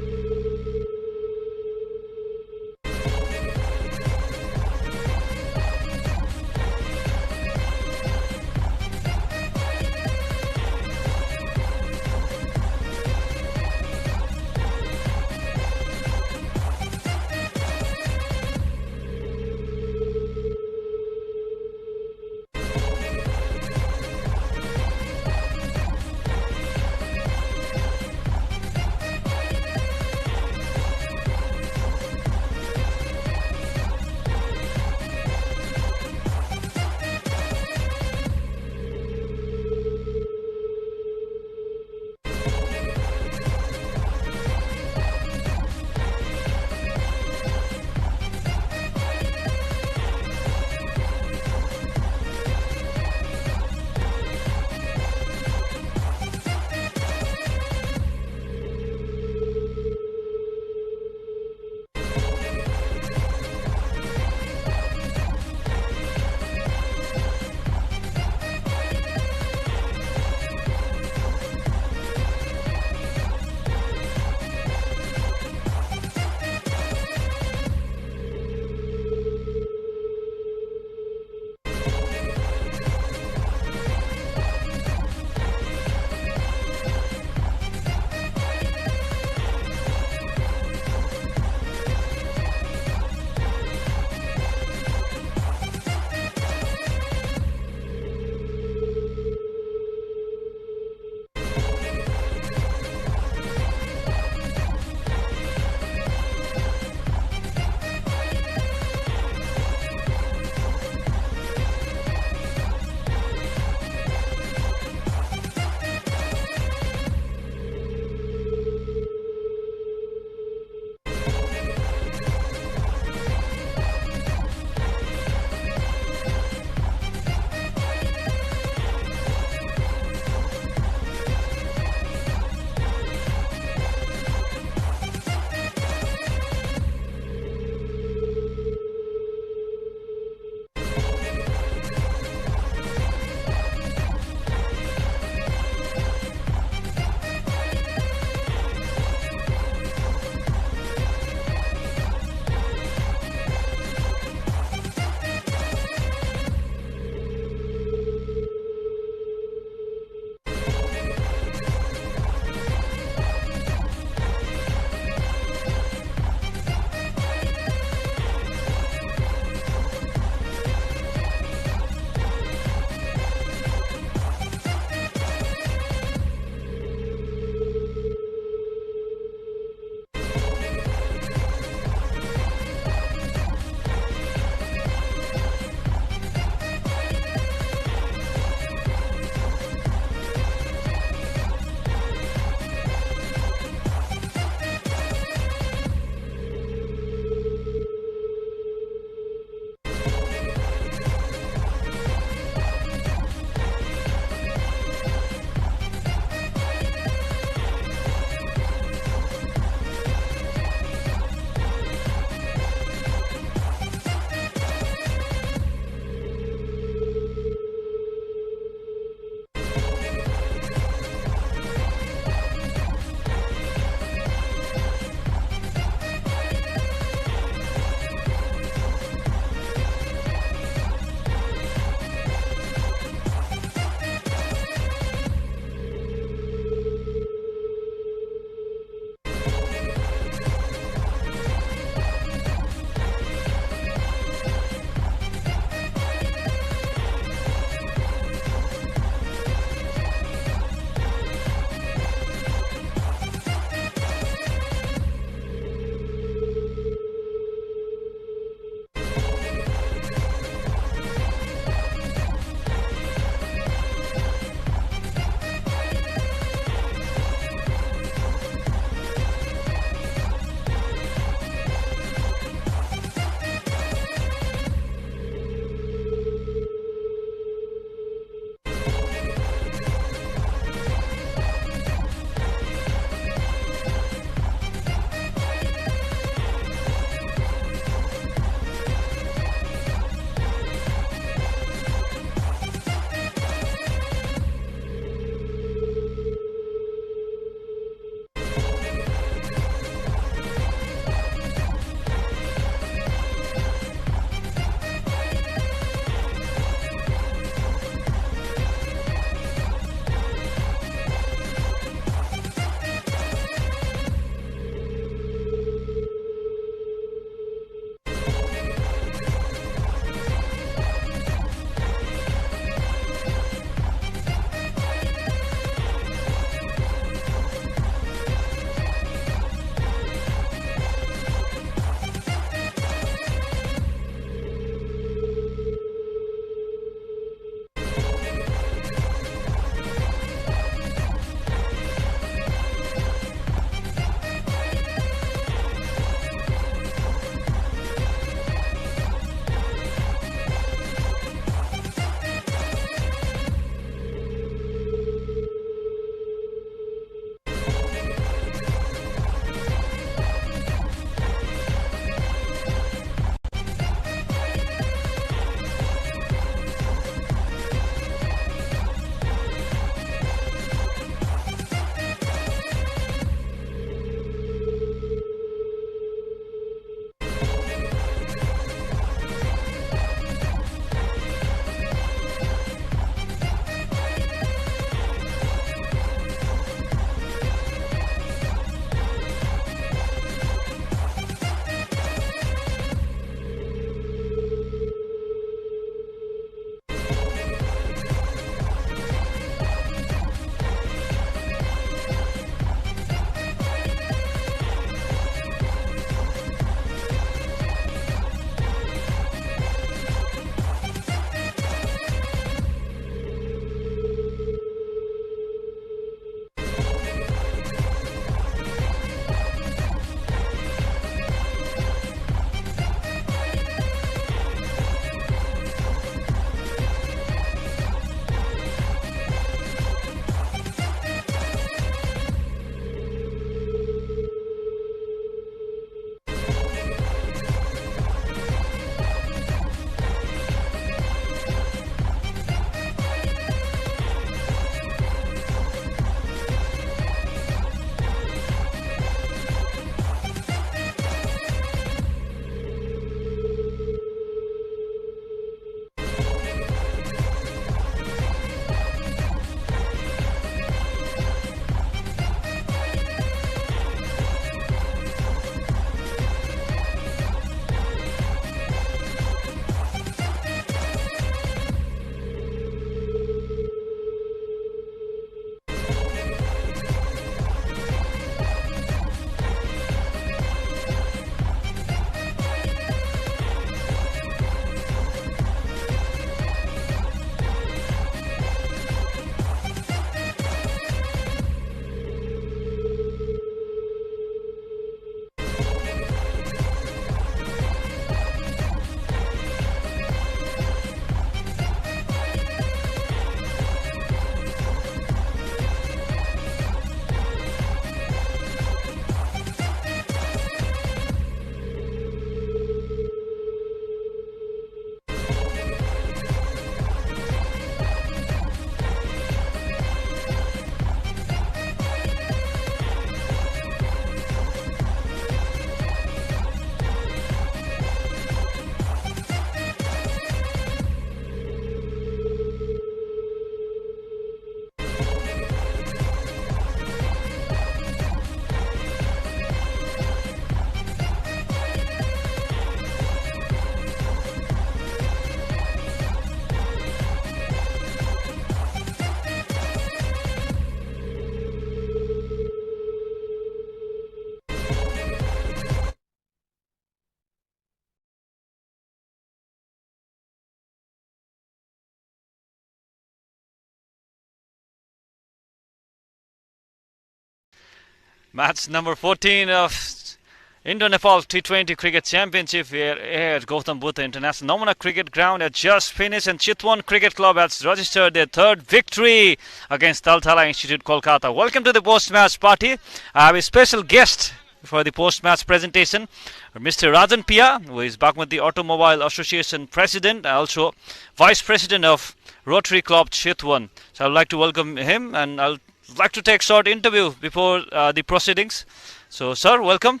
Match number 14 of Indo-Nepal T20 Cricket Championship here at Gautam Buddha International Namuna Cricket Ground has just finished, and Chitwan Cricket Club has registered their third victory against TALTALA Institute, Kolkata. Welcome to the post-match party. I have a special guest for the post-match presentation, Mr. Rajan Pia, who is Bagmati Automobile Association President and also Vice President of Rotary Club Chitwan. So I would like to welcome him, and I would like to take a short interview before the proceedings. So, sir, welcome.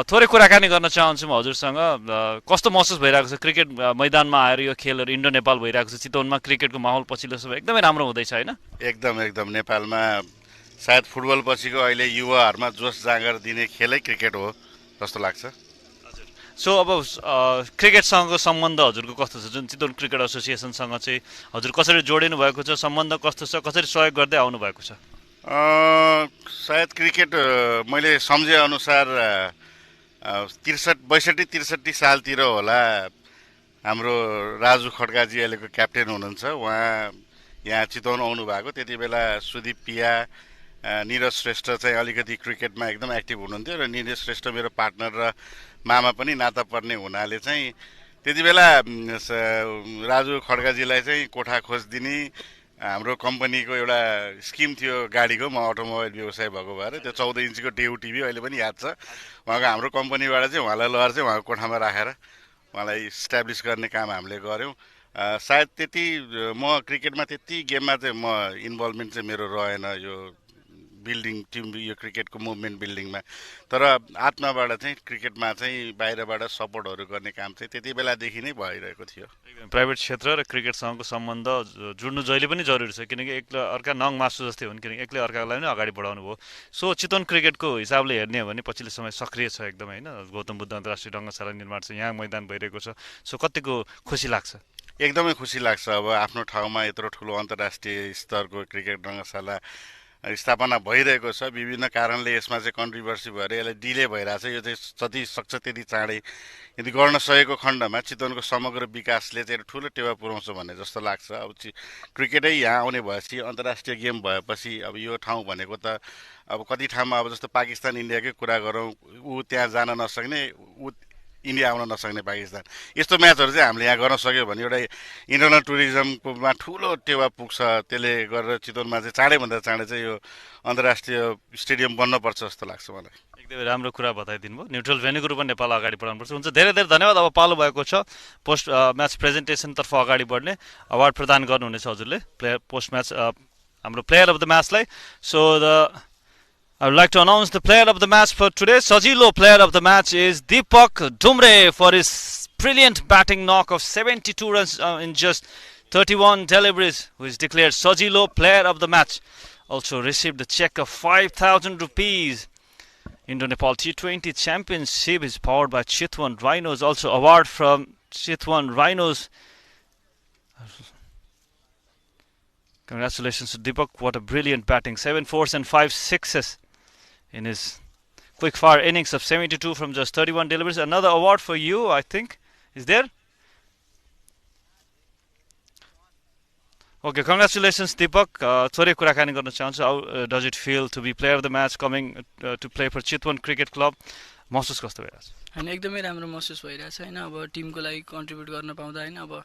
थोरै कुराकानी गर्न चाहन्छु म हजुरसँग कस्तो महसुस भइरहेको छ cricket मैदानमा आएर यो खेलहरू इन्डो नेपाल भइरहेको छ चितवनमा क्रिकेटको माहौल पछिल्लो समय एकदमै राम्रो हुँदैछ हैन एकदम नेपालमा सायद फुटबल पछिको अहिले युवाहरुमा जोश जागर दिने खेलै क्रिकेट हो जस्तो लाग्छ हजुर सो अब क्रिकेटसँगको सम्बन्ध हजुरको कस्तो छ जुन चितवन क्रिकेट एसोसिएसनसँग चाहिँ हजुर कसरी जोडिनु भएको छ सम्बन्ध कस्तो छ कसरी सहयोग गर्दै आउनु भएको छ सायद क्रिकेट मैले सम्झे अनुसार 62-63 सालतिर होला हाम्रो राजु खड्काजी अहिलेको क्याप्टेन हुनुहुन्छ उहाँ यहाँ चितवन आउनु भएको त्यति बेला सुदीप पिया निरज श्रेष्ठ चाहिँ अलिकति क्रिकेटमा एकदम एक्टिभ हुनुहुन्थ्यो र निरज श्रेष्ठ मेरो पार्टनर र मामा पनि नाता पर्ने हुनाले चाहिँ त्यति बेला राजु खड्काजीलाई चाहिँ कोठा खोजिदिने हाम्रो कम्पनीको एउटा स्किम थियो गाडीको म अटोमोबाइल व्यवसाय भएको भएर त्यो 14 इन्चको डेउ टिभी अहिले पनि याद छ उहाँको हाम्रो कम्पनीबाट चाहिँ उहाँलाई लहर चाहिँ उहाँको कोठामा राखेर उहाँलाई इस्टाब्लिस गर्ने काम हामीले गर्यौं सायद त्यति म क्रिकेटमा त्यति गेममा चाहिँ म इन्भल्भमेन्ट चाहिँ मेरो रहेन यो बिल्डिङ टिम यो क्रिकेटको मुभमेन्ट बिल्डिङमा तर आत्माबाट चाहिँ क्रिकेटमा चाहिँ बाहिरबाट सपोर्टहरू गर्ने काम चाहिँ त्यति बेलादेखि नै भइरहेको थियो प्राइभेट क्षेत्र र क्रिकेटसँगको सम्बन्ध जुड्नु जहिले पनि जरुरी छ किनकि एक्लै अर्का नङ मासु जस्तै हुन् किनकि एक्लै अर्कालाई नै अगाडि बढाउनु भयो सो चितवन क्रिकेटको हिसाबले हेर्ने हो भने पछिल्लो समय सक्रिय छ एकदम हैन गौतम बुद्ध अन्तर्राष्ट्रिय रङ्गशाला निर्माण छ यहाँ मैदान भइरहेको छ सो कतिको खुसी लाग्छ एकदमै खुसी लाग्छ अब आफ्नो ठाउँमा यत्रो ठुलो अन्तर्राष्ट्रिय स्तरको क्रिकेट रङ्गशाला स्थापना भइरहेको छ विभिन्न कारणले यसमा चाहिँ कन्ट्रोभर्सी भएर यसलाई डिले भइरहेछ यो चाहिँ जति सक्छ त्यति चाँडै यदि गर्न सकेको खण्डमा चितवनको समग्र विकासले चाहिँ ठुलो टेवा पुर्याउँछ भन्ने जस्तो लाग्छ अब क्रिकेटै यहाँ आउने भएपछि अन्तर्राष्ट्रिय गेम भएपछि अब यो ठाउँ भनेको त अब कति ठाउँमा अब जस्तो पाकिस्तान इन्डियाकै कुरा गरौँ ऊ त्यहाँ जान नसक्ने ऊ इन्डिया आउन नसक्ने पाकिस्तान यस्तो म्याचहरू चाहिँ हामीले यहाँ गर्न सक्यो भने एउटा इन्टरनल टुरिज्मकोमा ठुलो टेवा पुग्छ त्यसले गरेर चितवनमा चाहिँ चाँडैभन्दा चाँडै चाहिँ यो अन्तर्राष्ट्रिय स्टेडियम बन्नुपर्छ जस्तो लाग्छ मलाई एकदमै राम्रो कुरा बताइदिनु भयो न्युट्रल भेन्यूको रूपमा नेपाल अगाडि बढाउनुपर्छ हुन्छ धेरै धेरै धन्यवाद अब पालो भएको छ पोस्ट म्याच प्रेजेन्टेसनतर्फ अगाडि बढ्ने अवार्ड प्रदान गर्नुहुनेछ हजुरले प्लेयर पोस्ट म्याच हाम्रो प्लेयर अफ द म्याचलाई so I would like to announce the player of the match for today. Sajilo player of the match is Deepak Dumbre for his brilliant batting knock of 72 runs in just 31 deliveries, who is declared Sajilo player of the match. Also received a check of 5,000 rupees. Indo-Nepal T20 Championship is powered by Chitwan Rhinos. Also award from Chitwan Rhinos. Congratulations to Deepak. What a brilliant batting. 7 fours and 5 sixes in his quick fire innings of 72 from just 31 deliveries. Another award for you, I think. Is there? Okay, congratulations Deepak. थोरै कुराकानी गर्न चाहन्छु. How does it feel to be player of the match coming to play for Chitwan Cricket Club? महसुस कस्तो भइरहेछ? हैन एकदमै राम्रो महसुस भइरहेछ हैन अब टिमको लागि कन्ट्रिब्युट गर्न पाउँदा हैन अब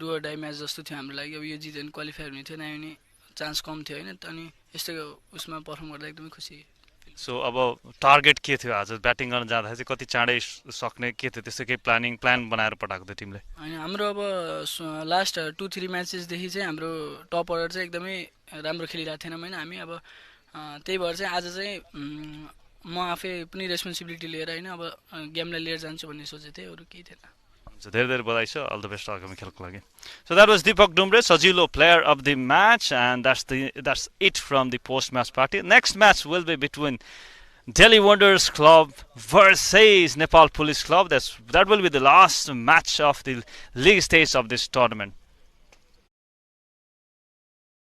डु अर डाई म्याच जस्तो थियो हाम्रो लागि अब यो जित क्वालिफायर हुने थियो नआउने चान्स कम थियो हैन अनि यस्तो उसमा परफर्म गर्दा एकदमै खुसी सो अब टार्गेट के थियो आज ब्याटिङ गर्न जाँदाखेरि चाहिँ कति चाँडै सक्ने के थियो त्यस्तो केही प्लान बनाएर पठाएको थियो टिमले हैन हाम्रो अब लास्ट 2-3 म्याचेस देखि चाहिँ हाम्रो टप अर्डर चाहिँ एकदमै राम्रो खेलिरहेको थिएन हैन हामी अब त्यही भएर चाहिँ आज चाहिँ म आफै पनि रेस्पोन्सिबिलिटी लिएर हैन अब गेमलाई लिएर जान्छु भन्ने सोचेको थिएँ अरु केही थिएन धेरै धेरै बधाई छ अल द बेस्ट आगामी खेलको लागि So that was Deepak Dumbre, Sajilo player of the match, and that's it from the post match party. Next match will be between Delhi Wonders Club versus Nepal Police Club. That will be the last match of the league stage of this tournament.